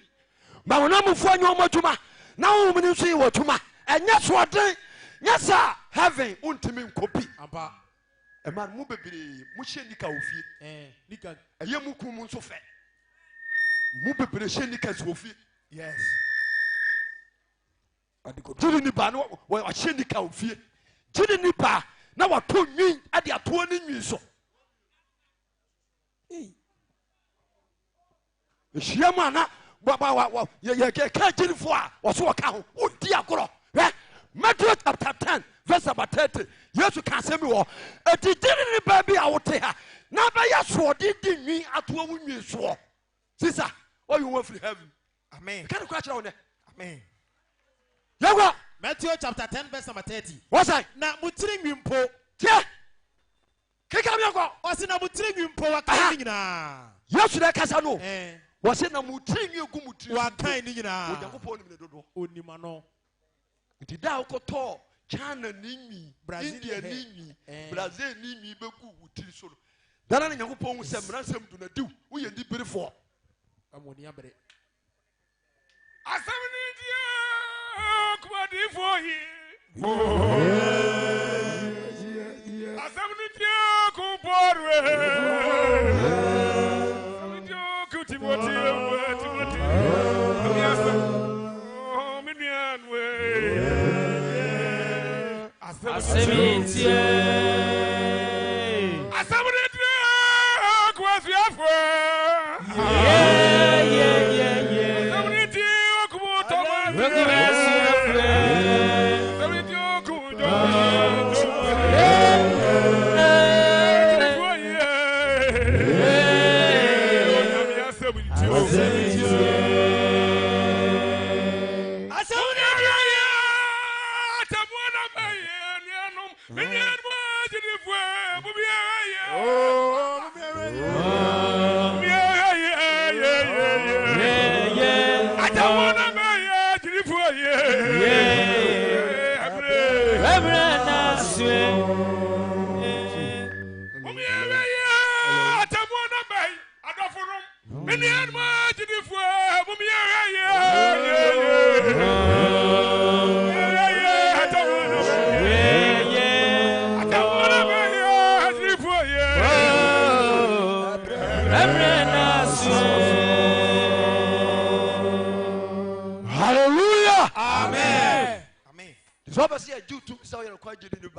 ma honam fo anya omadwuma na home ni so yi wotuma enya so den nya sa heaven untimi nkopi amba e man mu bebre mu hye nika ofie nika eye mu kum mu nso fe mu bebre hye nika so ofie yes adiko jiri ni ba no wa hye nika ofie jiri ni ba na wa to nwin ade ato ni nwin so Shiamana, ye can't for or account. Oh, dear girl. Matthew chapter 10, verse 30. Yes, you can't say me all. A didn't baby out there. Now, by your sword, didn't me at one you swore. Sister, all you want for heaven. Amen. Can't catch on it. Amen. Yawa, Matthew chapter 10, verse 30. What's that? Now, Mutring Wimpo. Yeah. Kick up your go. What's in a Mutring Wimpo? Yes, that Casano. Was it a mutring you go to what kind of Unimano? Did thou go China Nimi, Brazil Nimi, Brazil Nimi, Beku, Tilson. Then I know upon some ransom to the do. We are deep before. I'm on the abbey. I said, for him.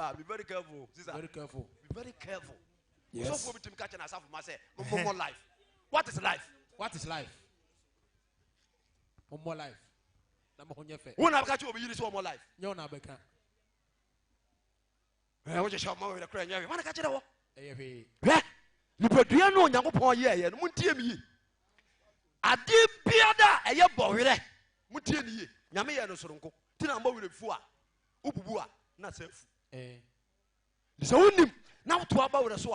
I be very careful. Very careful. Be very careful. Yes. So for catch myself myself. More life. What is life? What is life? More life. When I catch you, you need more life. You na beka. I want to shout more with the cry. You want to catch it all? Eh? You put you know Yankopon ye. Muntie me. Ade biada eye bowere. Muntie ni ye. Nyame ye no soronko. Tina mbo with fuwa. Ububua na self. So unim now to about us.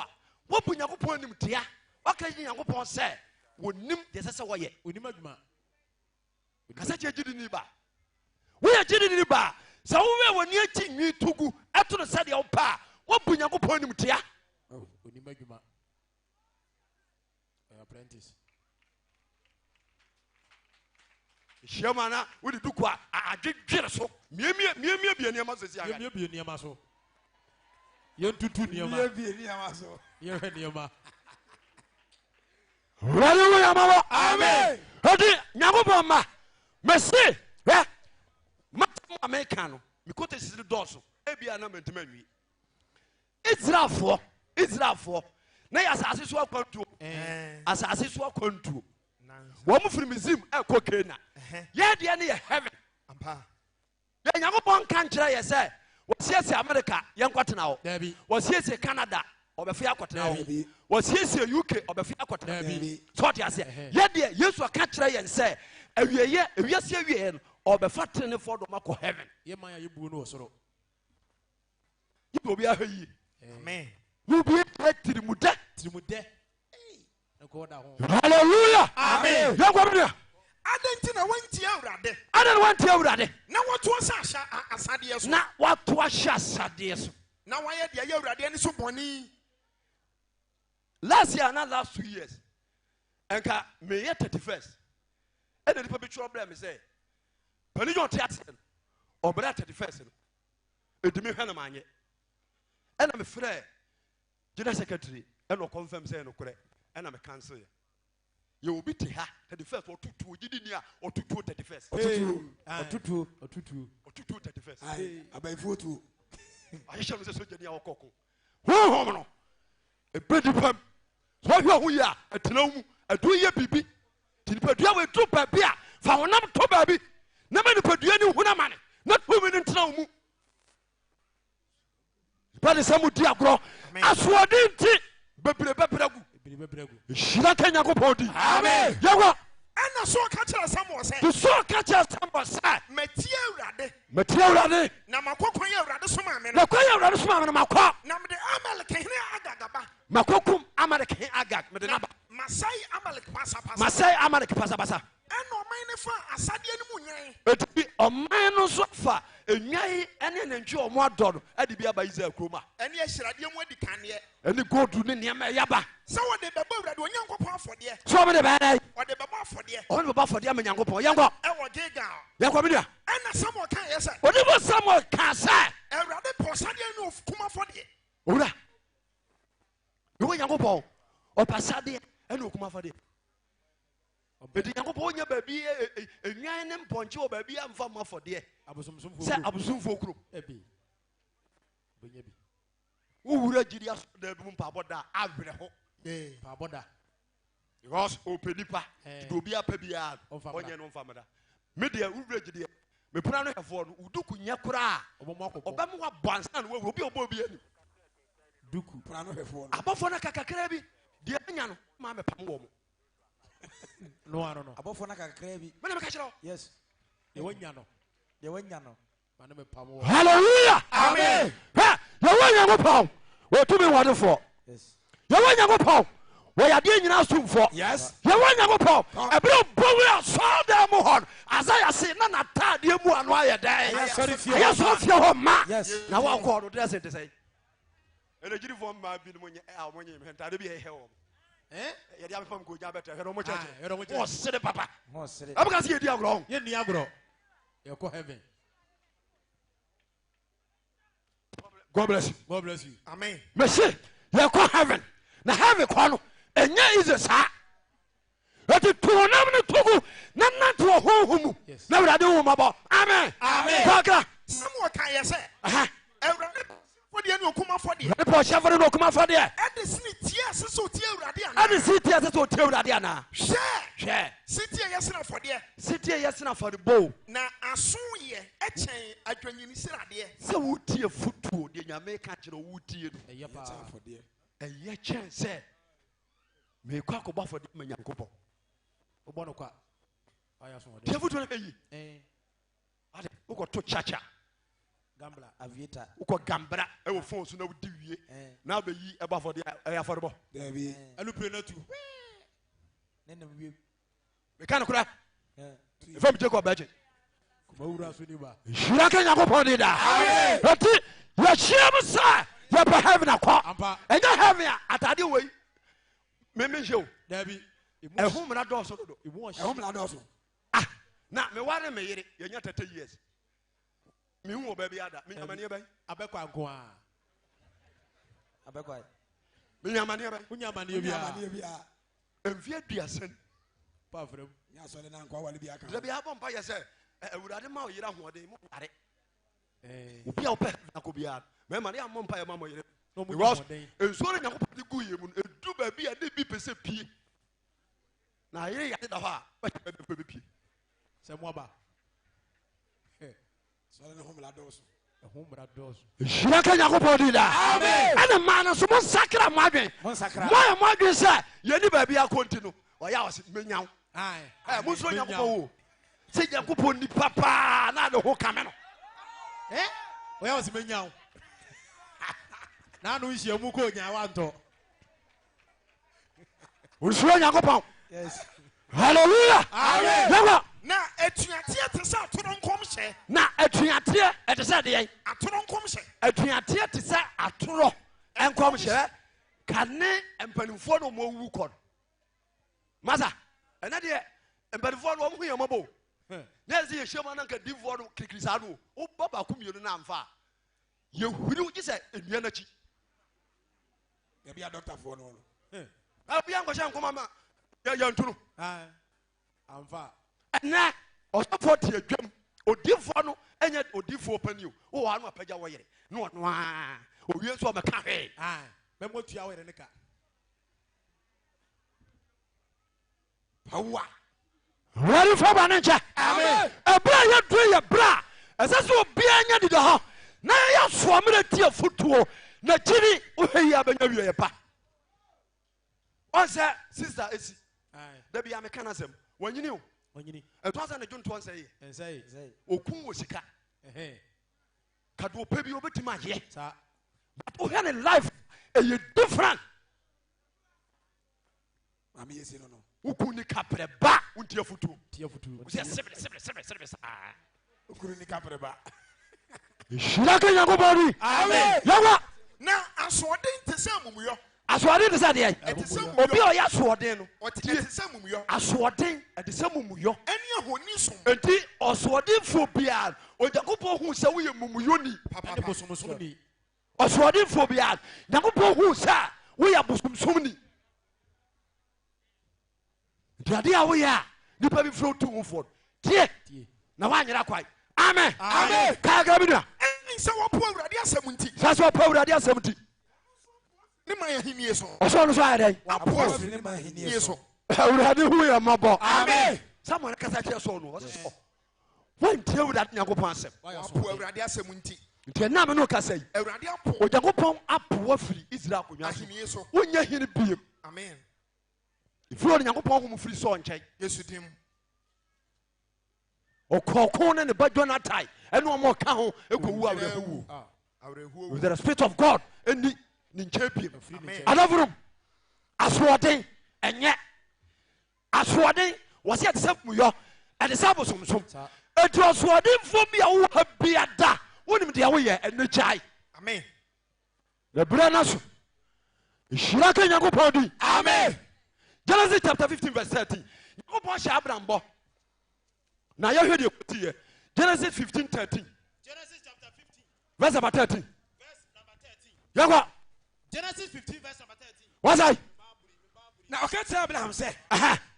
What put Yankopon him tia? What can Yankopon say? Would nim the Sasa way? Unimagma. kasa che gidi ni ba wo ya gidi ni ba sa wo we woni achi nwi tugu eto no sade wo pa wo bu Nyankopɔn nim tia oh oni madwuma apprentice Shamana wo di duku a adwedwere so miemie bia niam so sia miemie bia niam so yentutu niam Miemie bia niam so yewe niam Hallelujah mama amen odi Nyankopɔn ma mesi matam America no mi kote sisi dɔso ebia na mentima nwi Israelfoɔ na ya asase so akwantuo asase so akwantuo wo mu firi Misrim ekɔ Kenya ye de ne ye heaven ampa ye Nyankopɔn kan kyerɛ ye sɛ wɔsiesie America ye nkɔtena wo wɔsiesie Canada ɔbɛfia akɔtena wo wɔsiesie UK ɔbɛfia akɔtena so ɔte ase ye de Yesu aka kyerɛ ye sɛ awieye ewiase awieye no ɔbɛfa tene fo do makɔ heaven ye man ya yebu no osoro ye obi ahayi amen you be tirimude hallelujah amen ya adenti na wanti awurade adan wanti awurade na wato asade so na wato asade so na waye de awurade ani so boni last year na last 2 years enka me ye 31st e de nipa bi twa obra me say pani jo teate obra 31st no edimi hwe na manye e na me frɛ general secretary e no confirm say no korɛ e na me cancel ye obi te ha 31st otutu ogidi ni a otutu 31st otutu 31st abayfo tu ayesha no se soja ni a okoko ho no e bedi pam so hwa ho ya atena mu adu ye bibi tinipedua we tu babi a fa wonam to babi na me nipedua ni huna mane na tu mi ntena mu bade samu di agro aswodi nti bebregu shira Kenya ko podi amen yawa ana so ka kyerɛ Samuel sɛ to so ka kyerɛ Samuel sɛ metie awurade na makɔkɔ yɛ awurade so ma me no na kɔ yɛ awurade so ma me no makɔ na mede Amalek hene Agagaba makokum Amalek hene Agag mede naba masai Amalek pasapasa ɛna ɔman ne fa asadeɛ no mu nwan eti ɔman no so fa enwan ene nantwi ɔmo adɔ no ade bi aba Israel kroma ɛne ahyiradeɛ mu adi kaneɛ ɛne gold ne nneɛma yaba sɛ wɔde bɛbɔ awurade Onyankopɔn afɔdeɛ so ɔmo de bɛɛ wɔde bɛbɔ afɔdeɛ ɔmo bɛbɔ afɔdeɛ ama Nyankopɔn yɛnkɔ ɛwɔ Gilgal yɛnkɔ bi dia ɛna Samuel kan yɛ sɛ ɔde bɔ Samuel ka sɛ awurade pɔ sadeɛ no kuma afɔdeɛ owura yɛwɔ Nyankopɔn ɔpa sadeɛ ɛne okuma afɔdeɛ edi Nyankopɔn nya baabi enwan ne mpɔnkye wɔ baabi amfa mo afɔdeɛ sɛ abosomfo kuro ebi benye bi wowura gidi aso da bi mpabɔ da awerɛ ho mpabɔ da because open nipa do obi apa bia onye no mfamada me de wowura gidi me puna no hefo no uduku nya kura obam wa bonsan no obi obi ani duku puna no hefo no abofo na kakakra bi de anya no ma me pam wo mo no abofo na kakra bi me na me ka kira yes de wanya no ma na me pam wo hallelujah amen ha ya wanya go pam wo to me wode fo yes ya wanya go pam wo ya de nyina asumfo yes ya wanya go pam ebere bowe so da mo hon Isaiah say na natade mu anu aye dai ya so fie ho ma na wo ko do dress it say ene giri fo ma bi no mo nye a mo nye me ntade bi he wo ya dia me pam ko ja beto he no mo cheche wo sere papa mo sere abuka se ye di agro ye ni agro ye ko heaven God bless you amen me say ye ko heaven na heaven ko no enye is sa eti tuonam ne togu na nanto hohomu na wurade wo mabo amen kakra Samuel kan yɛ sɛ awurade fɔdeɛ ne okuma fɔdeɛ ne po shafare no kuma fɔdeɛ ɛde sini tie ase so tie awurade ana ade sitie ase so tie awurade ana hwɛ sitie yɛ sena fɔdeɛ sitie yɛ sena fɔde bo na aso yɛ ɛkyɛn adwanyini siradeɛ sɛ wotie futuo de nyame ka kyerɛ wotie no ɛyɛ pa fɔdeɛ ɛyɛ kyɛn sɛ me kwa ko ba fɔde ma Nyankopɔn obo no kwa aya so tie futuo na yi ade wo to chacha gambla avieta uko gambra e wo phone so na wudi wie na ba yi e ba fo de e afọrọbọ da bi alupre na tu nenam wie me kan kura From Jacob Baji. Shira Kenya Koponi da. Ati ya shia sa ya pa heaven akwa. Enya heaven atade we. Meme jew. Dabi. Ehum na do so do. Ehum na do so. Ah, na me ware me yire ye nya 30 years. Me hu oba bi ada. Me nyamane ban. Abekwa nko a. Abekwa. Me nyamane ban. Unyamane bia. Emfie aduasen. Pa frem. Nya so le na nko wale bi aka. Dabi abompa ye se Ewurade ma oyira hoɔden mu ware. Obi a opɛ na ko bia. Me ma ne amompa ye ma mo yire. Because ensuo ne Nyankopɔn de gu ye mu edu ba bi a de bi pese pie. Na yire ya da hɔ a ba be pie. Se mo ba. So le hom la do so. Hom ra do so. Shira ka Nyankopɔn di da. Amen. Ana ma na so mo sakra mo adwen. Mo sakra. Mo ya mo adwen sɛ ye ni ba bi a kontinu. Oya o se menyaw. Mo so Nyankopɔn wo. Se Nyankopɔn ni papa na de ho kame no. Oya o se menyaw. Na no nhia mu ko nya wa nto. Usuo Nyankopɔn. Yes. Hallelujah. Amen. Na etuatie te sa atoro nkom hye. Na etuatie te sa de yen. Atoro nkom hye. Etuatie te sa atoro enkom hye. Kane empanimfo no mo wu kɔ. Masa, ena de empanimfo no mo hu yamabo. Na ezi yeshema na nka divo no kirikirisa no. O baba kumienu na amfa. Ye huri wo gise enua na chi. Ya bia doctor for no. Abia ngosha nkoma ma ya ntunu. Amfa. Na osofo tie dwam. Odifo no enye odifo pani o wa no apagya wo yere. No no a. Owie so meka hwe. Memo tua wo yere ne ka. Power. Ready for manager. Amen. Ebra ya do ya bra. Esaso obi anya di ho. Na ya so amre tie futuo. Na chiri ohwe ya banya wie pa. Onse sister esi. Da bia me kana sem. Wanyini o. Wanyini. Eto asa na junto onse yi. Ensei. Okun wo sika. Kado pe bi obetima ye. Sa. But ohwe ne life e different. Ami yesi no no. Ukuni kapre ba untie futu. Tie futu. Usia sebre. Ukuni kapre ba. Shira ka Yakobodi. Amen. Yawa. Na asoden te sa mumuyo. Asoden te sa de. Obi o ya asoden no. O te sa mumuyo. Asoden e te sa mumuyo. Eni ahoni som. Enti osoden fo bia o Yakobon hu se wo ye mumuyo ni. Papa ne bosomsom ni. Osoden fo bia Yakobon hu se wo ya bosomsom ni. Dade a wo ya nipa bi fro tu mfo. Tie. Na wa nyira kwai. Amen. Amen. Ka ga bi na. Eni se wo po awurade asem nti. Sa so po awurade asem nti. Ne ma ya hinie so. Oso no so ayɛ Wa po ne ma hinie so. Awurade hu ya mabɔ. Amen. Samuel kasa kyerɛ so no. Ɔsɛ wɔn tie awurade Nyankopɔn asɛm. Wa po awurade asem nti. Nti na me no kasa yi. Awurade apo. Onyankopɔn apo afiri Israel konwa so. Ahinie so. Wonya hini biem. Amen. Ifuro Nyankopɔn hom firi so nkyɛn. Yesu dim. Okɔkɔn ne ne ba Jonathan ɛne ɔmo ka ho ekowu awrehu. Awrehu. With the spirit of God eni ne nkyɛn biem. Adavurum asoɔden ɛnyɛ asoɔden wɔsi ɛde sɛ muyɔ ɛde sɛ abosomsom. Etu asoɔden fo bi a wo ha biada wonim deɛ woyɛ ɛne gyae. Amen. Lebra na so. Nhyira ka Nyankopɔn di. Amen. Genesis chapter 15 verse 13. Nyankopɔn hyɛ Abraham bɔ. Na yɛhwɛ deɛ kuti yɛ. Genesis 15:13. Genesis chapter 15. Verse number 13. Verse number 13. Yɛkɔ. Genesis 15 verse number 13. Wasai. Na ɔka kyerɛ Abraham sɛ,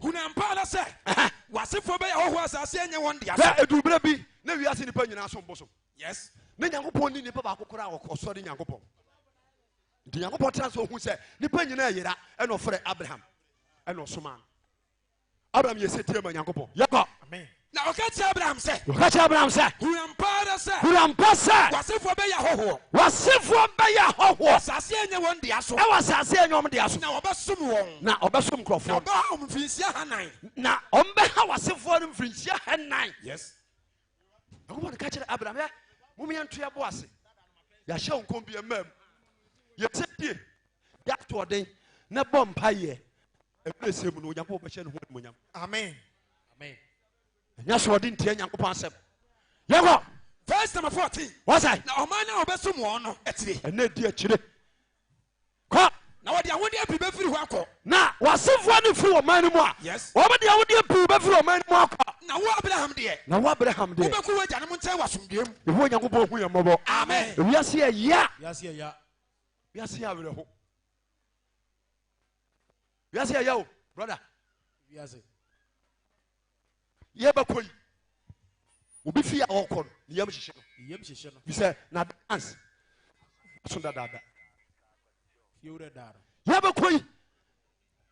hunampa ala sɛ, wasefo bɛyɛ hɔhoɔ asase ɛnyɛ wɔn dea so. Sɛ edubere bi na wiase nipa nyinaa so mbosom. Yes. Ne Nyankopɔn ni nipa baako koraa ɔsɔre Nyankopɔn. Nti Nyankopɔn tena so hu sɛ nipa nyinaa yera ɛna ɔfrɛ Abraham ɛna ɔsoma no. Abraham yɛ sɛ tie ma Nyankopɔn. Yɛkɔ. Amen. Na ɔka kyerɛ Abraham sɛ, ɔka kyerɛ Abraham sɛ, hunampa ala sɛ, hurampa sɛ wasefo bɛyɛ hɔhoɔ. wasefoɔ bɛyɛ ahɔhoɔ Asase ɛnyɛ wɔn dea so. ɛwɔ asase a ɛnyɛ ɔmo dea so. Na wɔbɛsom wɔn. Na ɔbɛsom Na nkurɔfoɔ. ɔbɛha wɔn mfirinhyia hanan. Na ɔmbɛha wasefoɔ no mfirinhyia hannan. Yes. Nyankopɔn ka kyerɛ Abraham ɛ mom yɛnto yɛbɔ ase. Yɛahyɛ wo nkɔm bi ɛmaa mu. Yɛsɛ die de ato ɔden na bɔ mpayɛ. Ɛberɛ sɛ mu no Onyankopɔn bɛhyɛ ne ho animuonyam. Amen. Amen. nya so odi ntie Nyankopɔn asɛm yɛkɔ verse number 14 what's that na ɔman na ɔbɛsom wɔn no ɛtire ɛna di akyire kɔ na wɔde ahode api bɛfiri hɔ akɔ na wasefoɔ no firi ɔman no mu a yes wɔbɛde ahode api bɛfiri ɔman no mu akɔ na wo Abraham deɛ na wo Abraham deɛ wobɛkɔ wagya no mu nkyɛn wasomdwem ɛwɔ Nyankopɔn hu yɛ mmɔbɔ amen wiase ɛya Wiase ya. wiase awerɛho wiase ɛya o brother Wiase. yɛbɛkɔ yi obi fi a ɔkɔ no ne yam hyehyɛ no Yem hyehyɛ no. bi sɛ na dance so dadaada Fiore dar. yɛbɛkɔ yi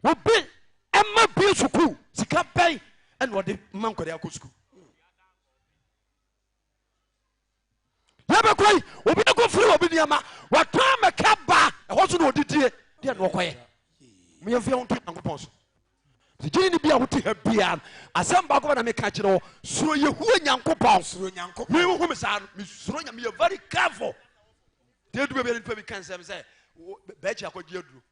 obi ɛma bie sukuu sika bɛn ɛna ɔde ma nkɔde akɔ sukuu yɛbɛkɔ yi obi ne kɔ firi obi nneɛma watɔn mɛka ba ɛhɔ so na ɔdidie deɛ na ɔkɔyɛ meyɛmfia wo nto Nyankopɔn so gyini ne bi a wote ha bia asɛm baako na meka kyerɛ wo suro yɛhua Nyankopɔn suro Nyankopɔn mehu me saa no mesuro nya meyɛ very careful deɛ dubia bia nipa bi ka nsɛm sɛ bɛakyi akɔgye aduro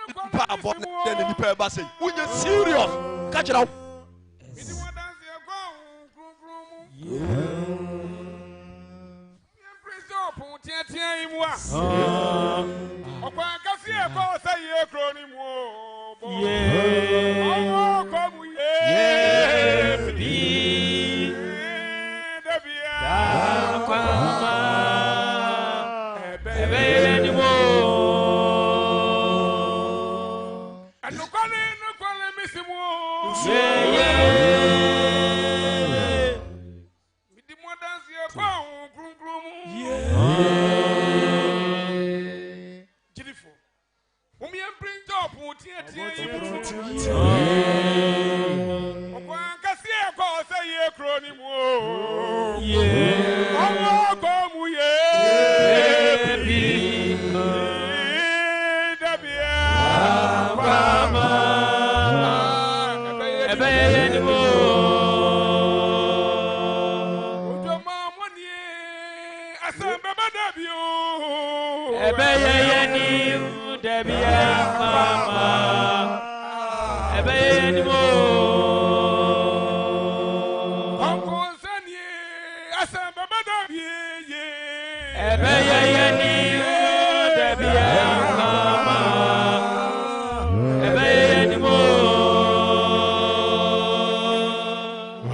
nipa abɔ na ne nipa ɛba sɛ wonyɛ serious ka kyerɛ wo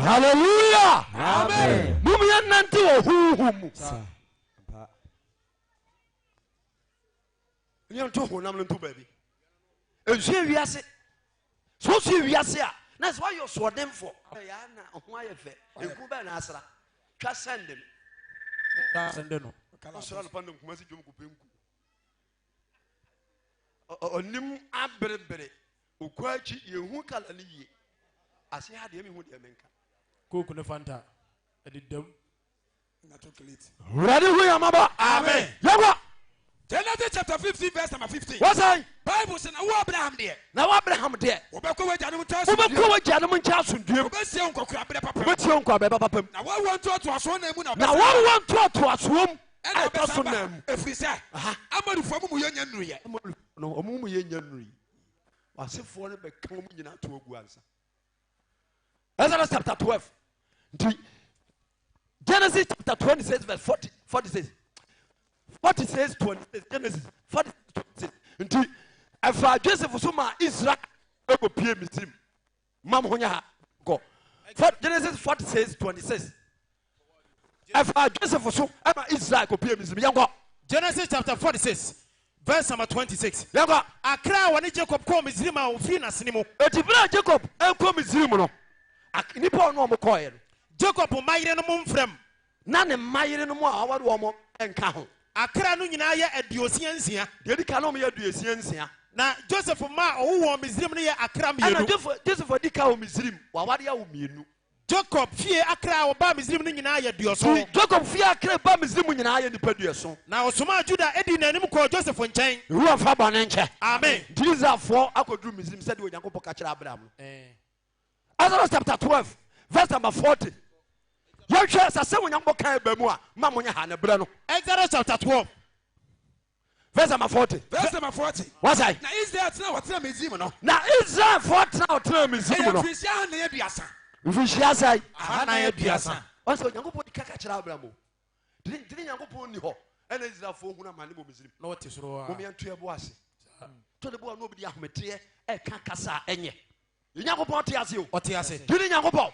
Hallelujah. Amen. Mumia nante o huhumu. Nyan to honam no to baby. Enhwe wiase. So so wiase a. Na so ayo so dem for. Ya na ho ayefe. Enku ba na asra. Twa sende no. Ta sende no. Kala so ala pandem kuma si dwom ko penku. Onim abrebere. Okwachi yehu kala ne yie. Ase ha de me hu de menka. Coke ne Fanta. Edidam. Na chocolate. Ready who am about? Amen. Yawa. Genesis chapter 15 verse number 15. What's that? Bible says na wo Abraham there. Na wo Abraham there. Obekọ wagya no nta Obekọ wagya no nta asundiem. Obesie nkokura bere papa. Obesie nkokura bere papa. Na wo want to aso na mu na. Na wo want to aso ɛna ɔbɛsa ba ɛfiri sɛ amadufo mu yɛ nya nnuruyɛ no ɔmo mu yɛ nya nnuri wasefoɔ no bɛka ɔmo nyinaa to agu ansa Exodus chapter 12 Genesis chapter 26 verse 46 46 26 Genesis 46 26 nti ɛfa Joseph so ma Israel ɛkɔ pie Misrim mam ho nya ha go Genesis 46 26 ɛfa Joseph so ɛma Israel kɔ pie Misrim yɛnkɔ Genesis chapter 46 verse number 26 yɛnkɔ akra wɔ ne Jacob kɔ Misrim a ofiri n'asene mu eti bere Jacob ɛnkɔ Misrim no nipa ɔno ɔmo kɔɛ no Jacob mayere no mu mfrɛm na ne mayere no mu a ɔwɔ de ɔmo ɛnka ho akra no nyinaa yɛ aduosia nsia deɛ di ka na ɔmo yɛ aduosia nsia na Joseph ma ɔwo wɔ Misrim no yɛ akra mmienu ɛna Joseph di ka wɔ Misrim wawade awo mmienu Jacob fie akra ɔba Misrim no nyinaa yɛ duoso Jacob fie akra ba Misrim nyinaa yɛ nipa duoso na ɔsoma Juda edi n'anim kɔ Joseph nkyɛn ewu afa bɔne nkyɛ amen Israelfoɔ akɔduru Misrim sɛdeɛ Onyankopɔn ka kyerɛ Abraham no Exodus chapter 12 verse number 40 yɛhwɛ sɛ Onyankopɔn kan ba mu a ma mo nya ha ne brɛ no Exodus chapter 12 verse number 40. verse number 40. What's that? Na Israel tena wɔtena Misraim no. Na Israel for tena Misraim no. Ɛyɛ na aduasa. Mfirihyia sai. Na aduasa. Ɔsɛ Nyankopɔn di kaka kyerɛ Abraham. Dini Nyankopɔn ni hɔ. Ɛna Israel fo hu na mane mo Misraim. Na wɔte soro a. Mo mianto ebo ase. To de bo na obi di ahometeɛ ɛka kasa ɛnyɛ. Nyankopɔn te ase o. Ɔte ase. Dini Nyankopɔn.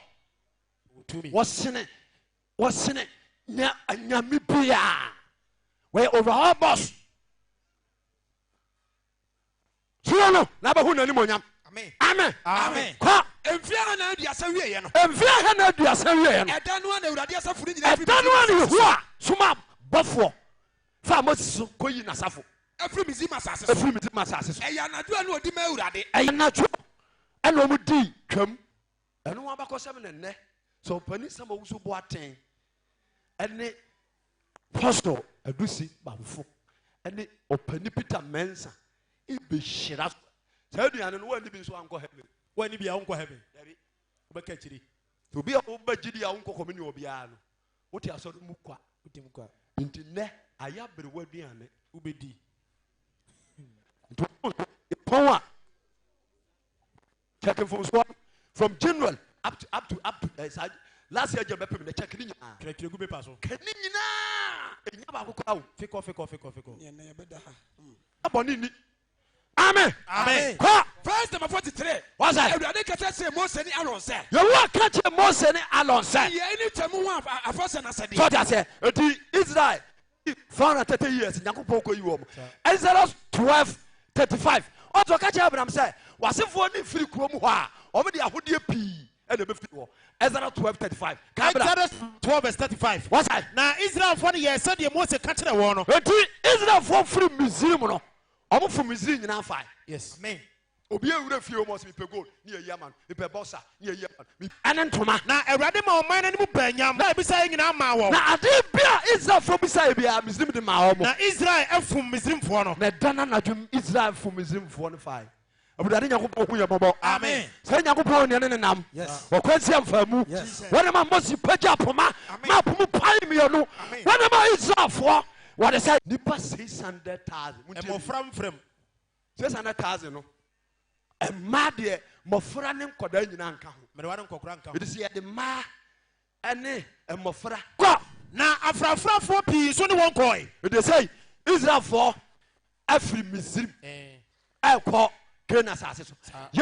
Tumi. Wɔsene nyame bia. We overall boss. Suno na ba hu na ni monyam. Amen. Amen. Amen. Kwa Emfia na aduasa wiye no. Emfia ha na aduasa wiye no. Ɛda no na Awurade asafo ni nyina firi. Ɛda no na hu a suma bɔfo. Fa Moses koyi nasafo. Afiri Misraim asase so. Afiri Misraim asase so. Ɛya anadwo na odi ma Awurade. Ɛya anadwo. Ɛna ɔmo di twam. Ɛno wa bakɔsɛm ne nnɛ. So pani sama wuso bo aten. Ɛne pastor adusi bamfo. Ɛne ɔpani Peter Mensa. Ibe hyira. Saa aduane no wani bi nso ankɔ heaven. Wani bi a wonkɔ heaven. Dabi. Wobɛka kyiri. Obi a wobɛgidi a wonkɔ kɔmini obiara no. Wote asɔre mu kwa. Wote mu kwa. Nti nnɛ ayabere waduane wobɛdi. Pon a checking from January up to last year jebe pem na check ni nyina. Kire gu paper so. Kani nyina enya ba kokora o. Fiko. Ye na ye beda ha. Aboni ni. Amen. Amen. Kwa verse number 43. What's that? Awurade kasa sɛ Mose ne Aaron sɛ. Ye wa ka che Mose ne Aaron sɛ. Ye any time one afasa na sɛ. So that say eti Israel 430 years Nyankopɔn ko yi wo mo. Exodus 12:35. Oto ka che Abraham sɛ wasefo ne firi kurom hɔ a ɔmo de ahodie pii ɛna be firi hɔ. Exodus 12:35. Exodus 12:35. What's that? Na Israel for ye said ye Mose ka kyerɛ wɔn no. Eti Israel for firi Misraim no. Omo from Misraim nyina fa. Yes. Amen. Obi ewura fie o mo se pe gold ni eyi ama no pe bossa ni eyi ama ane ntoma na Awurade ma ɔman no mu banyam na ebisa nyina ma wɔ na ade bia Israel from bisa bia Misraim de ma wɔ mo na Israel afum Misraim fo no na dana na dwum Israel from Misraim fo no fa Abudade Nyankopɔn hu yɛbɔbɔ amen sɛ Nyankopɔn ne ne nam ɔkwansi amfamu wɔne ma Moses pagya poma ma pomu pai mienu wɔne ma Israel fo wɔde sɛ nipa 600,000 ɛmɔfra mfrem 600,000 no ɛma deɛ mmɔfra ne nkɔdaa nyinaa nka ho mɛrewa ne nkɔkora nka ho ɛde sɛ yɛde mmaa ɛne mmɔfra kɔ na afrafrafoɔ pii so ne wɔn kɔe ɛde sɛ Israelfoɔ afiri Misraim ɛkɔ Canaan asase so